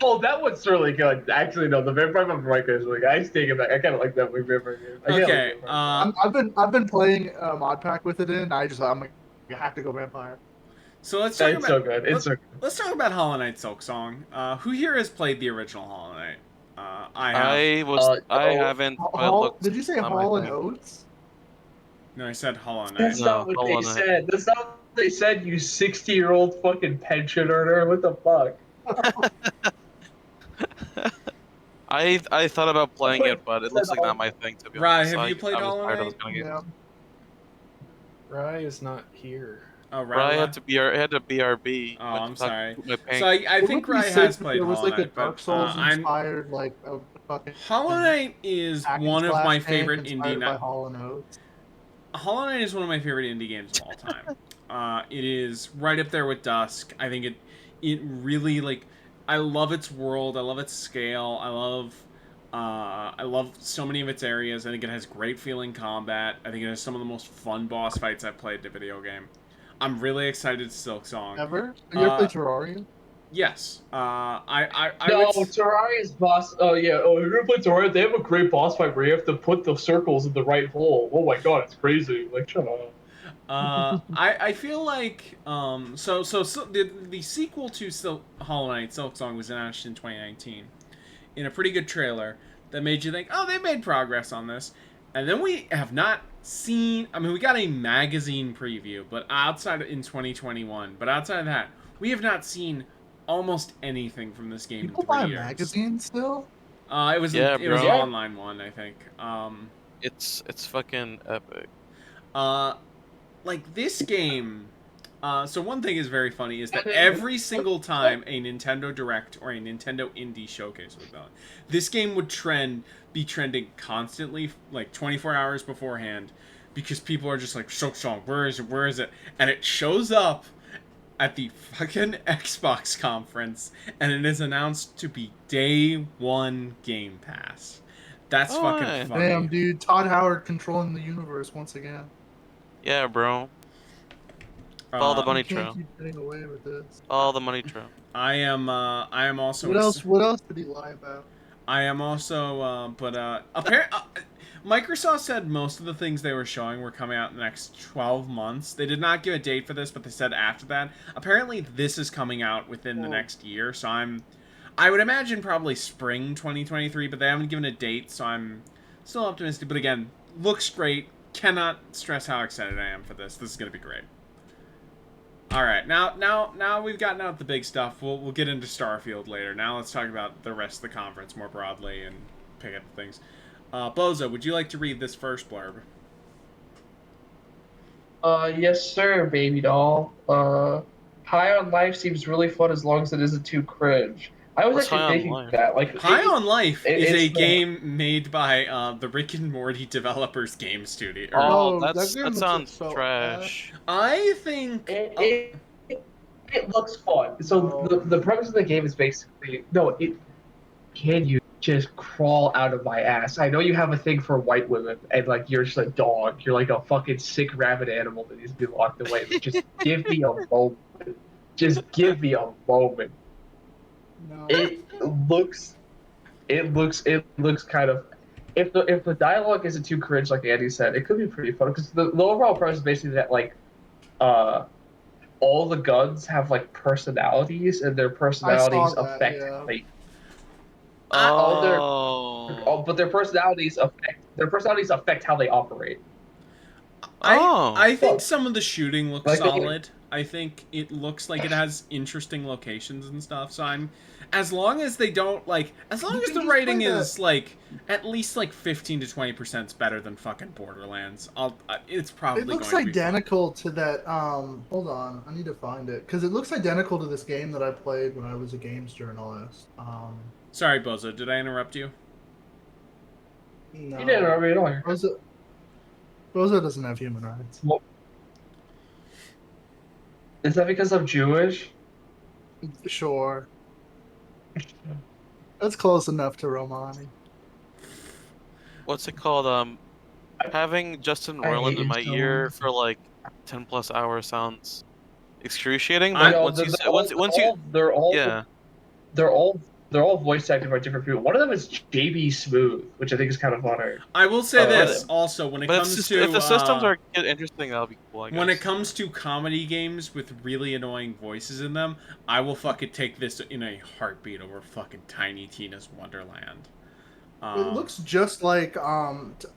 Oh, that one's really good. Actually, no, the Vampire Minecraft is really good. I take it back. I kind of like that vampire game. I kinda like Okay, Vampire. I've been playing mod pack with it in. I'm like, you have to go vampire. So let's talk It's about. so good. It's so good. Let's talk about Hollow Knight Silk Song. Who here has played the original Hollow Knight? I have. I haven't. but it Hall, looks did you say not my Hall and thing. Oates? No, I said Hollow Knight. That's No, not what hold they on. said. That's not what they said, you 60-year-old fucking pension earner. What the fuck? I thought about playing it, but it looks like not my thing to be Rye, honest. have you played I was Hollow tired of Knight? those kind of games. Yeah. Rye is not here. Oh, Rye Rye. had to BRB. Oh, I'm sorry. My pain. So I It think would be Rye sick has if played there was Hollow like a Knight, Dark but Souls I'm. inspired like a fucking Hollow Knight is hack and one of slash my game favorite inspired by indie. Hall and Oates. Hollow Knight is one of my favorite indie games of all time. It is right up there with Dusk. I think it really like. I love its world. I love its scale. I love so many of its areas. I think it has great feeling combat. I think it has some of the most fun boss fights I've played in a video game. I'm really excited to Silk Song. Ever? Have you ever played Terraria? Yes. I No, would. Terraria's boss. Oh yeah. Oh, have you ever played Terraria? They have a great boss fight where you have to put the circles in the right hole. Oh my god, it's crazy. Like, shut up. I feel like so the sequel to Hollow Knight Silk Song was announced in 2019 in a pretty good trailer that made you think, oh, they made progress on this, and then we have not seen. I mean, we got a magazine preview, but in 2021, but outside of that, we have not seen almost anything from this game People in 3 buy years. magazines still? It was Yeah, it was an bro. online one, I think. It's fucking epic. Like this game. So one thing is very funny is that every single time a Nintendo Direct or a Nintendo Indie Showcase was done, this game would be trending constantly, like 24 hours beforehand, because people are just like, Silk Song, where is it? Where is it? And it shows up at the fucking Xbox conference, and it is announced to be day one Game Pass. That's Oh, fucking yeah. funny. Damn, dude. Todd Howard controlling the universe once again. Yeah, bro. All the money You can't trail. keep getting away with this. All the money trail. I am also. What else? What else did he lie about? I am also, apparently, Microsoft said most of the things they were showing were coming out in the next 12 months. They did not give a date for this, but they said after that. Apparently, this is coming out within the next year, so I would imagine probably spring 2023, but they haven't given a date, so I'm still optimistic. But again, looks great. Cannot stress how excited I am for this. This is gonna be great. All right, now we've gotten out the big stuff. We'll get into Starfield later. Now let's talk about the rest of the conference more broadly and pick up things. Bozo, would you like to read this first blurb? Yes, sir, baby doll. High on Life seems really fun as long as it isn't too cringe. I was What's High on actually thinking Life? that. Like, High on Life is a it's the- game made by the Rick and Morty developers game studio. Oh, that that game looks sounds so trash. I think It looks fun. So the premise of the game is basically can you just crawl out of my ass? I know you have a thing for white women and like you're just a dog. You're like a fucking sick rabid animal that needs to be locked away. But just give me a moment. Just give me a moment. No. It looks kind of if the dialogue isn't too cringe like Andy said, it could be pretty fun because the overall premise is basically that like all the guns have like personalities and their personalities that, affect yeah. like Oh. but their personalities affect how they operate. Oh. I think some of the shooting looks Like, solid. I think it looks like it has interesting locations and stuff. So I'm, as long as they don't like, as long You as can the just play rating that- is like at least like 15 to 20% better than fucking Borderlands, it's probably It looks going to be fun. identical to that. Hold on, I need to find it because it looks identical to this game that I played when I was a games journalist. Sorry, Bozo, did I interrupt you? No. You didn't remember it all. Bozo doesn't have human rights. Is that because I'm Jewish? Sure. That's close enough to Romani. What's it called? Having Justin I Roiland hate in my him so ear much. for like 10+ hours sounds excruciating. I But know, once you they're all yeah. they're all voice acted by different people. One of them is JB Smooth, which I think is kind of funny. I will say Oh, this but- also when it But comes to if the systems are interesting, that'll be cool. I guess. when it comes to comedy games with really annoying voices in them, I will fucking take this in a heartbeat over fucking Tiny Tina's Wonderland. It looks just like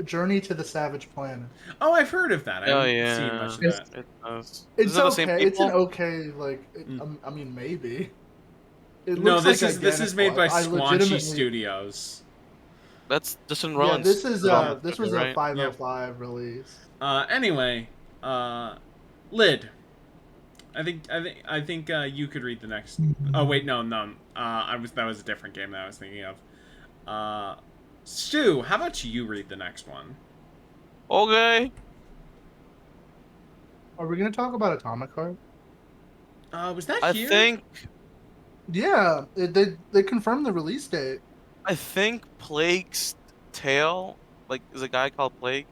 Journey to the Savage Planet. Oh, I've heard of that. I Oh haven't seen yeah, much of It's- that. it does. It's Is it the same okay. It's an people? okay like. I mean, maybe. It No, looks this like is made by identical. I Squanchy legitimately- Studios. That's Justin Yeah, Roiland's. this is this was a right? 505 release. Anyway, Lid. I think you could read the next. Oh wait, no. That was a different game that I was thinking of. Stu, how about you read the next one? Okay. Are we gonna talk about Atomic Heart? Was that I here? think Yeah, they confirmed the release date. Plague's Tale, like, is a guy called Plague.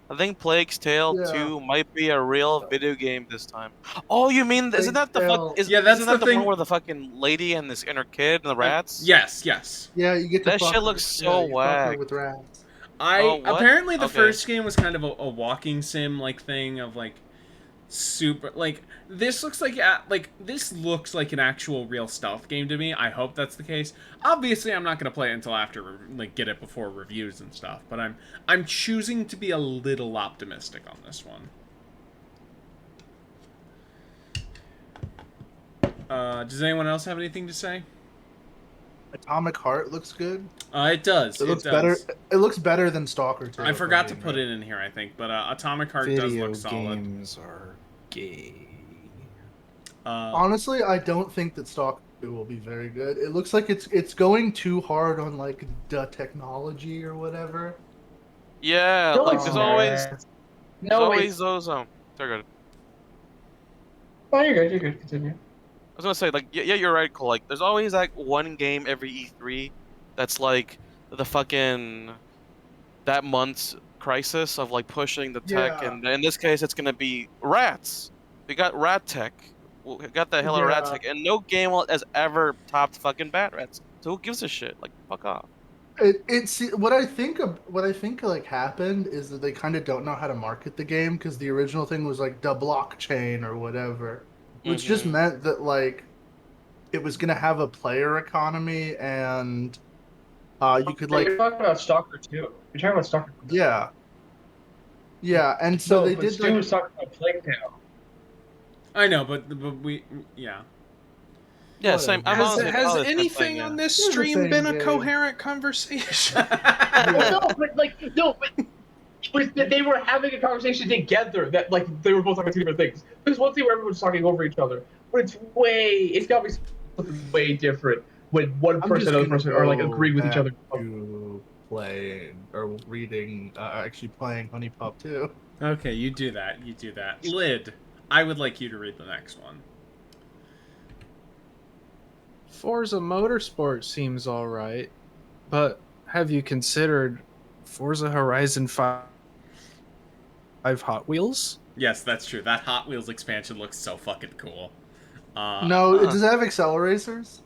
I think Plague's Tale Yeah. 2 might be a real video game this time. Oh, you mean isn't that the Plague's fuck? Tale- Yeah, that's isn't that the the thing- one where the fucking lady and this inner kid and the rats? Yes. Yeah, you get to That fuck shit her- looks yeah, so you fuck her whack. with rats. Oh, what? Apparently the Okay. first game was kind of a walking sim like thing of like super like this looks like an actual real stealth game to me. I hope that's the case. Obviously, I'm not gonna play it until after like get it before reviews and stuff. But I'm choosing to be a little optimistic on this one. Does anyone else have anything to say? Atomic Heart looks good. It does. It looks does. better. It looks better than Stalker 2. I if forgot I'm to being put real. it in here, I think, but Atomic Heart does Video look solid. games are gay. Honestly, I don't think that Stalker 2 will be very good. It looks like it's going too hard on like the technology or whatever. Yeah, No, like it's there's not. always No, it's... those Sorry, good. Oh, you're good. You're good. Continue. I was gonna say, like, yeah, you're right, Cole. Like, there's always like one game every E3 that's like the fucking that month's crisis of like pushing the tech, Yeah. and in this case, it's gonna be rats. We got rat tech. We got the hell of rat Yeah. tech, and no game has ever topped fucking bat rats. So who gives a shit? Like, fuck off. It's what I think like happened is that they kind of don't know how to market the game because the original thing was like the blockchain or whatever, which just Mhm. meant that like it was gonna have a player economy and you could like You're talking about Stalker 2. You're talking about Stalker 2. yeah, and so No, they but did Stu like was talking about Plague Tale. I know, but we yeah. Yeah, Whatever. same. I'm Has, on the same- has on the same anything thing, yeah. on this They're the stream same been a game. coherent conversation? Well, but they were having a conversation together that like they were both talking about two different things. There's one thing where everyone's talking over each other, but it's got to be something way different when one I'm person just and another gonna person are like go agreeing with each back other. to playing or reading, actually playing Honey Pop 2. Okay, you do that. You do that. Lid, I would like you to read the next one. Forza Motorsport seems alright, but have you considered Forza Horizon 5 Hot Wheels? Yes, that's true. That Hot Wheels expansion looks so fucking cool. No, does it have acceleracers?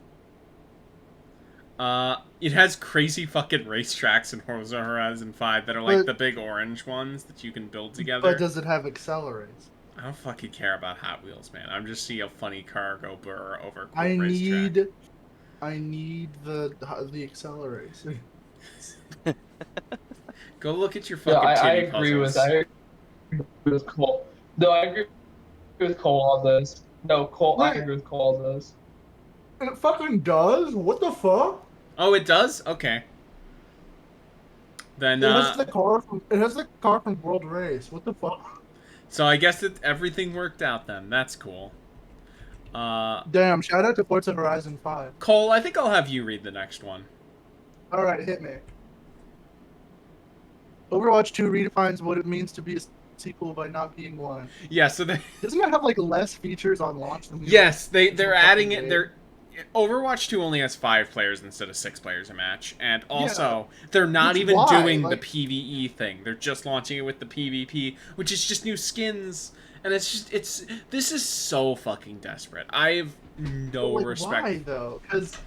It has crazy fucking racetracks in Forza Horizon 5 that are like But- the big orange ones that you can build together. But does it have accelerators? I don't fucking care about Hot Wheels, man. I'm just seeing a funny car go burr over a cool I racetrack. need the accelerators. Go look at your Yeah, fucking I titty agree puzzles. with Cole. No, I agree agree with Cole on this. No, Cole. I Wait. agree with Cole on this. It fucking does. What the fuck? Oh, it does. Okay. Then It has the car from. It has the car from World Race. What the fuck? so I guess everything worked out then. That's cool. Damn! Shout out to Forza Horizon 5. Cole, I think I'll have you read the next one. All right, hit me. Overwatch 2 redefines what it means to be a sequel by not being one. Yeah. So they. Doesn't it have like less features on launch than the Yes, they're original adding fucking it. They're Overwatch 2 only has 5 players instead of 6 players a match, and also they're not Which even why? doing Like- the PvE thing. They're just launching it with the PvP, which is just new skins, and this is so fucking desperate. I have no Like, respect. why though? Because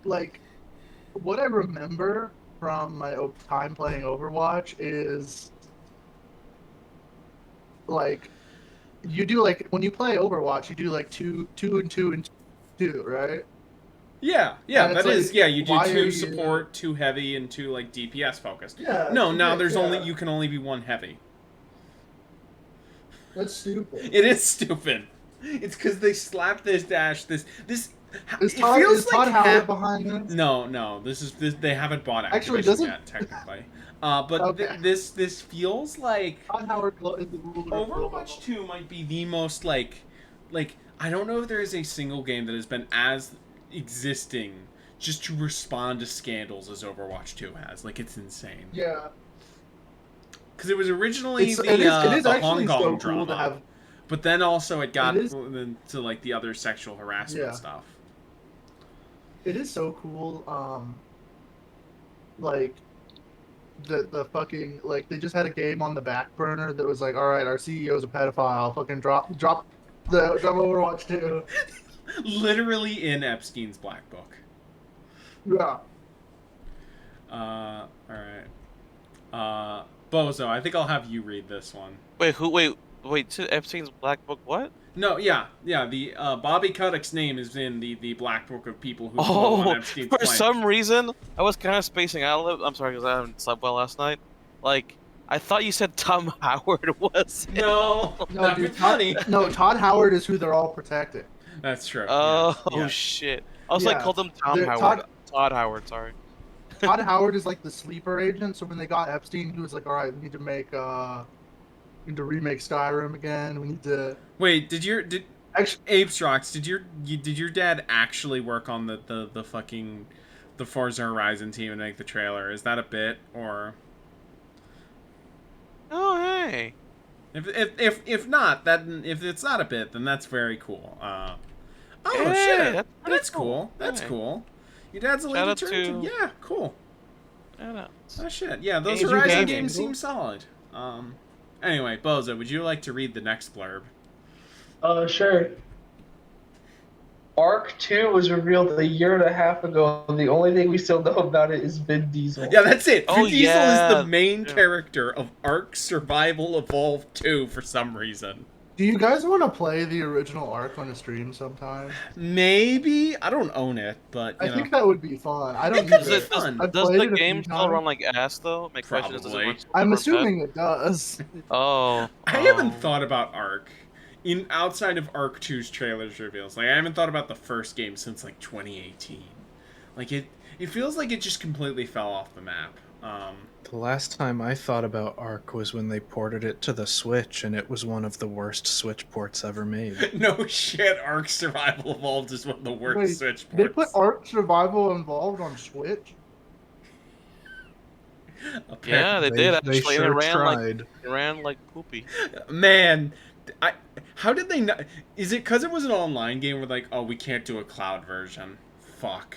like what I remember from my time playing Overwatch is like you do like when you play Overwatch, you do like two and two, right? Yeah, And it's that is. like, Yeah, you do why are 2 you- support, 2 heavy, and 2 like DPS focused. Yeah. No, now there's yeah. only you can only be 1 heavy. That's stupid. It is stupid. It's because they slapped this dash. This. Is It Todd, feels is Todd like Howard behind this? No. This they haven't bought Activision Actually, doesn't- yet, technically. But Okay. this feels like Todd Howard is the ruler of Overwatch 2 might be the most like I don't know if there is a single game that has been as existing just to respond to scandals as Overwatch 2 has. Like, it's insane. Yeah. Because it was originally It the is the actually Hong so Kong cool drama, to have. but then also it got It is- into like the other sexual harassment Yeah. stuff. It is so cool. Like the fucking like they just had a game on the back burner that was like, all right, our CEO's a pedophile. Fucking drop Overwatch 2. Literally in Epstein's black book. Yeah. All right. Bozo, I think I'll have you read this one. Wait, to Epstein's Black Book, what? No, yeah. The Bobby Kotick's name is in the black book of people who Oh, on Epstein's for plane. some reason, I was kind of spacing out a little. I'm sorry, because I haven't slept well last night. Like, I thought you said Tom Howard was. No, No, that'd dude, be funny. Todd Howard is who they're all protecting. That's true. Oh, yeah. shit. I was like, Yeah. called him Tom They're- Howard. Todd Howard, sorry. Todd Howard is like the sleeper agent. So when they got Epstein, he was like, all right, we need to remake Skyrim again. We need to Wait, did actually. Apestrox, did your dad actually work on the fucking the Forza Horizon team and make the trailer? Is that a bit or Oh, hey. if not, if it's not a bit, then that's very cool. Oh Hey, shit, that's pretty that's cool. That's Hey. cool. Your dad's a Shout lady out turtle. to- Yeah, cool. I know. Oh shit, yeah, those Asian Horizon gaming. games seem solid. Anyway, Bozo, would you like to read the next blurb? Sure. Arc 2 was revealed a year and a half ago. The only thing we still know about it is Vin Diesel. Yeah, that's it. Oh, Vin Diesel is yeah. the main Yeah. character of Ark Survival Evolved 2 for some reason. Do you guys want to play the original Ark on a stream sometime? Maybe I don't own it, but I you know, think that would be fun. I It don't could use be it. fun. I've Does played the it a few game still times. run like ass, though? My question is, does it Probably. run super I'm bad? assuming it does. Oh. I haven't thought about Ark in outside of Ark 2's trailers reveals. Like I haven't thought about the first game since like 2018. Like it feels like it just completely fell off the map. The last time I thought about Ark was when they ported it to the Switch, and it was one of the worst Switch ports ever made. No shit, Ark Survival Evolved is one of the worst Wait, Switch They ports. put Ark Survival involved on Switch. Yeah, they did actually. They and sure it tried. ran like poopy. Man, how did they not? Is it because it was an online game where like, oh, we can't do a cloud version? Fuck.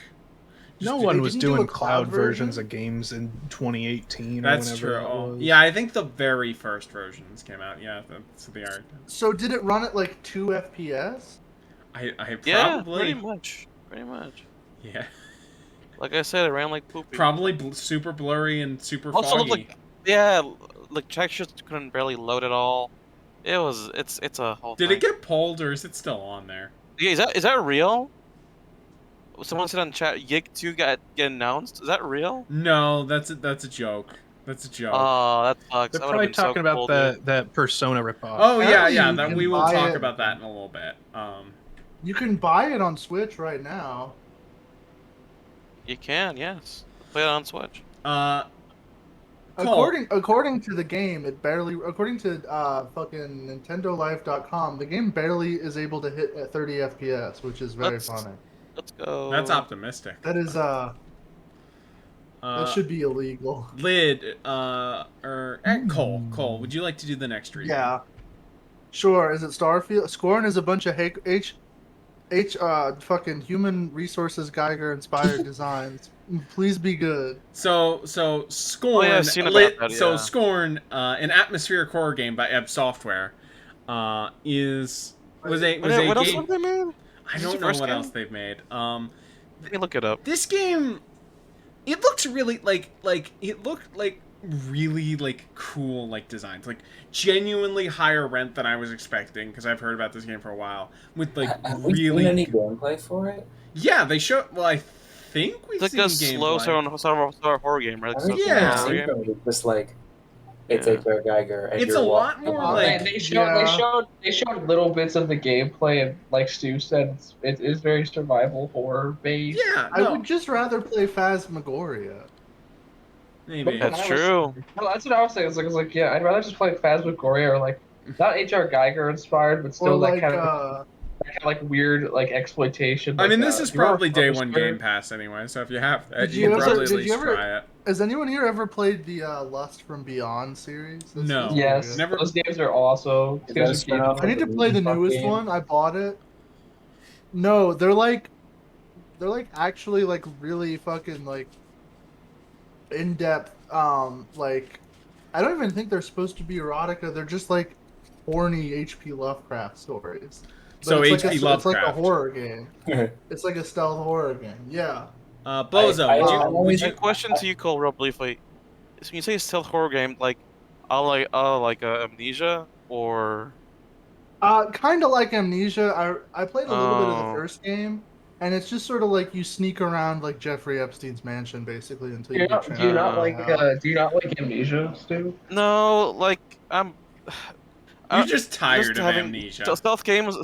No They one was didn't do doing a cloud cloud versions version? of games in 2018 or That's whenever true. that Oh, was. yeah, I think the very first versions came out. Yeah, that's the art. So did it run at like 2 FPS? I Yeah, probably pretty much. Pretty much. yeah Like I said, it ran like poopy. probably super blurry and super Also, foggy. like, yeah, like textures couldn't barely load at all. It's a whole. Did thing. it get pulled or is it still on there? Yeah, is that real? Someone said on chat, Yig 2 get announced. Is that real? No, that's a joke. That's a joke. Oh, that sucks. They're That would've probably been so talking about cool, dude. that Persona ripoff. Oh yeah, apparently yeah. you That can we will buy talk it. about that in a little bit. You can buy it on Switch right now. You can, yes. Play it on Switch. Cole. According to the game, according to fucking NintendoLife.com, the game barely is able to hit at 30 FPS, which is very Let's- funny. Let's go. That's optimistic. That is that should be illegal. Lid, Cole, would you like to do the next read? Yeah. Sure. Is it Starfield? Scorn is a bunch of fucking human resources Geiger inspired designs. Please be good. So Scorn. Oh, yeah, I've seen about Lit, that, So yeah. Scorn, an atmospheric horror game by Ebb Software, was a What else game. have they made? I Is this don't the know first what game? else they've made. Let me look it up. This game, it looks really it looked like really cool designs, genuinely higher rent than I was expecting because I've heard about this game for a while with Have we really seen any gameplay for it? yeah they show well I think we've It's like seen a slow gameplay. sort of horror game, right? I So mean, it's a Yeah. horror game. It's just like it's Yeah. H.R. Geiger. And It's you're a lot walking more around. like- Man, they showed little bits of the gameplay, and like Stu said, it is very survival horror based. Yeah, I no, would just rather play Phasmagoria. maybe. That's I was- true. Well, that's what I was saying. It's like, yeah, I'd rather just play Phasmagoria or like not H.R. Geiger inspired, but Or still like that kind of weird like exploitation. I mean, like, this is you remember probably day one Harvester? Game Pass anyway, so if you have that, Did you you can ever- probably at did least you ever- try it. has anyone here ever played the Lust from Beyond series? No. really Yes, good. Never- those games are awesome. Is that a Those games are spin-off? I need to play the newest Game? one. I bought it. No, they're actually really fucking in depth. I don't even think they're supposed to be erotica. They're just horny H.P. Lovecraft stories. But So it's H.P. It's like a Lovecraft. horror game. It's like a stealth horror game. Yeah. Bozo, I- would I you? always- Would My you? question to you, Cole, real briefly. So when you say stealth horror game, like Amnesia, or Kind of like Amnesia. I played a little bit of the Oh. first game, and it's just sort of like you sneak around like Jeffrey Epstein's mansion basically until Do you you not, get do you not trapped. like do you not like Amnesia, Stu? no, like I'm. You're just tired of having- Amnesia. Stealth games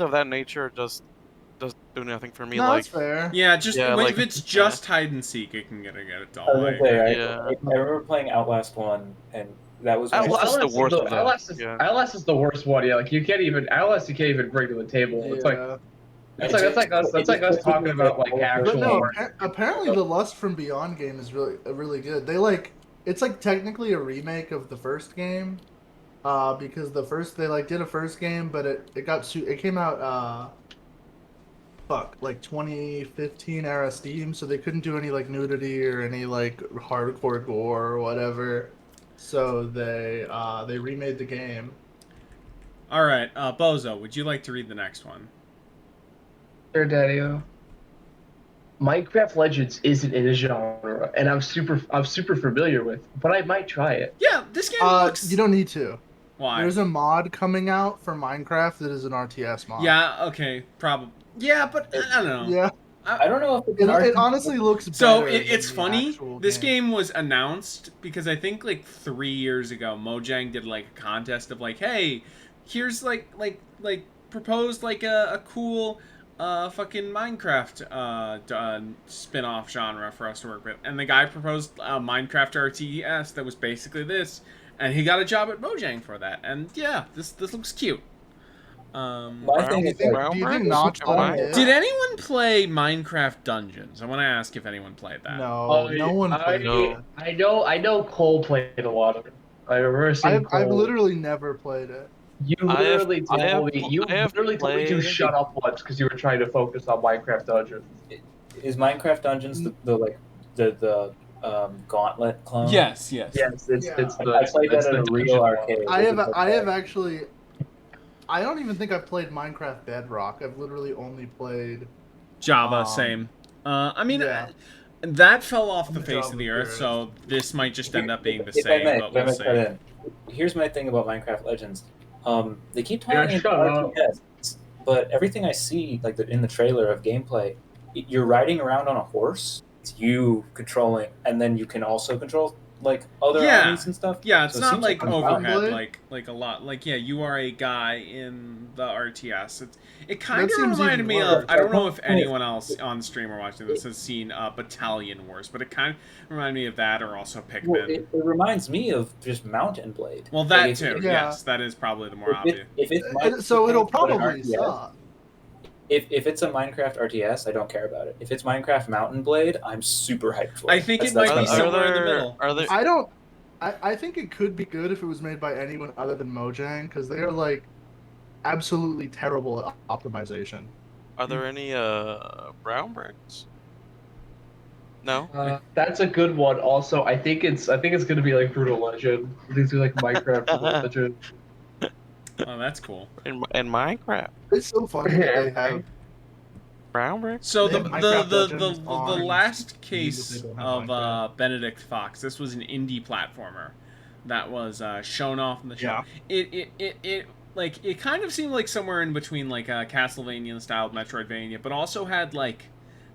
of that nature just do nothing for me. No, like that's fair. Yeah, just Yeah, when, like- if it's just hide and seek, it can get it I was dull. gonna say, Yeah. I remember playing Outlast 1, and that was my Outlast is the worst of that. Yeah. Outlast is the worst one. Yeah, like you can't even bring to the table. It's like Yeah. that's like us talking about like But actual. no, horror. apparently the Lust from Beyond game is really good. It's technically a remake of the first game, because they did a first game, but it came out 2015 era Steam, so they couldn't do any nudity or any hardcore gore or whatever. So they remade the game. All right, Bozo, would you like to read the next one? Sure, Daddy-O. Minecraft Legends isn't in a genre, and I'm super familiar with, but I might try it. Yeah, this game looks. You don't need to. Why? There's a mod coming out for Minecraft that is an RTS mod. Yeah. Okay. Probably. Yeah, but I don't know. Yeah. I don't know if it's It honestly looks better. So than it's the funny. actual This game was announced because I think 3 years ago, Mojang did a contest of hey, here's proposed a cool fucking Minecraft spin-off genre for us to work with, and the guy proposed Minecraft RTS that was basically this, and he got a job at Mojang for that. And yeah, this looks cute. My thing is Do you think Notch Why? let him Did anyone play Minecraft Dungeons? I want to ask if anyone played that. No, no one played No. it. I know Cole played a lot of it. I remember seeing Cole. I've literally never played it. You I have- literally I have- told me you I have literally told me to played- shut up once because you were trying to focus on Minecraft Dungeons. Is Minecraft Dungeons the Gauntlet clone? Yes. Yes, it's Yeah. it's the. I played it's that in the a real dungeon one. arcade. I have actually. I don't even think I've played Minecraft Bedrock. I've literally only played. Java, same. I mean, yeah. that fell off the I'm face Java of the earth, first. so this might just end up being the If I same, may, but if I we'll may see. cut in. Here's my thing about Minecraft Legends. They keep Yeah, talking shut about up. RTS, but everything I see, in the trailer of gameplay, you're riding around on a horse. It's you controlling, and then you can also control like other Yeah. armies and stuff. Yeah, it's So it not seems like fun. overhead, Blade? like a lot. Like, yeah, you are a guy in the RTS. It kind That of seems reminded even me worse. of. I don't know if anyone else on stream or watching this has seen Battalion Wars, but it kind of reminded me of that, or also Pikmin. Well, it reminds me of just Mountain Blade. Well, that Like, if- too. Yeah. Yes, that is probably the more obvious. If it's So it'll Minecraft, but an probably RTS, suck. If it's a Minecraft RTS, I don't care about it. If it's Minecraft Mountain Blade, I'm super hyped for it. I think it That's might be my- somewhere in the middle. Are there I don't. I think it could be good if it was made by anyone other than Mojang, because they are like absolutely terrible at optimization. are there any brown bricks? No. That's a good one. Also, I think it's gonna be like Brutal Legend. These are like Minecraft Brutal Legend. Oh, that's cool. In Minecraft, It's so funny that they have. brown bricks. So They the have the Minecraft the, Legends the, on the last Steam, case but they don't have of Minecraft. Benedict Fox, this was an indie platformer that was shown off in the show. It like it kind of seemed like somewhere in between like a Castlevania style Metroidvania, but also had like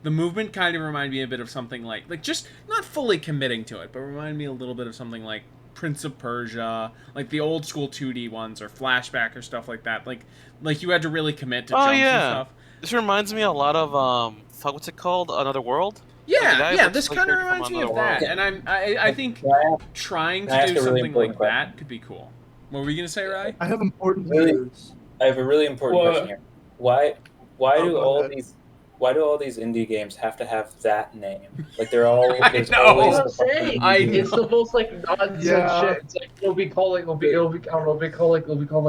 the movement kind of reminded me a bit of something like just not fully committing to it, but reminded me a little bit of something like Prince of Persia, like the old school 2D ones, or Flashback or stuff like that. Like you had to really commit to Oh, jumps yeah. and stuff. This reminds me a lot of fuck, what's it called? Another World. Yeah, that yeah. looks This like kind of they're from reminds me of another that, world. and I think Can I ask- trying can I to ask do a really something like important question? that could be cool. What were you gonna say, Rai? I have important Really? news. I have a really important What? question here. Why Oh, do go all ahead. these indie games have to have that name? Like they're all I there's know. always That's what the I'm saying. fucking I indie It's the most like nonsense Yeah. shit. It's like it'll be called like it'll be I don't know, it'll be called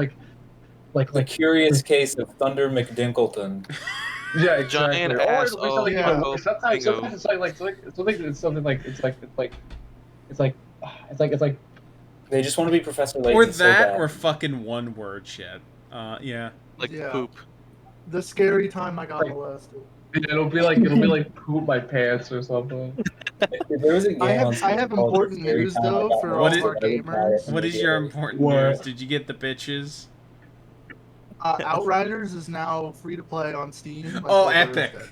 like The Curious Case of Thunder McDinkleton. yeah, exactly. Giant Or ass it'll be something Yeah. even worse. Sometimes it's like They just want to be Professor Layton Or so that, bad. or fucking one word shit. Yeah. Like Yeah. poop. The scary time I got Like- molested. it'll be like poop my pants or something. If there was a game I have- on Steam I have called important Scary news, Time I though, Got for all Molested, our I would buy it gamers. What is your immediately. important What? news? Did you get the bitches? Outriders is now free to play on Steam. Oh, until epic. Thursday.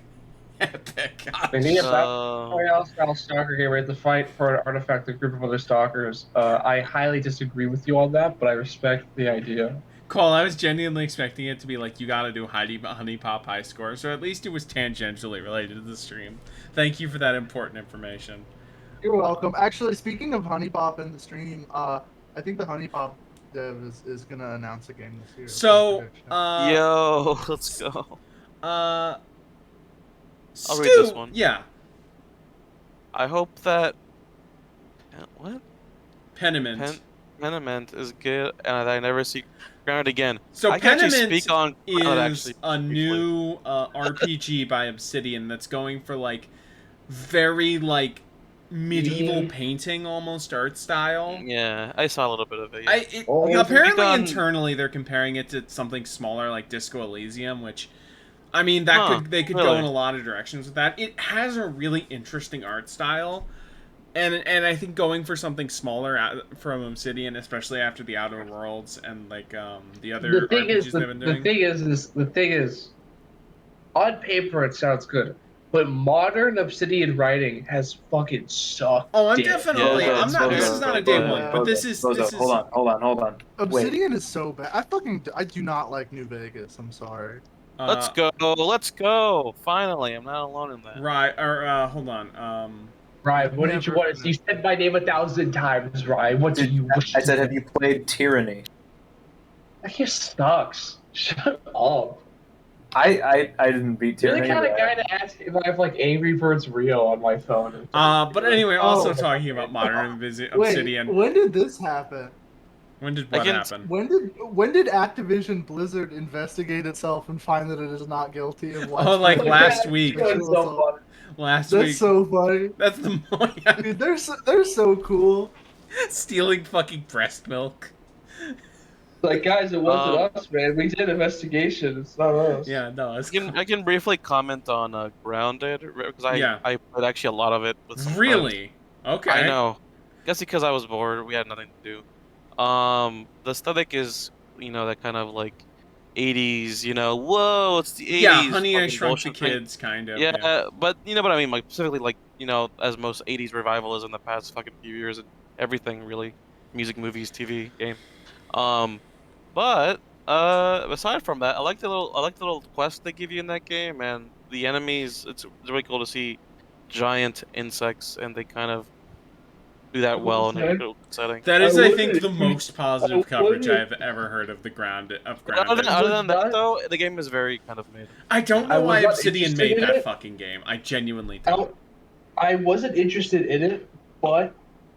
Epic. They need a Uh, Royale style stalker game where you have to fight for an artifact of a group of other stalkers. I highly disagree with you on that, but I respect the idea. Cole, I was genuinely expecting it to be like, you gotta do Honey Pop high scores, or at least it was tangentially related to the stream. Thank you for that important information. You're welcome. Actually, speaking of Honey Pop in the stream, I think the Honey Pop dev is gonna announce a game this year. So, yo, let's go. I'll I'll read this one. Yeah, I hope that what Peniment. Peniment is good, and I never see grounded again. So I can actually Peniment speak on is actually a new RPG by Obsidian that's going for like very like medieval painting almost art style. Yeah, I saw a little bit of it. Yeah. Apparently Speak on- internally they're comparing it to something smaller like Disco Elysium, which I mean that Huh, they could go really? in a lot of directions with that. It has a really interesting art style. And I think going for something smaller from Obsidian, especially after the Outer Worlds and like the other The thing RPGs is, they've been doing. the thing is, on paper it sounds good, but modern Obsidian writing has fucking sucked. Oh, I'm dick. definitely. Yeah, I'm not. This Bozo, is not a day Bozo, one, but this is. Bozo, This is. hold on. Wait, Obsidian is so bad. I do not like New Vegas. I'm sorry. Let's go. Finally, I'm not alone in that. Right. Or hold on. Ryan, what did you want? You said my name 1,000 times, Ryan. What do you wish? I said, have you played Tyranny? That game sucks. Shut up. I didn't beat You're Tyranny. the kind of but guy to ask if I have like Angry Birds Rio on my phone. But anyway, also Oh. talking about modern Wait, Obsidian. when did this happen? When did what Against- happen? When did Activision Blizzard investigate itself and find that it is not guilty of Oh, like widespread last week. sexual That's so assault? funny. Last That's week. so funny. That's the Dude, they're so cool. stealing fucking breast milk. Like, guys, it wasn't us, man. We did investigation. It's not us. Yeah, no, it's I can briefly comment on Grounded because Yeah. I played actually a lot of it with some friends. really okay. I know. Guess because I was bored, we had nothing to do. The aesthetic is, that kind of like 80s, whoa, it's the 80s. Yeah, Honey, I fucking Shrunk the bullshit thing. Kids, kind of. Yeah, but you know what I mean, like specifically like, as most 80s revival is in the past fucking few years, everything really, music, movies, TV, game. But aside from that, I like the little quest they give you in that game, and the enemies. It's really cool to see giant insects, and they kind of do that well in a cool setting. That is, I I think, wouldn't- the most positive I coverage wouldn't- I've ever heard of Grounded. Other than that, though, the game is very kind of made. I don't I know was why not Obsidian interested made in that it. fucking game. I genuinely I don't. don't- I wasn't interested in it, but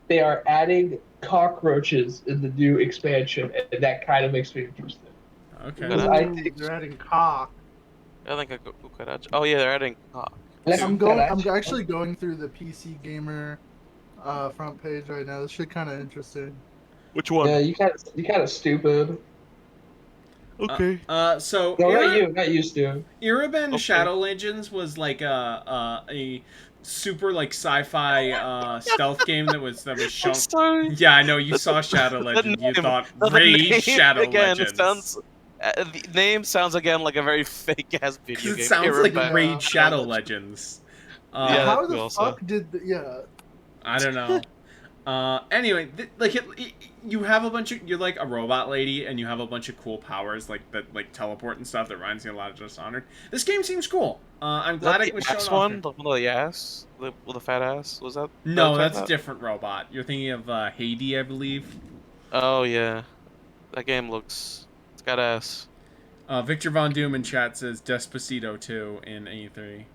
they are adding cockroaches in the new expansion, and that kind of makes me interested. Okay. Good. I Ooh, think- they're adding cock. I think I could add. Oh yeah, they're adding. Like, I'm actually going through the PC Gamer front page right now. This shit kind of interesting. Which one? Yeah, you kind of stupid. Okay. So No, not you, Stu. Erebin Okay. Shadow Legends was like a super like sci-fi stealth game that was shown. I'm sorry. Yeah, I know you saw Shadow Legends. You name- thought The Raid name, Shadow again, Legends. It sounds. The name sounds again like a very fake ass video 'Cause game. it sounds like Erebin. Raid Shadow Legends. Yeah, How that's the also- fuck did yeah? I don't know. Anyway, you have a bunch of, you're like a robot lady, and you have a bunch of cool powers like that, like teleport and stuff that reminds me a lot of Dishonored. This game seems cool. I'm Is that glad the it was shown ass off. one, here. the one with the ass, with the fat ass. Was that? No, that that's a that? different robot. You're thinking of Haiti, I believe. Oh yeah, that game looks. It's got ass. Victor Von Doom in chat says Despacito 2 in E3.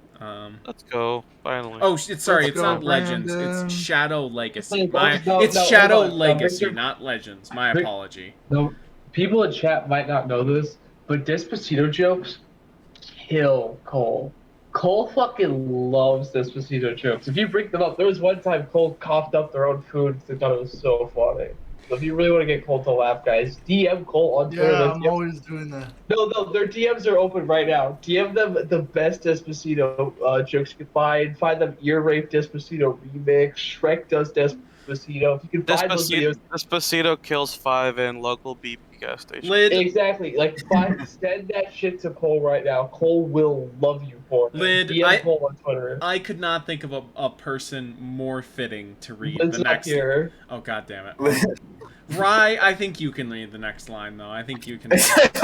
Let's go. Finally. Oh, sorry, Let's it's go, not Legends. Brandon. It's Shadow Legacy. Wait, My, no, it's no, Shadow hold on. Legacy, Victor- not Legends. My Vic- apology. No, people in chat might not know this, but Despacito jokes kill Cole. Cole fucking loves Despacito jokes. If you bring them up, there was one time Cole coughed up their own food because they thought it was so funny. So if you really want to get Cole to laugh, guys, DM Cole on Twitter. Yeah, Their I'm DM always doing that. No, their DMs are open right now. DM them the best Despacito jokes you can find. Find them Ear Rape Despacito remix. Shrek does Despacito. If you can find those videos. Despacito kills 5 in local BP gas station. Lid, Exactly. Like, send that shit to Cole right now. Cole will love you for it. Lid, DM Cole on Twitter. I could not think of a person more fitting to read Lid's the up next. here. Oh, god damn it. Rye, I think you can read the next line, though. I think you can.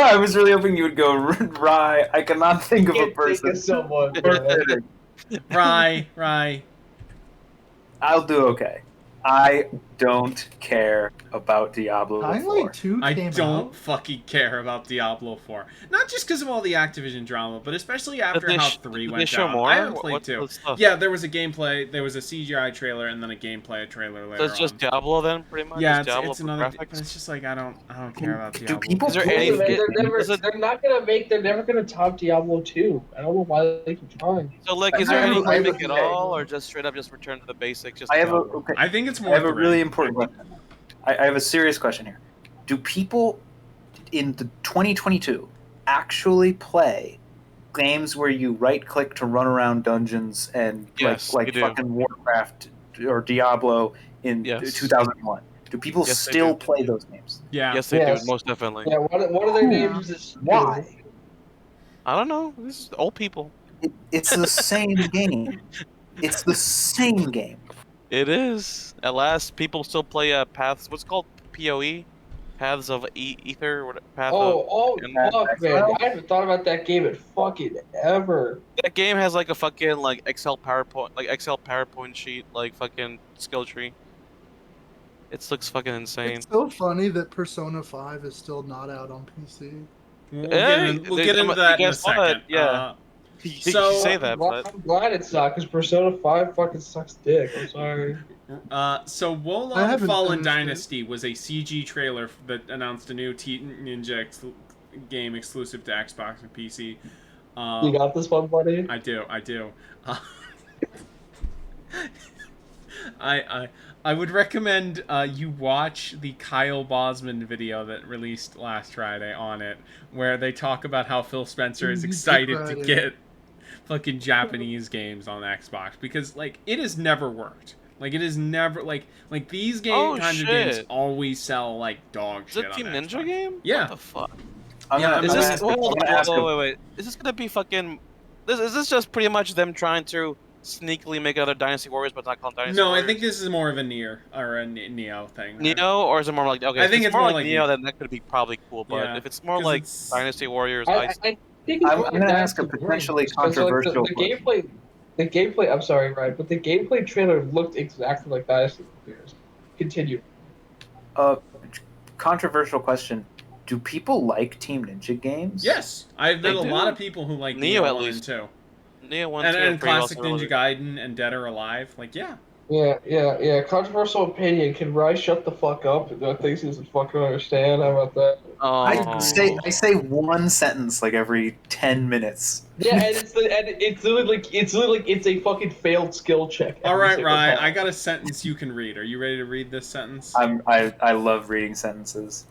I was really hoping you would go, Rye, I cannot think of a Can't think person. of someone. Perfect. Rye. I'll do okay. I don't care about Diablo Dying 4. Light 2 I came don't out. fucking care about Diablo 4. Not just because of all the Activision drama, but especially after how 3 Did went they show down. more? I haven't played What's 2. the stuff? Yeah, there was a gameplay, there was a CGI trailer, and then a gameplay trailer later So it's just on. Diablo then, pretty much. Yeah, Just Diablo it's for another. graphics? But it's just like I don't care about Do Diablo. people Is there play any- the They're game? Is it- they're never gonna top Diablo 2. I don't know why they keep trying. So like, is there I any have a- gimmick at all, or just straight up just return to the basics? Just I have a Diablo? okay. I think it's I more. have a 3. really important question. I have a serious question here. Do people in the 2022 actually play games where you right click to run around dungeons and Yes, like we do. fucking Warcraft or Diablo in Yes. 2001? Do people Yes, they still do. play those games? Yeah. Yes, they Yes. do, most definitely. Yeah, one of their names is Why? I don't know. This is old people. It's the same game. It's the same game. It is. At last, people still play Paths. What's it called PoE? Paths of Ether. Path of. Oh, and- fuck, man! I haven't thought about that game in fucking ever. That game has like a fucking like Excel PowerPoint sheet, like fucking skill tree. It looks fucking insane. It's so funny that Persona 5 is still not out on PC. We'll Hey, we'll get into you that in a guess what? second. Yeah. You So- say that, but I'm glad it's not, because Persona 5 fucking sucks dick. I'm sorry. So I Wolong haven't Fallen finished it. Dynasty was a CG trailer that announced a new Ninja game exclusive to Xbox and PC. You got this one, buddy? I do. I would recommend you watch the Kyle Bosman video that released last Friday on it, where they talk about how Phil Spencer is Mhm, excited to Friday. get fucking Japanese games on Xbox because like it has never worked. Like it is never like these kinds of games shit. always sell like dog is shit it on Team Xbox. Ninja game? Yeah. What the fuck? I'm Yeah, gonna, Is I'm this gonna ask, hold I'm on, gonna ask him- wait? Is this gonna be fucking? Is this just pretty much them trying to sneakily make another Dynasty Warriors, but not call them Dynasty No, I Warriors? think this is more of a Nier or a Neo thing. Neo, or is it more like okay? I If think it's it's more more like like Neo, Neo. then that could be probably cool. But Yeah, if it's more 'cause like it's- Dynasty Warriors, I think it's I'm going gonna back ask a to potentially Brink, because, like, controversial the gameplay. I'm sorry, Ryan, but the gameplay trailer looked exactly like Dynasty Warriors. Continue. Controversial question: do people like Team Ninja games? Yes, I've met They a do. lot of people who like Neo, Neo at 1 least. and 2. Neo 1, And, 2, and pretty well classic Ninja similar. Gaiden and Dead or Alive. Like, yeah. Yeah. Controversial opinion. Can Rye shut the fuck up and do things he doesn't fucking understand? How about that? Oh, I say one sentence like every 10 minutes. Yeah, and it's literally like it's a fucking failed skill check. All every right, single Ryan, time. I got a sentence you can read. Are you ready to read this sentence? I love reading sentences.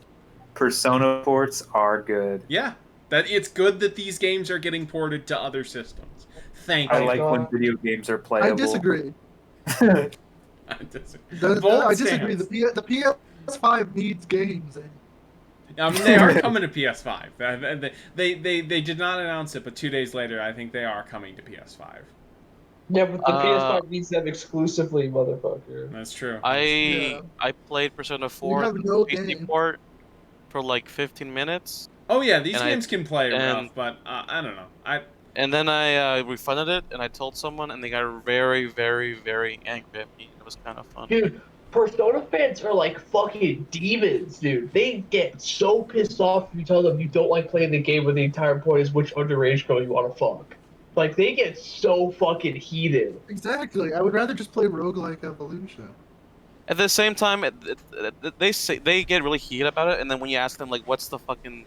Persona ports are good. Yeah. That it's good that these games are getting ported to other systems. Thank I you. like when video games are I playable. disagree. I disagree. Bold I disagree. stance. The PS5 needs games. I mean, they are coming to PS5. They did not announce it, but 2 days later, I think they are coming to PS5. Yeah, but the PS5 needs them exclusively, motherfucker. That's true. Yeah. I played Persona We 4 have no PC game. port for like 15 minutes, Oh yeah, these And games can play and- rough, but I don't know. and then I refunded it, and I told someone, and they got very, very, very angry at me. It was kind of fun. Dude, Persona fans are like fucking demons, dude. They get so pissed off if you tell them you don't like playing the game where the entire point is which underage girl you want to fuck. Like, they get so fucking heated. Exactly. I would rather just play Roguelike Evolution. At the same time, they get really heated about it, and then when you ask them like, "What's the fucking,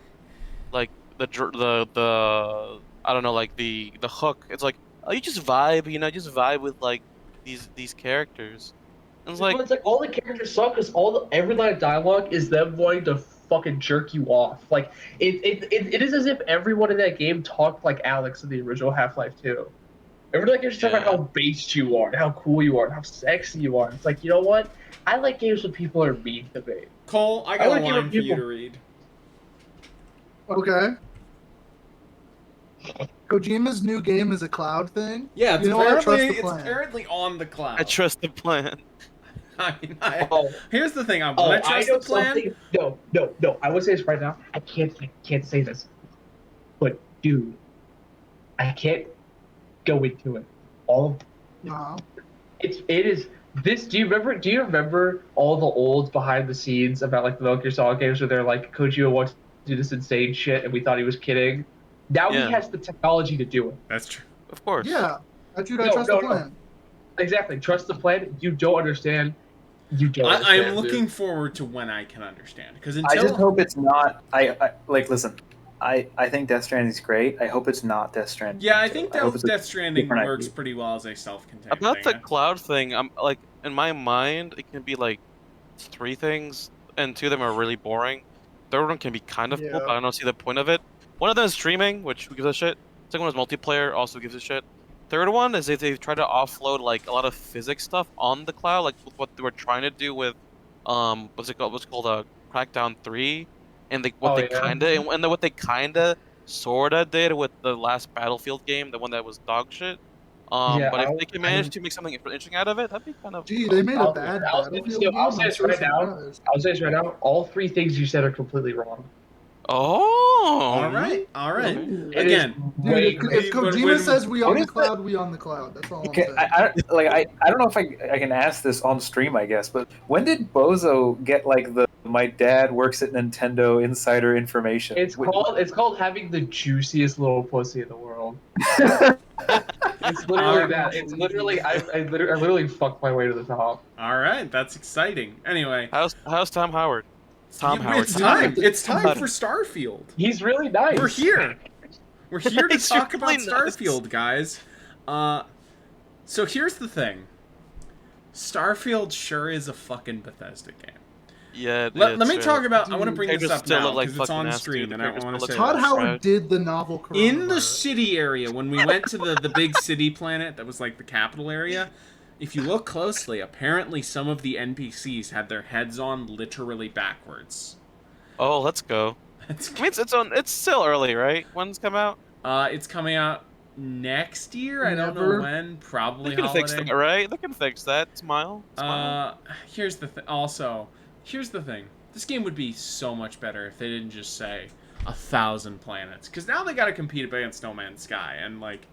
like the I don't know, like the hook?" It's like, "Oh, you just vibe, just vibe with like these characters." And it's But like, it's like all the characters suck because every line of dialogue is them wanting to fucking jerk you off. Like it is as if everyone in that game talked like Alex in the original Half-Life 2. Everyone just talk about Yeah. how based you are, and how cool you are, and how sexy you are. It's like, you know what? I like games when people are mean to me. Cole, I I got would a give line for you people- to read. Okay. Kojima's new game is a cloud thing. Yeah, it's You know what? I trust apparently the it's plan. apparently on the cloud. I trust the plan. I mean, Oh, here's the thing. When oh, I I trust know the plan. something. No. I would say this right now. I can't say this, but dude, I can't go into it. All of Uh-huh. it is this. Do you remember all the old behind the scenes about like the Metal Gear Solid games where they're like Kojima wants to do this insane shit and we thought he was kidding? Now Yeah. he has the technology to do it. That's true. Of course. Yeah. Dude, I No, trust no, the no. plan. Exactly. Trust the plan. You don't understand. You don't. I understand, am dude. looking forward to when I can understand. Because I until just hope it's not. I like. Listen, I think Death Stranding's great. I hope it's not Death Stranding. yeah, I 2. think hope it's a Death Stranding different works IP. pretty well as a self-contained About thing. the cloud thing, I'm like, in my mind, it can be like 3 things, and 2 of them are really boring. Third one can be kind of cool, Yeah. but I don't see the point of it. One of them is streaming, which who gives a shit. Second one is multiplayer, also gives a shit. Third one is if they try to offload like a lot of physics stuff on the cloud, like what they were trying to do with what's it called Crackdown 3, and Oh, they yeah. kinda sorta did with the last Battlefield game, the one that was dog shit. Yeah, But if I- they can manage to make something interesting out of it, that'd be kind of Gee, they made a I'll- bad I'll- Battlefield I'll game. say I'm this so right now. surprised. I'll say this right now. All 3 things you said are completely wrong. Oh, All right. Ooh. It Again, is Dude, way if, great. if But Kojima when- says we what on the is that? cloud, we on the cloud. That's all I'm Okay, saying. I don't know if I can ask this on stream, I guess, but when did Bozo get like the my dad works at Nintendo insider information? It's called having the juiciest little pussy in the world. It's literally that. It's literally I literally fucked my way to the top. all right, that's exciting. Anyway, how's Tom Howard? Tom Howard. it's time. It's time But- for Starfield. He's really nice. We're here. We're here to He's talk about really nice. Starfield, guys. So here's the thing. Starfield sure is a fucking Bethesda game. Yeah. Let me sure. talk about. I want to bring They this just up still now look like because it's fucking on ass, screen, dude. and The I characters want to still say look Todd that. Howard Right. did the novel In the coronavirus. city area when we went to the big city planet that was like the capital area. If you look closely, apparently some of the NPCs had their heads on literally backwards. Oh, let's go. It's I mean, it's still early, right? When's come out? It's coming out next year. I don't know Never. when. Probably They can holiday. fix that, right? They can fix that. Smile. Here's the thing. Also, here's the thing. This game would be so much better if they didn't just say 1,000 planets. Because now they got to compete against No Man's Sky, and like,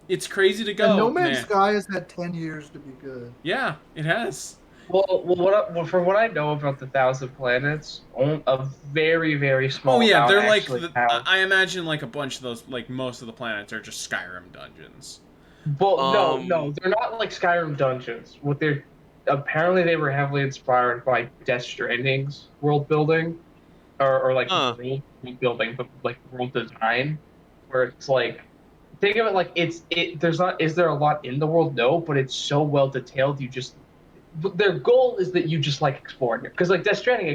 it's crazy to go. And No Man's man. Sky has had 10 years to be good. Yeah, it has. Well, from what I know about the 1,000 planets, a very, very small. Oh yeah, amount they're like. actually have- I imagine like a bunch of those. Like most of the planets are just Skyrim dungeons. Well, no, they're not like Skyrim dungeons. What they're apparently they were heavily inspired by Death Stranding's world building, or like Huh. world building, but like world design, where it's like think of it like there's not is there a lot in the world? No, but it's so well detailed. You just their goal is that you just like exploring it because like Death Stranding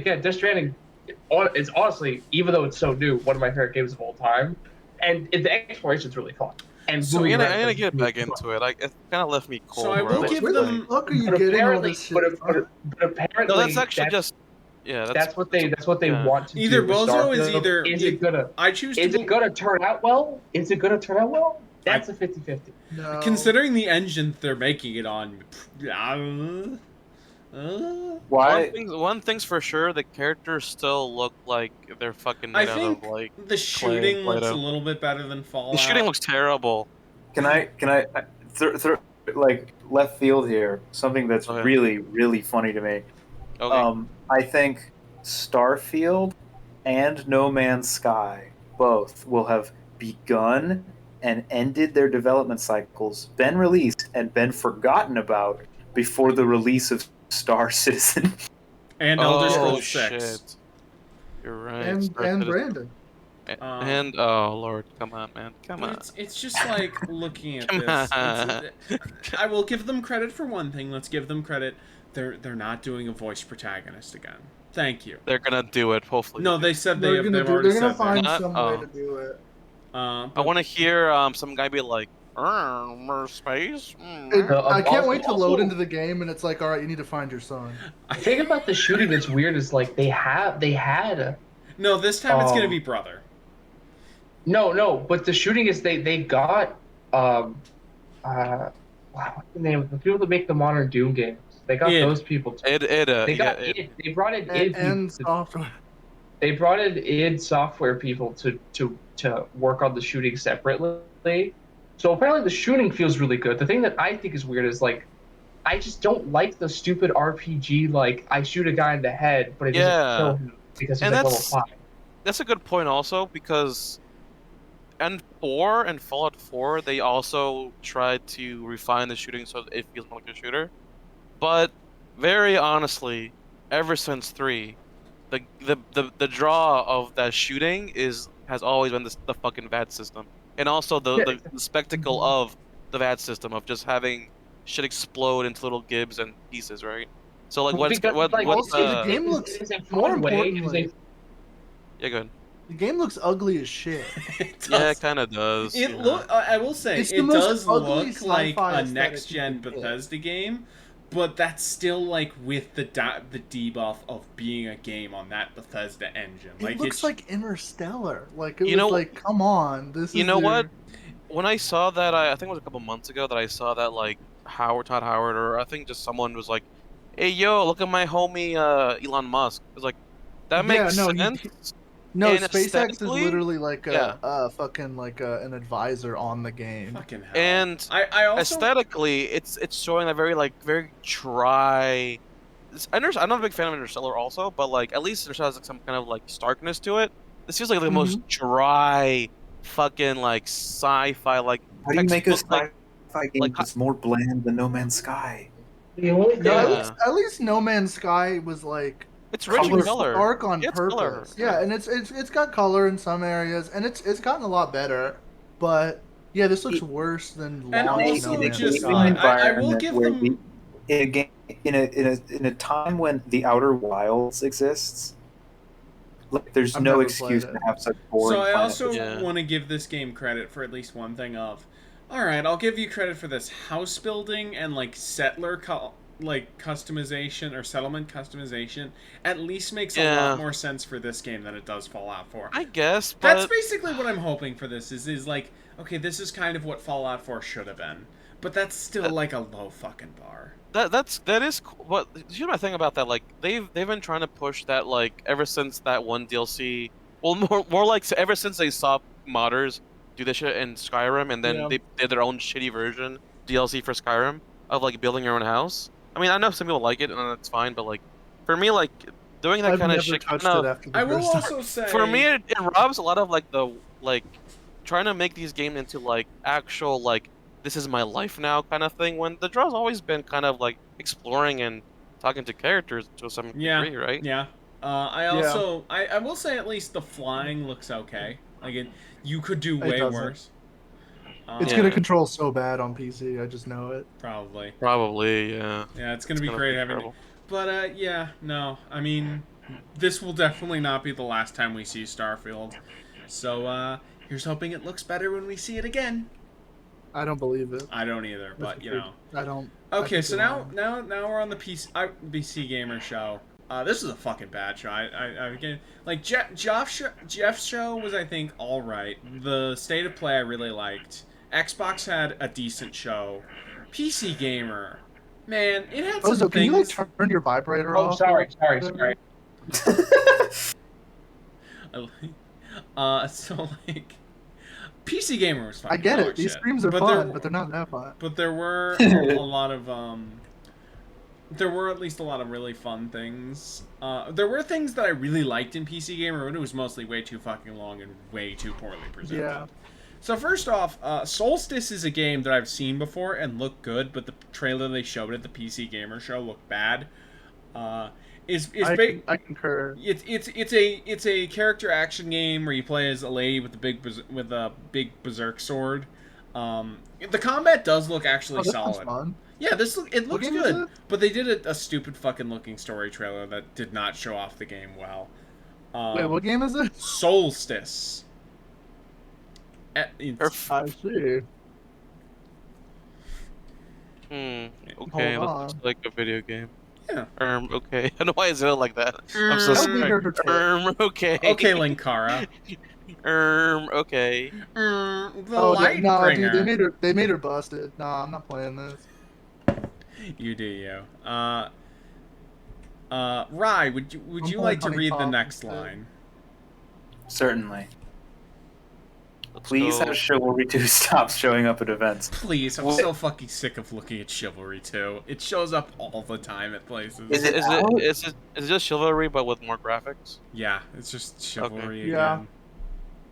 is honestly, even though it's so new, one of my favorite games of all time, and the exploration's really fun. And So moving I'm around gonna is get really back fun. into it. Like it kind of left me cold. So I where will was give Where like- them- the fuck are you But getting all apparently, this shit from? but apparently, No, that's actually that's, just. Yeah, that's what they yeah. want to Either do. with Bozo is Starfield. either- Is it gonna I choose is to. it gonna turn out well? Is it gonna turn out well? That's a 50-50. No. Considering the engine they're making it on. Why? One thing's for sure, the characters still look like they're fucking I made out think of like. the shooting looks a Play-Doh. little bit better than Fallout. The shooting looks terrible. Can I like left field here? Something that's Okay. really funny to me. Okay. I think Starfield and No Man's Sky both will have begun and ended their development cycles, been released and been forgotten about before the release of Star Citizen. and Elder Oh, Scrolls shit. 6. You're right. And Star and Citizen. Brandon. And oh lord, come on, man, come But on. it's just like looking at Come this. on. I will give them credit for one thing. Let's give them credit. They're not doing a voice protagonist again. Thank you. They're gonna do it. Hopefully. No, they said They're gonna they've already they're gonna said find Not- some oh. way to do it. I that. want to hear some guy be like, more space. I can't wait to load also- into the game and it's like, all right, you need to find your son. The thing about the shooting that's weird is like they had No, this time it's gonna Um, be brother. no, but the shooting is they got wow, what's the name of the people that make the modern Doom games? They got id. those people. Too. They Got it. id. They brought in id And people software. they brought in id software people to work on the shooting separately. So apparently the shooting feels really good. The thing that I think is weird is like I just don't like the stupid RPG like I shoot a guy in the head, but it Yeah. doesn't kill him because he's And like level that's- 5. That's a good point also because N4 and Fallout 4 they also tried to refine the shooting so it feels more like a shooter. But very honestly, ever since 3, the draw of that shooting has always been the fucking VAD system. And also the spectacle of the VAD system of just having shit explode into little gibs and pieces, right? So like what's Because, what like, what's also the game looks- it is a more fun way. It is importantly- yeah good. The game looks ugly as shit. It does. Yeah, it kind of does. It yeah. look. I will say It's the it most does ugly look like sci-fi a aesthetic next gen you can get. Bethesda game, but that's still like with the debuff of being a game on that Bethesda engine. It Like looks it's like Interstellar. Like it You was know- like, come on, this You is know your- what? When I saw that, I think it was a couple months ago that I saw that like Todd Howard, or I think just someone was like, "Hey, yo, look at my homie Elon Musk." It's like that Yeah, makes no, sense. No, and SpaceX is aesthetically- literally like Yeah. fucking like an advisor on the game. fucking hell. And I also Aesthetically, it's showing that very dry. I'm not a big fan of Interstellar also, but like at least Interstellar has like some kind of like starkness to it. This feels like the most dry, fucking like sci-fi like. How do you make a textbook, like- sci-fi game like- that's more bland than No Man's Sky? The only thing No, Yeah. at least No Man's Sky was like It's rich in was color. dark on It's purpose. color. Yeah, and it's got color in some areas, and it's gotten a lot better. But yeah, this looks worse than And launch also No Man's just, Sky. like, I will give where them- in a game in a time when the Outer Wilds exists. Like, there's I've no never excuse played to it. have such boring. So I planets. also Yeah. want to give this game credit for at least one thing of, all right, I'll give you credit for this house building and like settler customization or settlement customization. At least makes a Yeah. lot more sense for this game than it does Fallout 4. I guess, That's but basically what I'm hoping for this is like okay, this is kind of what Fallout 4 should have been, but that's still like a low fucking bar. That is what. Here's my thing about that. Like they've been trying to push that like ever since that one DLC. Well, more like ever since they saw modders do this shit in Skyrim, and then Yeah. they did their own shitty version DLC for Skyrim of like building your own house. I mean, I know some people like it, and that's fine, but like for me, like doing that I've kind never of shit. touched No, it after the I will first time. also say for me, it robs a lot of like the like trying to make these games into like actual like this is my life now kind of thing. When the draw's always been kind of like exploring and talking to characters to some Yeah. degree, right? Yeah. I will say at least the flying looks okay. Like you could do way doesn't. worse. It's Yeah. gonna control so bad on PC. I just know it. Probably. Probably, yeah. Yeah, it's gonna be gonna great be having. terrible. But yeah, no. I mean, this will definitely not be the last time we see Starfield. So here's hoping it looks better when we see it again. I don't believe it. I don't either, but you know. I don't. Okay, think so you're now wrong. we're on the PC Gamer show. This is a fucking bad show. I again, like Jeff's show was, I think, all right. The State of Play I really liked. Xbox had a decent show. PC Gamer, man, it had some Bozo, can you like things. turn your vibrator Oh, off? sorry. So like, PC Gamer was fun. I get dog it. These shit. streams are But fun, there- but they're not that fun. But there were a lot of there were at least a lot of really fun things. There were things that I really liked in PC Gamer, but it was mostly way too fucking long and way too poorly presented. Yeah. So first off, Solstice is a game that I've seen before and looked good, but the trailer they showed at the PC Gamer show looked bad. I concur. It's a character action game where you play as a lady with a big berserk sword. The combat does look actually That sounds solid. fun. Yeah, it What looks game is good, it? but they did a stupid fucking looking story trailer that did not show off the game well. Wait, what game is it? Solstice. I see. Okay, Hold that on. looks like a video game. Yeah. Okay. I don't know why is it like that. I'm so That'll be sorry. your tutorial. Okay. Okay, Linkara. Okay. The Oh, no, Lightbringer. dude, they made her busted. No, I'm not playing this. You do you. Rye, would you I'm like to playing read the Honeycomb next instead. line? Certainly. Let's Please go. have Chivalry 2 stop showing up at events. Please, I'm What? so fucking sick of looking at Chivalry 2. It shows up all the time at places. Is it Is out? it just chivalry but with more graphics? Yeah, it's just Chivalry Okay. Yeah. again.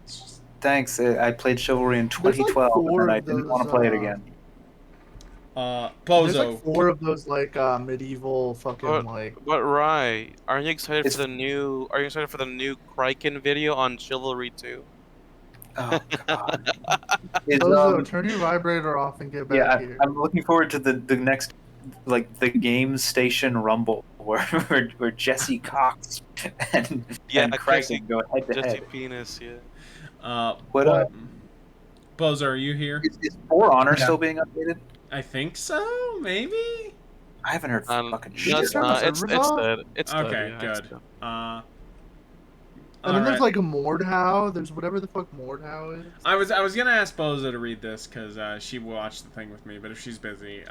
It's just, Thanks. I played Chivalry in There's like 2012, four and I of didn't those, want to play it again. There's Bozo. like 4 of those like medieval fucking What? like. But Rye, are you excited It's- for the new? Are you excited for the new Kraken video on Chivalry 2? Oh god. Is, Bozo, turn your vibrator off and get back yeah, here. I'm looking forward to the next, like the game station rumble where Jesse Cox and Yeah, Kraken Jesse- go head to Jesse head. Penis, yeah. What Bozo, are you here? is For Honor Yeah. still being updated? I think so, maybe? I haven't heard fucking no, shit. it's about not. it. It's servers off? dead. It's dead. Okay, Yeah, it's good. dead. And then there's alright. like a Mordhau. There's whatever the fuck Mordhau is. I was gonna ask Bozo to read this because she watched the thing with me, but if she's busy,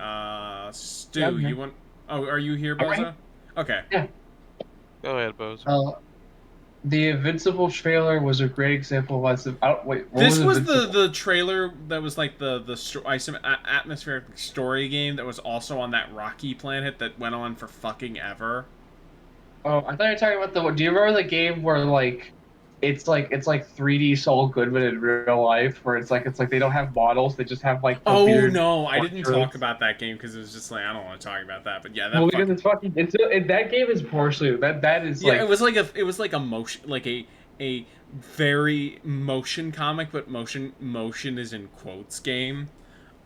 Stu, Yeah, I'm here. you want? Oh, are you here, I'm right Bozo? Okay. Go ahead, Bose. The Invincible trailer was a great example of what's. Wait, what This was Invincible? the trailer that was like the atmospheric story game that was also on that rocky planet that went on for fucking ever. Oh, I thought you were talking about the. Do you remember the game where like, it's like 3D Saul Goodman in real life, where it's like they don't have models, they just have like. The Oh weird no, I didn't portraits. talk about that game because it was just like I don't want to talk about that. But yeah, that Well, fucking, because that game is partially that is yeah, like it was like a motion, like a very motion comic, but motion is in quotes game.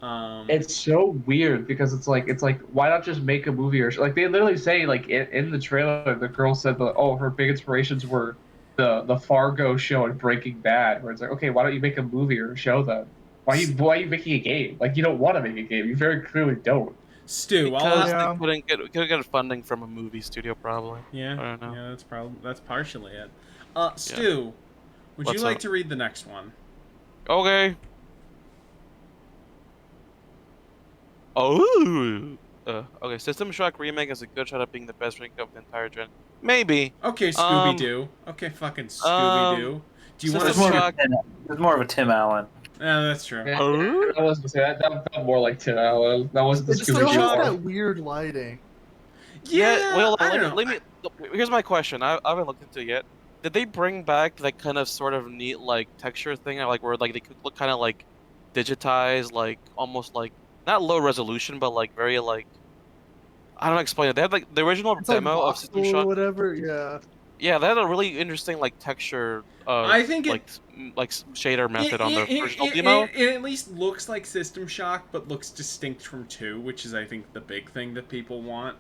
it's so weird because it's like why not just make a movie or like they literally say like in the trailer the girl said that her big inspirations were the Fargo show and Breaking Bad, where it's like, okay, why don't you make a movie or a show then? Why are you making a game? Like, you don't want to make a game. You very clearly don't. Stu, Because Yeah. they couldn't get funding from a movie studio, probably. yeah, I don't know. yeah, that's partially it. Stu, would What's you like up? to read the next one? Okay. Oh. Okay, System Shock Remake has a good shot at being the best remake of the entire gen. Maybe. Okay, Scooby Doo. Okay, fucking Scooby Doo. Do you want System to? Shock. It's more of a Tim Allen. Yeah, that's true. Yeah, Oh. I was gonna say that felt more like Tim Allen. That wasn't the It System still Scooby has Shock- Doo that part. weird lighting. Yeah, Well, I don't know. let me. Here's my question. I haven't looked into it yet. Did they bring back that kind of sort of neat like texture thing, like where like they could look kind of like digitized, like almost like not low resolution, but like very like I don't know how to explain it. They had like the original It's like demo of System voxel or Shock. whatever. Yeah. Yeah, they had a really interesting like texture. I think it- like shader method on the original it, demo. it at least looks like System Shock, but looks distinct from 2, which is, I think, the big thing that people want.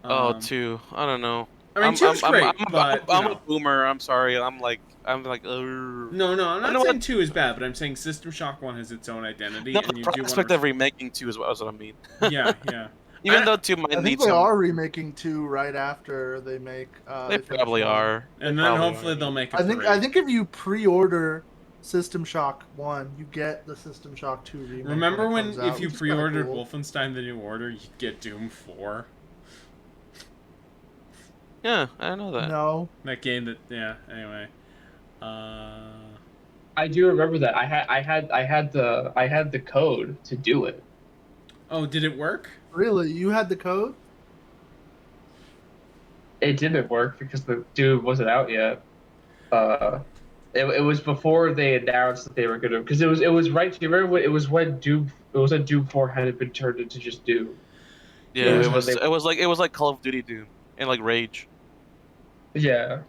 Oh, Um, 2. I don't know. I mean, 2's great, but I'm you a know. boomer. I'm sorry. I'm like. No, I'm not know saying what- 2 is bad, but I'm saying System Shock 1 has its own identity, No, and the you do prospect want of remaking 2 is what I mean. Yeah, yeah. Even though 2 might I need think they some. are remaking 2 right after they make. They finish probably 1. are. And They then probably hopefully are. they'll make a I think 3. I think if you pre-order System Shock 1, you get the System Shock 2 remake. Remember it when comes out, if you which is kinda pre-ordered cool. Wolfenstein: The New Order, you get Doom 4? Yeah, I know that. No. That game that anyway. I do remember that. I had the code to do it. Oh, did it work? Really? You had the code? It didn't work because the dude wasn't out yet. It was before they announced that they were gonna, because it was right. Do you remember when, it was when Doom 4 had been turned into just Doom. Yeah, Yeah, it was like Call of Duty Doom and like Rage. Yeah.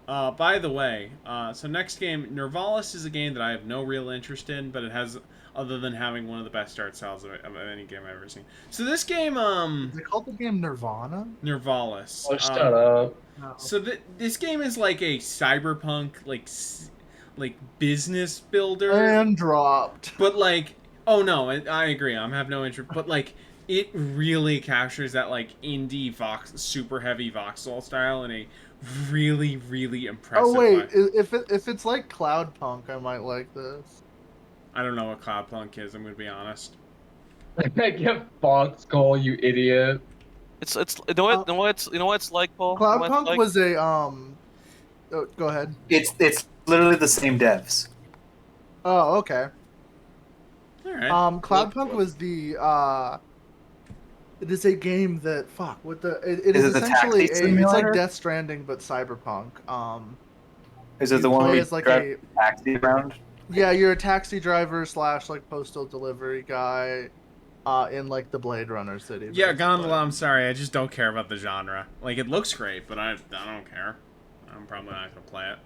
By the way, so next game, Nervalis is a game that I have no real interest in, but it has, other than having one of the best art styles of any game I've ever seen. So this game, Is it called the game Nirvana? Nervalis. Oh, shut up. No. So this game is like a cyberpunk, like business builder, And dropped. but like, oh no, I agree, I have no interest, but like, it really captures that like indie super heavy voxel style in a really, really impressive Oh wait, way. if it's like Cloudpunk, I might like this. I don't know what Cloudpunk is, I'm gonna be honest. Get Fox Call, you idiot. It's you know what it's like, Paul. You know what it's Cloudpunk like? was a Oh, go ahead. It's literally the same devs. Oh, okay. Alright. Cloudpunk was the it is a game that it Is is it the essentially taxi it's like simulator? Death Stranding but cyberpunk. Is it You the one play where you as like drive a a taxi around? yeah, you're a taxi driver / like postal delivery guy, in like the Blade Runner city. Yeah, basically. Gondola, I'm sorry, I just don't care about the genre. Like, it looks great, but I don't care. I'm probably not gonna play it.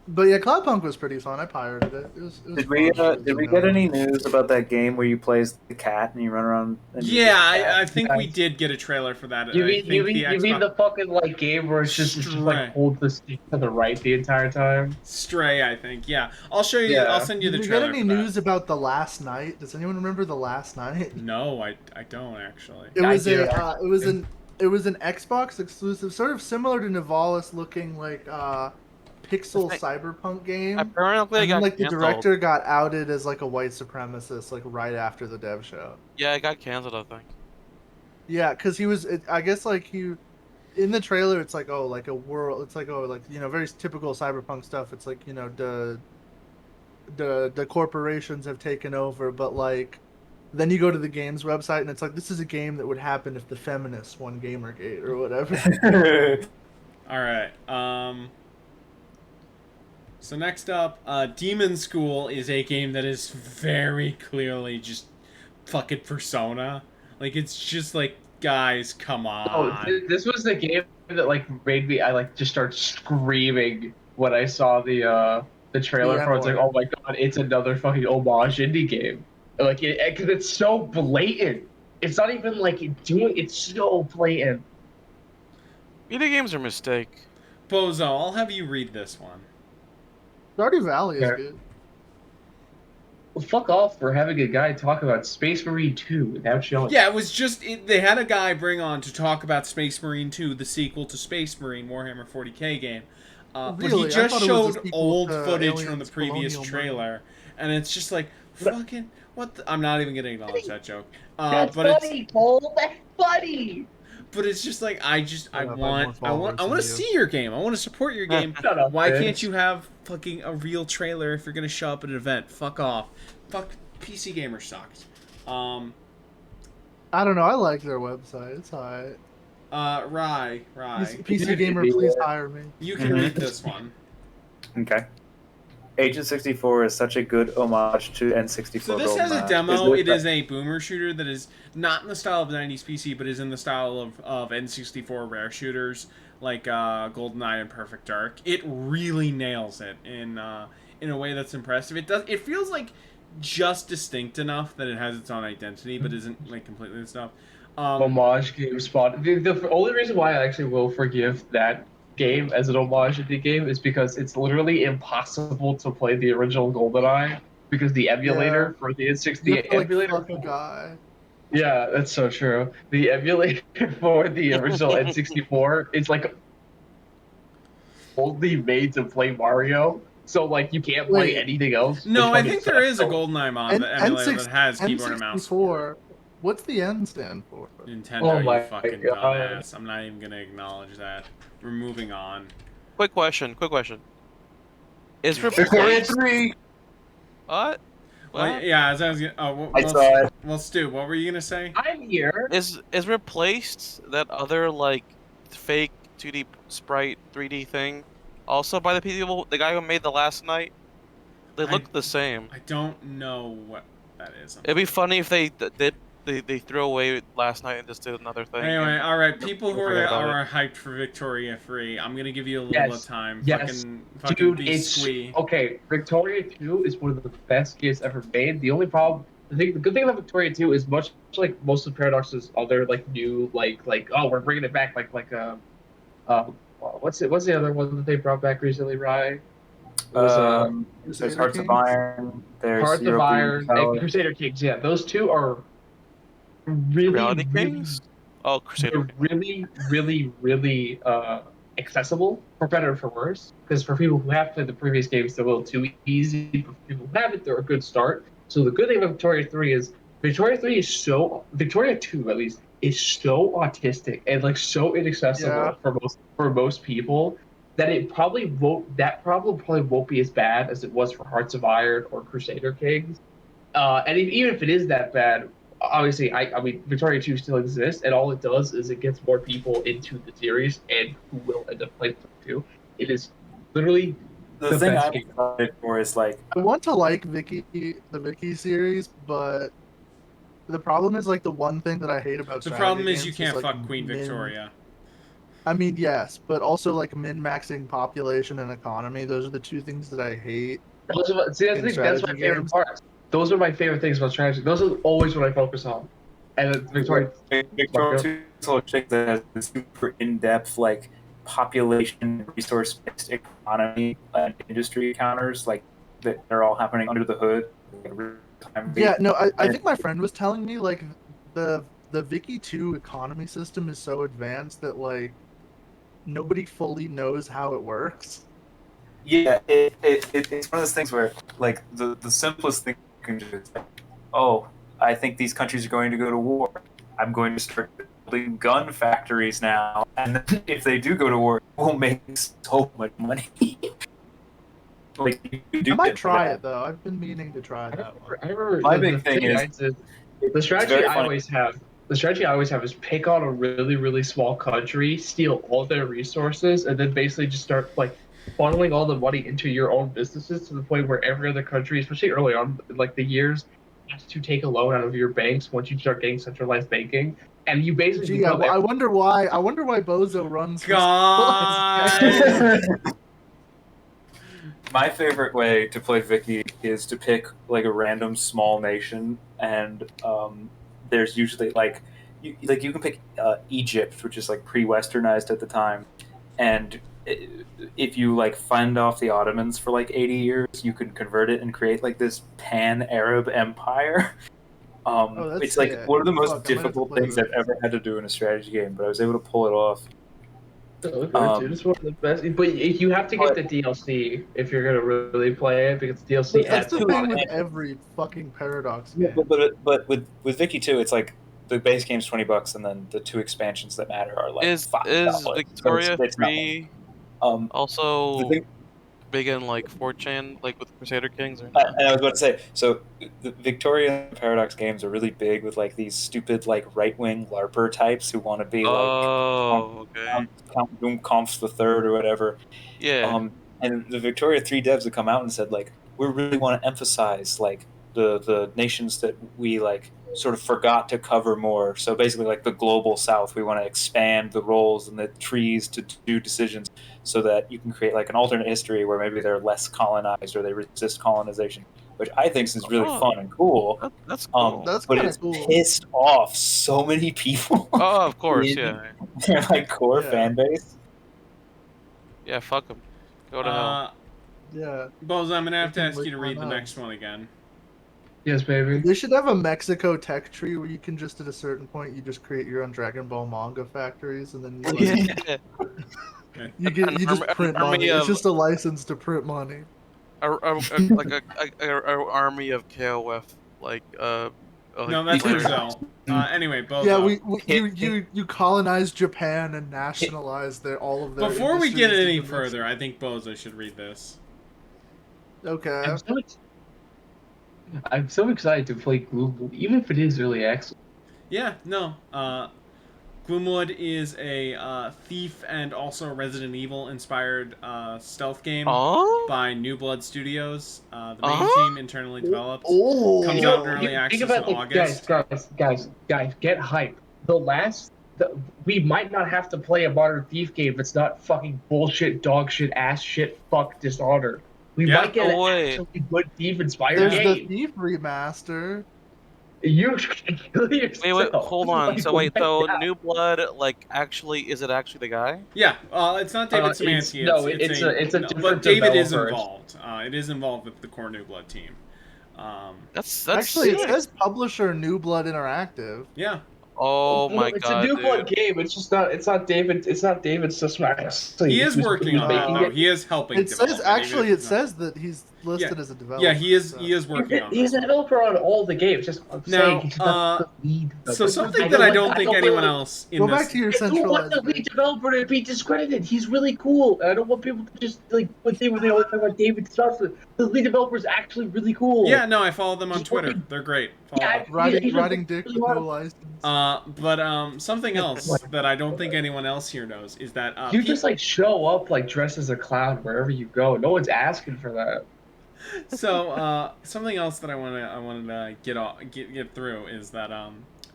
But yeah, Cloudpunk was pretty fun. I pirated it. It was Did we fun. did we get any news about that game where you play as the cat and you run around? And you Yeah, get the cat? I think we did get a trailer for that. You I mean think you mean the you mean Xbox- the fucking like game where it's just Stray. like hold the stick to the right the entire time? Stray, I think. Yeah, I'll show you. Yeah. I'll send you Did the we trailer. get any for that. news about the last night? Does anyone remember the last night? No, I don't actually. It I was do, it was an Xbox exclusive, sort of similar to Nivalis, looking like pixel I think- cyberpunk game. Apparently, it And got then, like the canceled. director got outed as like a white supremacist, like right after the dev show. Yeah, it got canceled. I think. Yeah, because he was. I guess like he, in the trailer, it's like like a world. It's like like very typical cyberpunk stuff. It's like the corporations have taken over, but like then you go to the game's website and it's like this is a game that would happen if the feminists won Gamergate or whatever. All right. So next up, Demon School is a game that is very clearly just fucking Persona. Like, it's just like, guys, come on. Oh, this was the game that like made me. I like just started screaming when I saw the trailer Yeah, for it. It's like, boy. oh my god, it's another fucking homage indie game. Like, because it's so blatant. It's not even like it's so blatant. Video games are a mistake. Bozo, I'll have you read this one. Stardew Valley is Yeah. good. Well, fuck off for having a guy talk about Space Marine 2 without showing. Yeah, it was just they had a guy bring on to talk about Space Marine 2, the sequel to Space Marine Warhammer 40k game. But Really? he I just thought it was a showed sequel old to footage from the Aliens previous Colonial trailer, and it's just like fucking What? I'm not even gonna acknowledge that joke. That's but funny, Cole. That's funny. but it's just like I up, I have more want followers to than you. see your game. I want to support your game. Shut up, Why Vince. can't you have fucking a real trailer if you're gonna show up at an event? Fuck off. Fuck PC Gamer sucks. I don't know. I like their website. It's alright. Rye. PC Gamer, please hire me. You can read this one. Okay. Agent 64 is such a good homage to N64. So this has a GoldenEye. demo. It this- is a boomer shooter that is not in the style of the 90s PC, but is in the style of N64 rare shooters like GoldenEye and Perfect Dark. It really nails it in a way that's impressive. It feels like just distinct enough that it has its own identity, but isn't like completely the stuff. Homage game spot. The only reason why I actually will forgive that game as an homage to the game is because it's literally impossible to play the original GoldenEye because the emulator for the N64, You the have to, like, emulator. fuck a guy. Yeah, that's so true. The emulator for the original N64 is like only made to play Mario. So like you can't play Wait. anything else. No, which I fucking think there is a sucks. GoldenEye mod that emulator that has keyboard and mouse. N64. What's the N stand for? Nintendo, Oh my you fucking God. dumbass. I'm not even gonna acknowledge that. We're moving on. Quick question. Is Victoria replaced? 3! What? Well, What? yeah, as I was gonna. Oh, I saw it. well, Stu, what were you gonna say? I'm here. Is replaced that other like fake 2D sprite 3D thing also by the guy who made the last night? They look the same. I don't know what that is. It'd be funny if they threw away last night and just did another thing. Anyway, all right, people who Forget about are hyped for Victoria 3, I'm gonna give you a little Yes. bit of time. Yes. Fucking Dude, be it's squee. okay. Victoria 2 is one of the best games ever made. The only problem, the good thing about Victoria 2 is much like most of Paradox's other like new like oh we're bringing it back what's the other one that they brought back recently, Rye? It was, There's Crusader Hearts of Kings? Iron. There's Hearts of European Iron Power. and Crusader Kings. Yeah, those two are really, Reality really, Kings? Oh, Crusader. they're really accessible, for better or for worse. Because for people who have played the previous games, they're a little too easy. But for people who haven't, they're a good start. So the good thing about Victoria 3 is Victoria 2 at least, is so autistic and like so inaccessible for most people that that problem probably won't be as bad as it was for Hearts of Iron or Crusader Kings. And even if it is that bad, obviously, I mean, Victoria 2 still exists, and all it does is it gets more people into the series and who will end up playing it too. It is literally The thing best I'm game. excited for is like I want to like the Vicky series, but the problem is like the one thing that I hate about The strategy problem is games you can't like, fuck Queen min- Victoria. I mean, yes, but also like min-maxing population and economy. Those are the two things that I hate. See, In that's my strategy favorite games. part. Those are my favorite things about strategy. Those are always what I focus on. And Victoria, Victoria 2 is a chick that has this super in-depth like population, resource-based economy and industry counters like that are all happening under the hood. Like, real-time Yeah, no, I think my friend was telling me like the Vicky 2 economy system is so advanced that like nobody fully knows how it works. Yeah, it's one of those things where like the simplest thing you can do is like, oh, I think these countries are going to go to war. I'm going to start building gun factories now, and then if they do go to war, we'll make so much money. Like you do I might get try that. it though. I've been meaning to try that one. I remember My the big thing thing is- I did- the It's strategy very I funny. always have. The strategy I always have is pick on a really small country, steal all their resources, and then basically just start like funneling all the money into your own businesses to the point where every other country, especially early on, like the years, has to take a loan out of your banks once you start getting centralized banking, and you basically Gee, I, become I wonder why. I wonder why Bozo runs. for God. My favorite way to play Vicky is to pick like a random small nation, and there's usually like you can pick Egypt, which is like pre-westernized at the time, and if you like fend off the Ottomans for like 80 years, you can convert it and create like this pan-Arab empire. that's It's like sick. one of the most Fuck, I might have to difficult play things this. I've ever had to do in a strategy game, but I was able to pull it off. So good, dude. It's one of the best. But you have to get the DLC if you're gonna really play it because DLC But that's adds the a thing lot with of. every fucking Paradox Yeah, game. but with Vicky too, it's like the base game's $20, and then the 2 expansions that matter are like Is $5. Victoria So it's nothing. 3 The also thing, big in like 4chan, like with Crusader Kings or not? and I was about to say, so the Victoria and Paradox games are really big with like these stupid like right wing LARPer types who want to be like Oh, okay. Count Doomkampf the Third or whatever. Yeah. And the Victoria 3 devs have come out and said like we really want to emphasize like the nations that we like sort of forgot to cover more. So basically like the global south, we want to expand the roles and the trees to do decisions so that you can create like an alternate history where maybe they're less colonized or they resist colonization, which I think is really Oh. fun and cool. That's cool. That's But kinda it's cool. pissed off so many people. Oh, of course, in yeah. their like core Yeah. fan base. Yeah, fuck them. Go to hell. Yeah. Bozo, I'm gonna have to Freaking ask you to read the Wiccan next one again. Yes, baby. They should have a Mexico tech tree where you can just at a certain point you just create your own Dragon Ball manga factories and then you, like, Yeah. you get An you just army- print army money. It's of- just a license to print money. Like a army of KOF, like No, that's players. Brazil. Anyway, Bozo. Yeah, you colonized Japan and nationalized all of their. Before we get industries any into further, I think Bozo should read this. Okay. I'm so excited to play Gloom, even if it is early access. Yeah, no. Gloomwood is a thief and also Resident Evil inspired stealth game Oh? by New Blood Studios. The main Uh-huh. team internally developed. Oh, Comes out in early access Think about in like, August. guys, get hype. We might not have to play a Modern Thief game if it's not fucking bullshit, dog shit, ass shit, fuck Dishonored. We Yeah, might get no an way. actually good Thief inspired there's the game. Thief remaster. You can kill yourself. Wait, hold on. Like, So wait, right so now. New Blood, like, actually, is it actually the guy? Yeah, it's not David It's- Szymanski. no, it's a no, different but David is developer. involved. It is involved with the core New Blood team. That's Actually, it sick. says publisher New Blood Interactive. Yeah. Oh No, my it's god, a New dude. Blood game. It's just not. It's not David. It's not David Szymanski. He is working on that, making though. it. He is helping. It says develop actually, David it is says that he's listed as a developer. Yeah, he is. so. He is working on. He's this. a developer on all the games. Just I'm Now, saying he's not the lead. So developer. something that I don't think anyone else in Go this. back to your I don't want centralized. the lead developer to be discredited. He's really cool. I don't want people to just like when they always talk about David stuff. The lead developer is actually really cool. Yeah, no, I follow them on He's Twitter. working- They're great. Follow Yeah, them. he's Riding dick really with hard. no license. But something else that I don't think anyone else here knows is that You just like show up like dressed as a clown wherever you go. No one's asking for that. so something else that I wanted to get through is that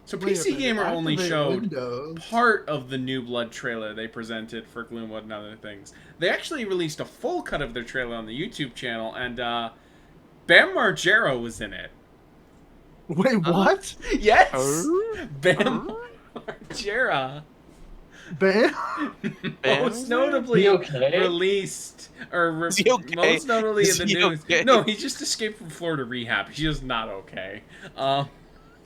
so Wait a PC minute, Gamer only activate showed Windows. part of the New Blood trailer they presented for Gloomwood and other things. They actually released a full cut of their trailer on the YouTube channel, and Bam Margera was in it. Wait, what? Yes, Bam Margera. Bam? Most notably He okay? released, or Is he okay? most notably Is in the he news. okay? No, he just escaped from Florida rehab. He's just not okay.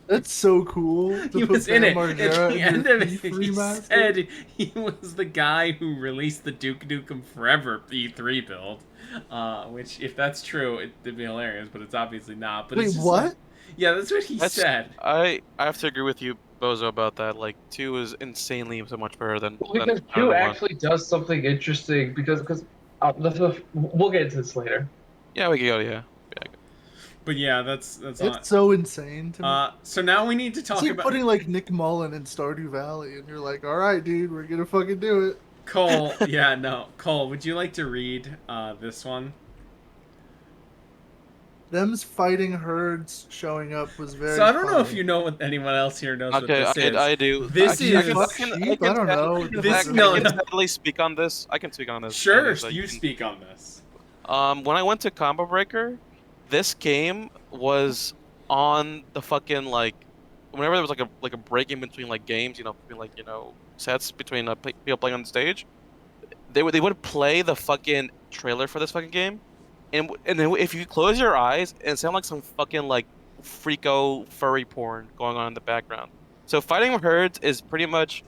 That's so cool. To He put was in Bam it. At Margera the in end your of it, Thief he remaster? said he was the guy who released the Duke Nukem Forever E3 build. Which, if that's true, it'd be hilarious, but it's obviously not. But Wait, it's just what? like- yeah, that's what he said. I have to agree with you, Bozo, about that. Like, 2 is insanely so much better than. Because than 2 1. actually does something interesting because we'll get into this later. Yeah, we can go. Yeah. But yeah, that's It's not. so insane to me. So now we need to It's talk like about putting like Nick Mullen in Stardew Valley, and you're like, all right, dude, we're gonna fucking do it. Cole. Yeah, no, Cole. Would you like to read this one? Them's fighting herds showing up was very. So I don't know if funny. you know what anyone else here knows Okay, what this is. I do. This I is- Fuck sheep? I don't know. This- I no, can no. sadly speak on this. I can speak on this. Sure, And so you can- speak on this. When I went to Combo Breaker, this game was on the fucking like, whenever there was like a break in between like games, between like sets between people playing on the stage, they would play the fucking trailer for this fucking game, and then if you close your eyes, it sounded like some fucking like freako furry porn going on in the background. So Fighting Herds is pretty much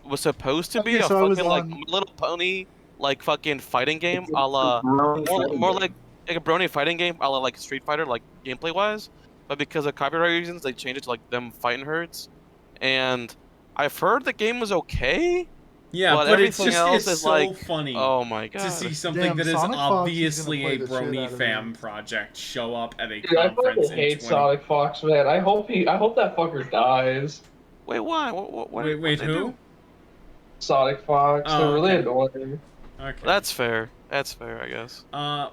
was supposed to be Okay, a so I was fucking like on- My Little Pony like fucking fighting game, It's a la Brony fighting more game. like a Brony fighting game, a la like Street Fighter, like gameplay wise. But because of copyright reasons, they changed it to like them fighting herds. And I've heard the game was okay, Yeah, but but it's everything just else it's is so like, funny oh my god. to see something Damn, that is Sonic Fox is gonna obviously play a the shit Brony out of fam it. project show up at a Dude, I conference fucking in hate 20. Sonic Fox, man. I hope that fucker dies. Wait, why? What Wait, what'd they who? do? Sonic Fox. Oh, They're really okay. annoying. Okay. That's fair. That's fair, I guess.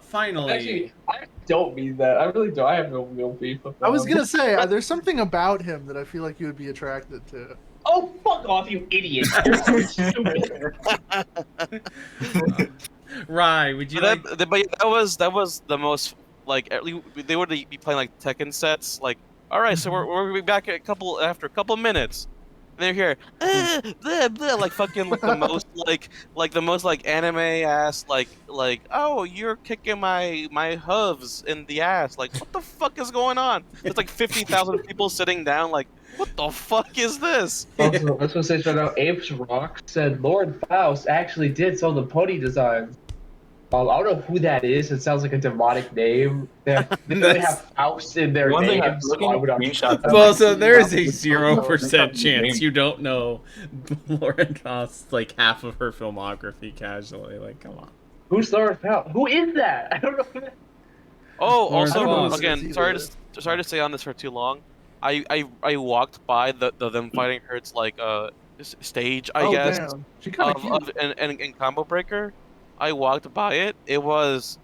Finally. Actually, I don't mean that. I really do. I have no real beef with them. I was gonna say, there's something about him that I feel like you would be attracted to. Oh, fuck off, you idiot! You're so stupid. Rye, would you But like? that was the most like they would be playing like Tekken sets. Like, all right, so we're be back after a couple minutes. And they're here, blah, blah, like fucking like the most like anime ass like oh, you're kicking my hooves in the ass. Like, what the fuck is going on? There's like 50,000 people sitting down. Like, what the fuck is this? Also, let's just say right now, Apes Rock said Lord Faust actually did some of the pony designs. I don't know who that is. It sounds like a demonic name. They really have Faust in their One thing name. I'm So looking I at would screenshots. Well, so there is a It's 0% chance name. you don't know Lauren Faust's like half of her filmography casually. Like, come on. Who's Lord Faust? Who is that? I don't know. Who that... Oh, Lauren also Faust. again, sorry to stay on this for too long. I walked by the them fighting hurts like stage, I guess, Damn. She kind of of cute. and Combo Breaker. I walked by it. It was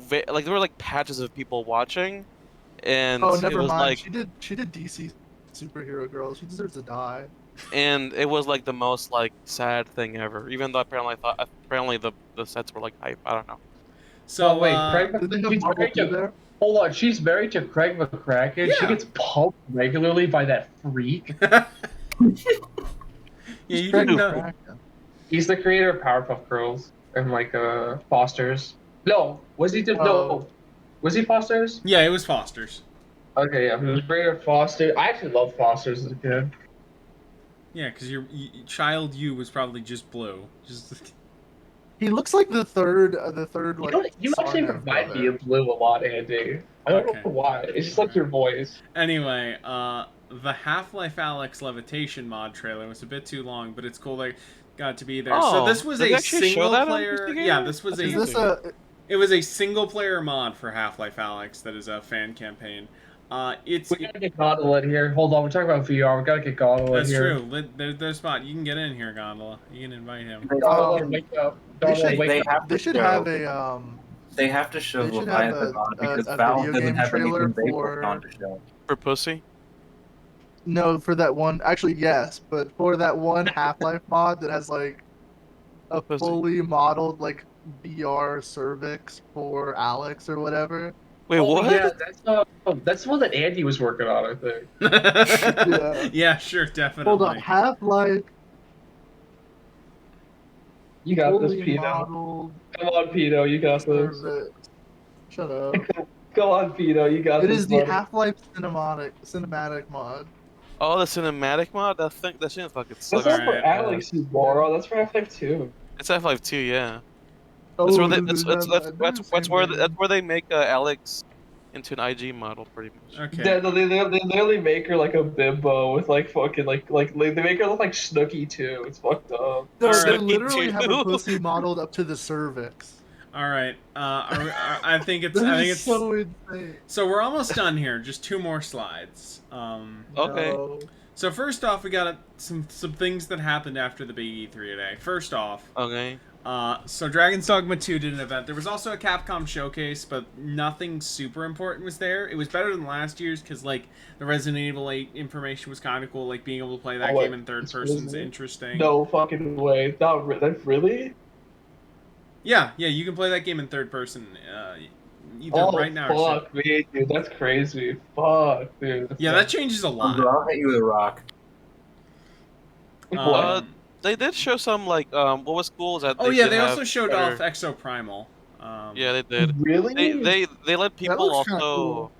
like there were like patches of people watching, and Oh, it never was mind. like She did DC superhero girl. She deserves to die. and it was like the most like sad thing ever. Even though apparently the sets were like hype. I don't know. So Oh wait, Craig. Did they have She's Marvel married too to, there? hold on, she's married to Craig McCracken. She Yeah. gets pumped regularly by that freak. yeah, you Craig didn't know. McCracken. He's the creator of Powerpuff Girls and like Foster's. No, was he? No, Oh. was he Foster's? Yeah, it was Foster's. Okay, yeah, he was the creator of Foster. I actually loved Foster's as a kid. Yeah, because your child you was probably just blue. Just He looks like the third You, like. you actually Sarnath remind me brother. of Blue a lot, Andy. I don't Okay. know why. It's just like your voice. anyway, the Half-Life Alyx Levitation mod trailer was a bit too long, but it's cool they got to be there. So Oh, this was did they a actually show single that on player. PC Yeah, Gamer? this was Is a. this a? It was a single player mod for Half-Life Alyx that is a fan campaign. It's We gotta get Gondola in here. Hold on, we're talking about VR. We gotta get Gondola that's in here. true. There's a spot. You can get in here, Gondola. You can invite him. Gondola, wake up. They Gondola, should, wake up. they should have a They have to show They should have Leviathan on because a Valve video doesn't game have trailer anything they for- put on to show. For pussy. no for that one. Actually, yes, but for that one Half-Life mod that has like a Pussy. fully modeled like VR cervix for Alex or whatever. Wait, Oh, what? Yeah, that's the one that Andy was working on, I think. Yeah, sure, definitely. Hold on, Half-Life You got this, fully Pino. modeled Come on, Pino, you got this. cervix. Shut up. Come on, Pino, you got It this. is the buddy. Half-Life cinematic mod. Oh, the cinematic mod. That shit fucking That's sucks. not Alright, for Alex, you moron. That's for Half-Life 2. It's Half-Life 2, yeah. Oh, That's where they, this that's, is that's, not- that's, that's where that's where they make Alex into an IG model, pretty much. Okay. Yeah, no, they literally make her like a bimbo with like fucking like they make her look like Snooki too. It's fucked up. They Alright. literally have Too. a pussy modeled up to the cervix. All right. I think it's. That I think is it's. so insane. So we're almost done here. Just two more slides. Okay. No. So first off, we got some things that happened after the big E3 today. First off, Okay. so Dragon's Dogma 2 did an event. There was also a Capcom showcase, but nothing super important was there. It was better than last year's because like the Resident Evil 8 information was kind of cool. Like being able to play that Oh, wait, game in third it's person is Resident- interesting. No fucking way. That's really? Yeah, you can play that game in third person. Either Oh right now or fuck me, dude. That's crazy. Fuck, dude. yeah, that changes a lot. I'll hit you with a rock. What? They did show some like what was cool is that. Oh yeah, did they have also showed better- off Exoprimal. Yeah, they did. Really? They let people looks kinda also. cool.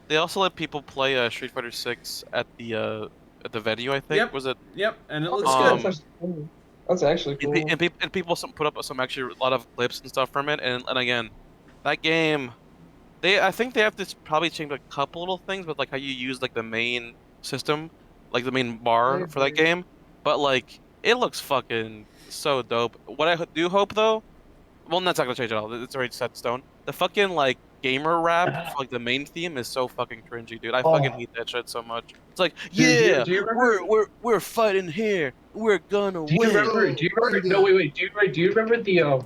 They also let people play Street Fighter 6 at the at the venue. I think Yep. was it? Yep, and it looks Um, good. That's actually cool. And people put up some actually a lot of clips and stuff from it. And again, that game, I think they have to probably change a couple little things, but like how you use like the main system, like the main bar for that agree. game. But like it looks fucking so dope. What I do hope though, well, that's not gonna change at all. It's already set in stone. The fucking like gamer rap for like the main theme is so fucking cringy, dude. I fucking hate that shit so much. It's like, Dude, do you remember? we're fighting here. We're gonna Do you win. remember? Do you remember? No, wait. Do you remember the?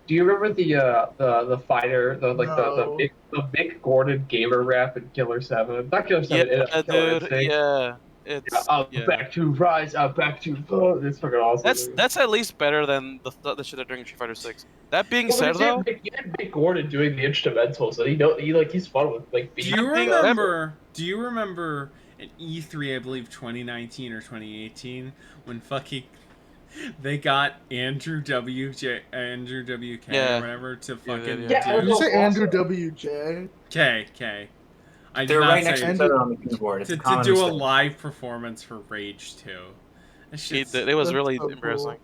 Do you remember the fighter, No. the Mick Gordon gamer rap in Killer 7? Not Killer 7. Yeah, Killer dude. Instinct. Yeah. It's I'm yeah. back to rise. I'm back to. Oh, it's fucking awesome. That's at least better than the shit they're doing in Street Fighter 6. That being Well, said, though, you had Mick Gordon doing the instrumentals, and he's fun with like. Do you remember? Do you remember at E3, I believe 2019 or 2018, when fucking they got Andrew WK Yeah. or whatever to fucking Yeah, I Did you know. say Andrew WJ? K. I did They're not right say next to each other on the keyboard. It's to a common do a mistake. live performance for Rage 2. That shit's- it was That's really so embarrassing.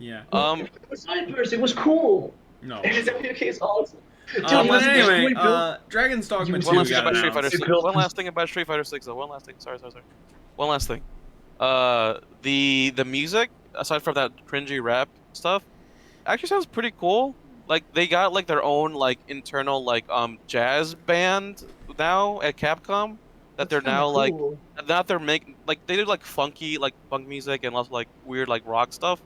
yeah. It was not embarrassing. It was cool. No. WK is awesome. But Dude, anyway, you built- Dragon's Dogma you 2 One last thing got about Street Fighter announced. 6. built One this- last thing about Street Fighter 6, though. One last thing. Sorry. One last thing. The music, aside from that cringy rap stuff, actually sounds pretty cool. Like they got like their own like internal like jazz band now at Capcom that they're now like that they're making like they do like funky like funk music and lots of like weird like rock stuff,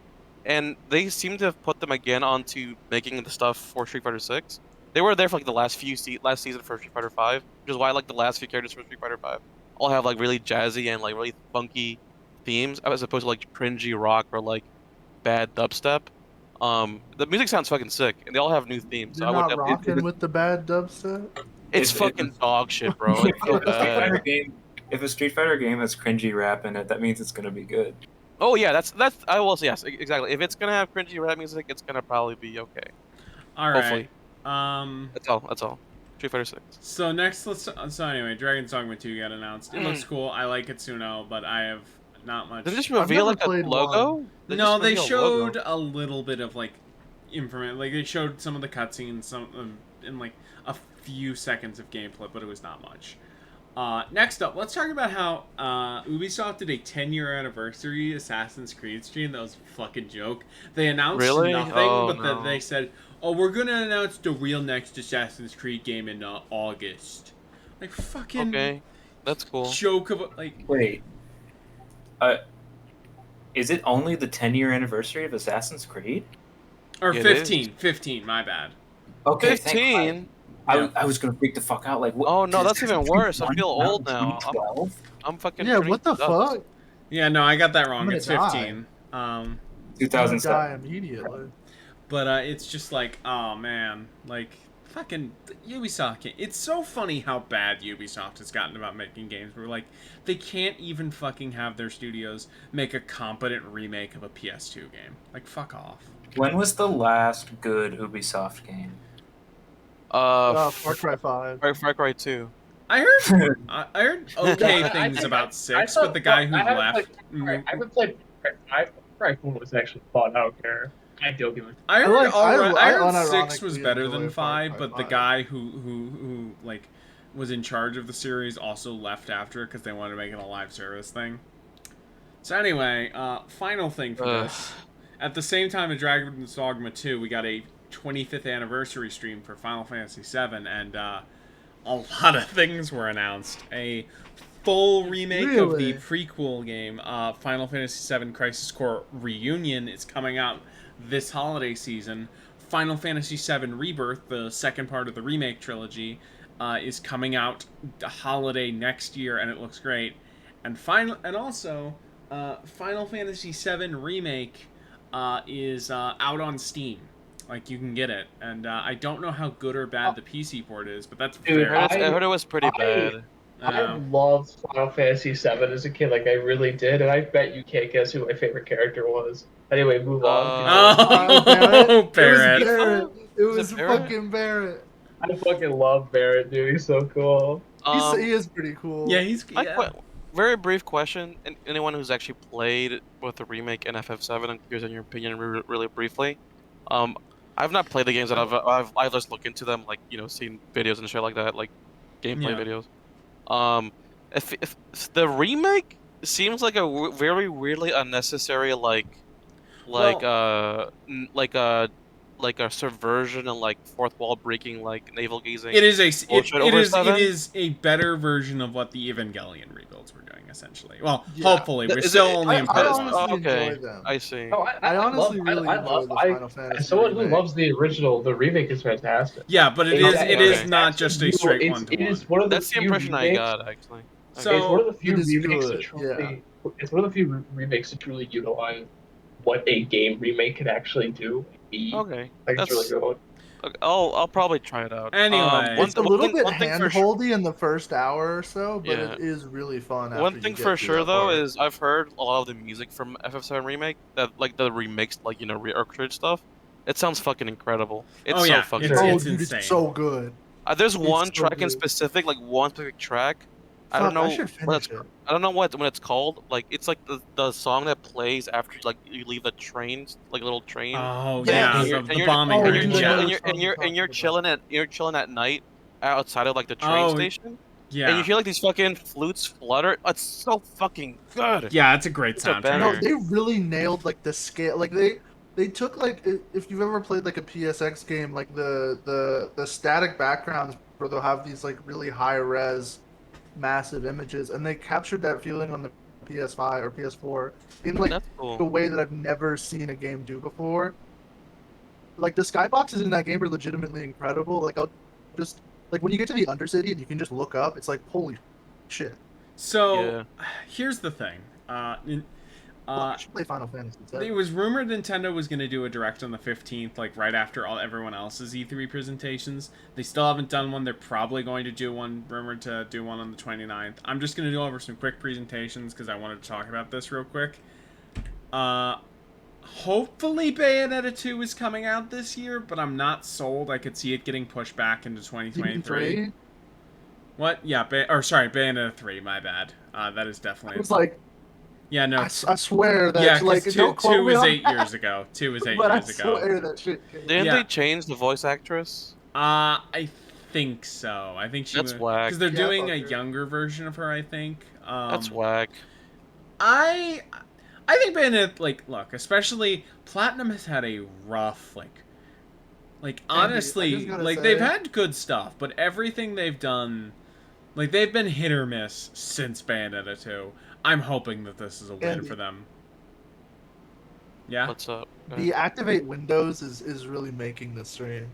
and they seem to have put them again onto making the stuff for Street Fighter 6. They were there for like the last season for Street Fighter 5, which is why like the last few characters for Street Fighter 5 all have like really jazzy and like really funky themes as opposed to like cringy rock or like bad dubstep. The music sounds fucking sick, and they all have new themes. So You're I would not definitely. rocking with the bad dubstep? It's It- fucking dog shit, bro. It's so If a Street Fighter bad. game, if a Street Fighter game has cringy rap in it, that means it's gonna be good. Oh yeah, that's I will say yes, exactly. If it's gonna have cringy rap music, it's gonna probably be okay. All right. Hopefully. That's all. Street Fighter 6. So next, so anyway, Dragon's Dogma 2 got announced. It looks cool. I like Itsuno, but I have not much. Did they just I've reveal never like a played logo? No, just they revealed a logo. showed a little bit of like information. Like they showed some of the cutscenes, some in like a few seconds of gameplay, but it was not much. Next up, let's talk about how Ubisoft did a 10-year anniversary Assassin's Creed stream. That was a fucking joke. They announced Really? nothing, Oh, but no. then they said, "Oh, we're gonna announce the real next Assassin's Creed game in August." Like fucking Okay, that's cool. joke of like. Wait. Is it only the 10-year anniversary of Assassin's Creed? Or It 15. 15, my bad. Okay, thank 15. God. I was gonna freak the fuck out. Like, what? Oh, no, did that's even Assassin's Creed worse. I 1 feel come out old in now. 2012? I'm fucking. Yeah, turning what the nuts. fuck? Yeah, no, I got that wrong. I'm It's gonna die. 15. I'm gonna 2007. die immediately. But it's just like, oh man, like fucking Ubisoft. It's so funny how bad Ubisoft has gotten about making games. Where like they can't even fucking have their studios make a competent remake of a PS2 game. Like fuck off. When was the last good Ubisoft game? Far Cry 5. Far Cry 2. I heard I heard okay I things think about I 6, thought- but the guy who I haven't left. I haven't played Far Cry 5. Far Cry 4 was actually fun. I don't care. I don't give a. I heard, like- I heard unironically 6 was better than enjoy Far 5, Cry but the 5. guy who like was in charge of the series also left after because they wanted to make it a live service thing. So anyway, final thing for this. At the same time as Dragon's Dogma 2, we got a 25th anniversary stream for Final Fantasy VII, and a lot of things were announced. A full remake of the Really? prequel game, Final Fantasy VII Crisis Core Reunion, is coming out this holiday season. Final Fantasy VII Rebirth, the second part of the remake trilogy, is coming out the holiday next year, and it looks great. And also, Final Fantasy VII Remake is out on Steam. Like, you can get it. And I don't know how good or bad the PC port is, but that's Dude, fair. I heard it was pretty bad. I loved Final Fantasy VII as a kid, like I really did, and I bet you can't guess who my favorite character was. Anyway, move on. Oh, Barrett. Barrett. It Was was it Barrett? fucking Barrett. I fucking love Barrett, dude. He's so cool. He is pretty cool. Yeah, he's... I Yeah. quite, very brief question. And anyone who's actually played with the remake in FF7, I'm curious in your opinion, really briefly. I've not played the games that I've just looked into them, like seen videos and shit like that, like gameplay videos. If the remake seems like a very weirdly unnecessary like a subversion and like fourth wall breaking, like navel gazing. It is it is a better version of what the Evangelion rebuilds were doing, essentially. Well, Yeah. hopefully we're still only in I part honestly one. okay, enjoy them. I see. No, I honestly really enjoy the Final Fantasy as someone who remake. loves the original, the remake is fantastic. Yeah, but it is not just a straight It one-to-one. is one of the That's the few impression I remakes- got, actually. So- it's one of the few It is remakes good, that truly. It's one of the few remakes that truly utilize what a game remake can actually do. Okay, Like, it's really good. I'll probably try it out. Anyway. It's a little bit one thing for sure. hand-holdy in the first hour or so, but Yeah. it is really fun. After One you thing get for through sure that though part. is I've heard a lot of the music from FF7 remake, that like the remixed re-orchestrated stuff. It sounds fucking incredible. It's Oh, yeah, so fucking. it's- oh, it's dude, insane. it's so good. There's one so track in good. specific, like one specific track. I Fuck, don't know should what it's. finish it. I don't know what when it's called. Like it's like the song that plays after like you leave the train, like a little train. Oh Yeah, yeah, and the you're- bombing oh, and range. dude, Yeah. you're chilling at night outside of like the train Oh, station, and you Yeah, hear like these fucking flutes flutter. It's so fucking good. yeah, it's a great It's a soundtrack. banger. No, they really nailed like the scale. Like they took like if you've ever played like a PSX game, like the static backgrounds where they'll have these like really high res, massive images, and they captured that feeling on the PS5 or PS4 in like That's the cool. way that I've never seen a game do before. Like the skyboxes in that game are legitimately incredible. Like I'll just like when you get to the Undercity and you can just look up, it's like holy shit. So Yeah. here's the thing. I should play Final Fantasy VII. It was rumored Nintendo was going to do a direct on the 15th, like right after everyone else's E3 presentations. They still haven't done one. They're probably going to do one, rumored to do one on the 29th. I'm just going to go over some quick presentations because I wanted to talk about this real quick. Hopefully Bayonetta 2 is coming out this year, but I'm not sold. I could see it getting pushed back into 2023. Three? What? Yeah, Bayonetta 3, my bad. That is I definitely... was like, Yeah, no. I swear that Yeah, 'cause like two don't quote was me on 8 that, years ago. 2 was 8 but I years ago. swear that shit. Didn't Yeah. they change the voice actress? I think so. I think she That's was, whack. because they're Yeah, doing a fuck her. younger version of her. I think. That's whack. I think Bayonetta, like, look, especially Platinum has had a rough, like I honestly, just gotta like they've say- had good stuff, but everything they've done, like they've been hit or miss since Bayonetta 2. I'm hoping that this is a win Andy. for them. Yeah, What's up? The activate windows is really making this stream.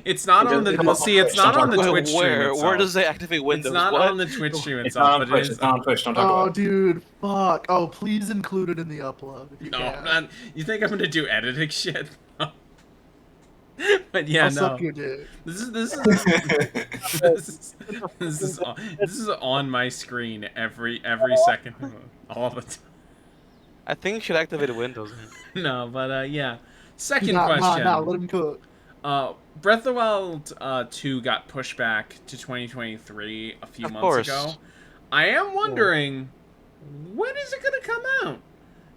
it's not It on doesn't the come up see, on it's Twitch, not don't on the talk Twitch stream Where itself. does they activate Windows? It's not What? on the Twitch stream It's itself, not on but Twitch. it is. It's not on Twitch. Don't talk Oh, about it. dude, fuck! Oh, please include it in the upload if you No, can. man. You think I'm gonna do editing shit? But yeah, I'll no. suck your dick. This is on my screen every second, all the time. I think you should activate Windows. Man. No, but yeah. Second Nah, question. let him cook. Breath of the Wild 2 got pushed back to 2023 a few Of months course. ago. I am wondering, when is it gonna come out?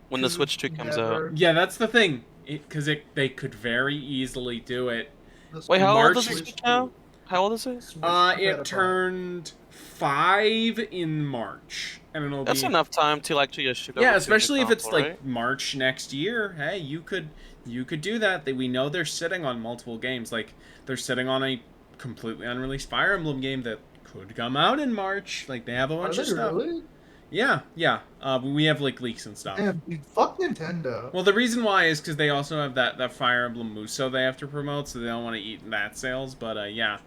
When the Switch 2 comes Never. out. Yeah, that's the thing. Because they could very easily do it. Wait, how old March is it now? How old is it? It turned 5 in March, and it'll That's be enough time to actually just ship. yeah, over to especially your if it's console, like right? March next year. Hey, you could do that. We know they're sitting on multiple games. Like they're sitting on a completely unreleased Fire Emblem game that could come out in March. Like they have a Are bunch they of stuff. really? Yeah. We have like leaks and stuff. Damn, dude, fuck Nintendo. Well, the reason why is because they also have that Fire Emblem Muso they have to promote, so they don't want to eat that sales. But yeah,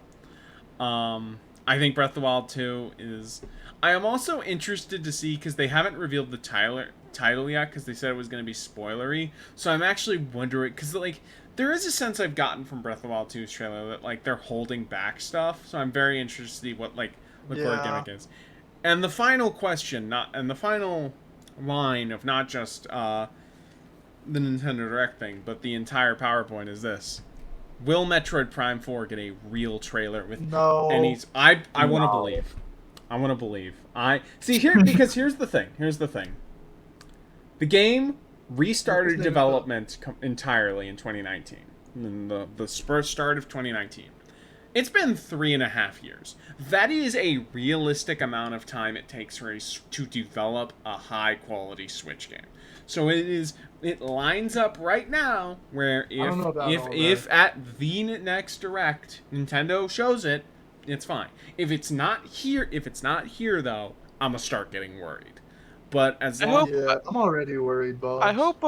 I think Breath of the Wild 2 is. I am also interested to see because they haven't revealed the title yet because they said it was going to be spoilery. So I'm actually wondering because like there is a sense I've gotten from Breath of the Wild 2's trailer that like they're holding back stuff. So I'm very interested to see what their Yeah. gimmick is. And the final question, the final line of not just the Nintendo Direct thing, but the entire PowerPoint is this: will Metroid Prime 4 get a real trailer with No. any? I want to No. believe. I want to believe. I see here because here's the thing. Here's the thing. The game restarted development entirely in 2019. In the start of 2019. It's been 3.5 years. That is a realistic amount of time it takes to develop a high-quality Switch game. So it lines up right now where if at the next Direct Nintendo shows it, it's fine. If it's not here though, I'm gonna start getting worried. But as long I'm already worried, boss. I hope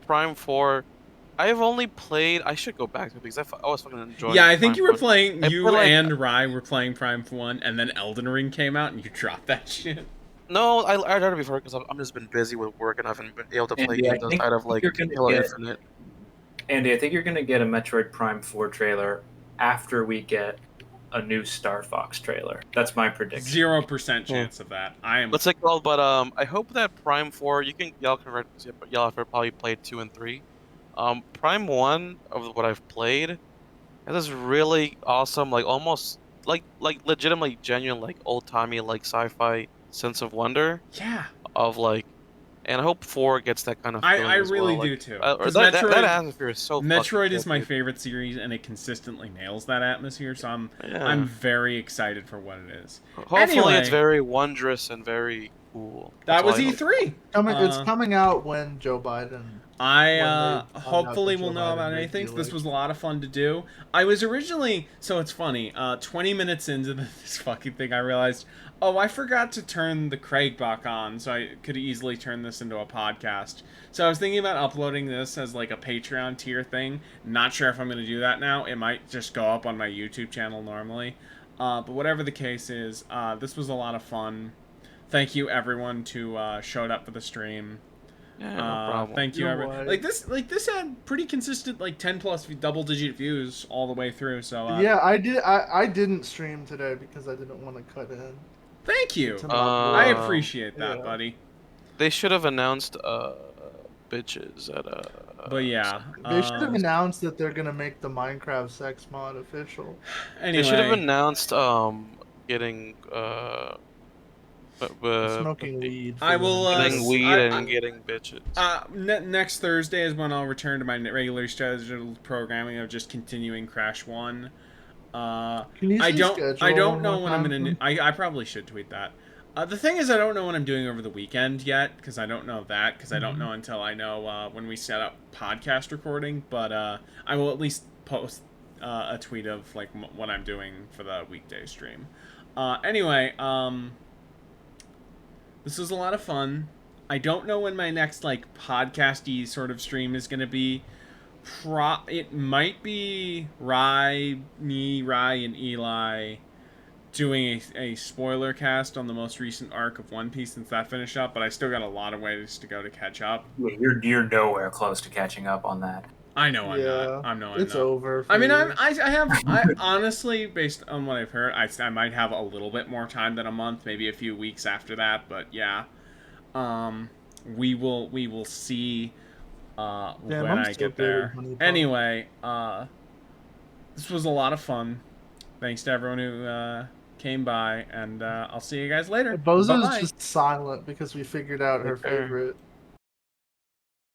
Prime 4. I have only played. I should go back to it because I was fucking enjoying. Yeah, I think Prime you were 1. playing. You like, and Rye were playing Prime 1, and then Elden Ring came out, and you dropped that shit. No, I heard it before because I'm just been busy with work and I haven't been able to play games outside of like Halo Infinite. Andy, I think you're gonna get a Metroid Prime 4 trailer after we get a new Star Fox trailer. That's my prediction. 0% chance of that. I am. What's it called? But I hope that Prime 4. Y'all have probably played 2 and 3. Prime 1 of what I've played, has this really awesome, like almost like legitimately genuine, like old timey, like sci-fi sense of wonder. Yeah. Of like, and I hope 4 gets that kind of. I really well. do like, too. That atmosphere is so. Metroid is my good. favorite series, and it consistently nails that atmosphere. So I'm very excited for what it is. Hopefully, Anyway, it's very wondrous and very cool. That was That's all I hope. E3. It's coming out when Joe Biden. I hopefully will know about anything. This was a lot of fun to do. I was originally, so it's funny, 20 minutes into this fucking thing, I realized, oh, I forgot to turn the Craig box on, so I could easily turn this into a podcast. So I was thinking about uploading this as like a Patreon tier thing. Not sure if I'm going to do that now. It might just go up on my YouTube channel normally. But whatever the case is, this was a lot of fun. Thank you everyone who showed up for the stream. Yeah, no problem. Thank you, everyone. Like this had pretty consistent, like 10+ double-digit views all the way through. So yeah, I didn't stream today because I didn't want to cut in. Thank you. I appreciate that, buddy. They should have announced bitches at But yeah, they should have announced that they're gonna make the Minecraft sex mod official. They should have announced getting smoking weed. I will getting weed and getting bitches. Next Thursday is when I'll return to my regular scheduled programming of just continuing Crash 1. I don't know when I'm gonna. I probably should tweet that. The thing is, I don't know what I'm doing over the weekend yet because I don't know that because I don't know until I know when we set up podcast recording. But I will at least post a tweet of like what I'm doing for the weekday stream. Anyway, this was a lot of fun. I don't know when my next like podcasty sort of stream is gonna be. It might be Rye, and Eli doing a spoiler cast on the most recent arc of One Piece since that finished up, but I still got a lot of ways to go to catch up. You're nowhere close to catching up on that. I know I'm not. It's over. I mean, I honestly, based on what I've heard, I might have a little bit more time than a month, maybe a few weeks after that, but yeah, we will see. When I get there. Anyway, this was a lot of fun. Thanks to everyone who came by, and I'll see you guys later. Bozo's just silent because we figured out her favorite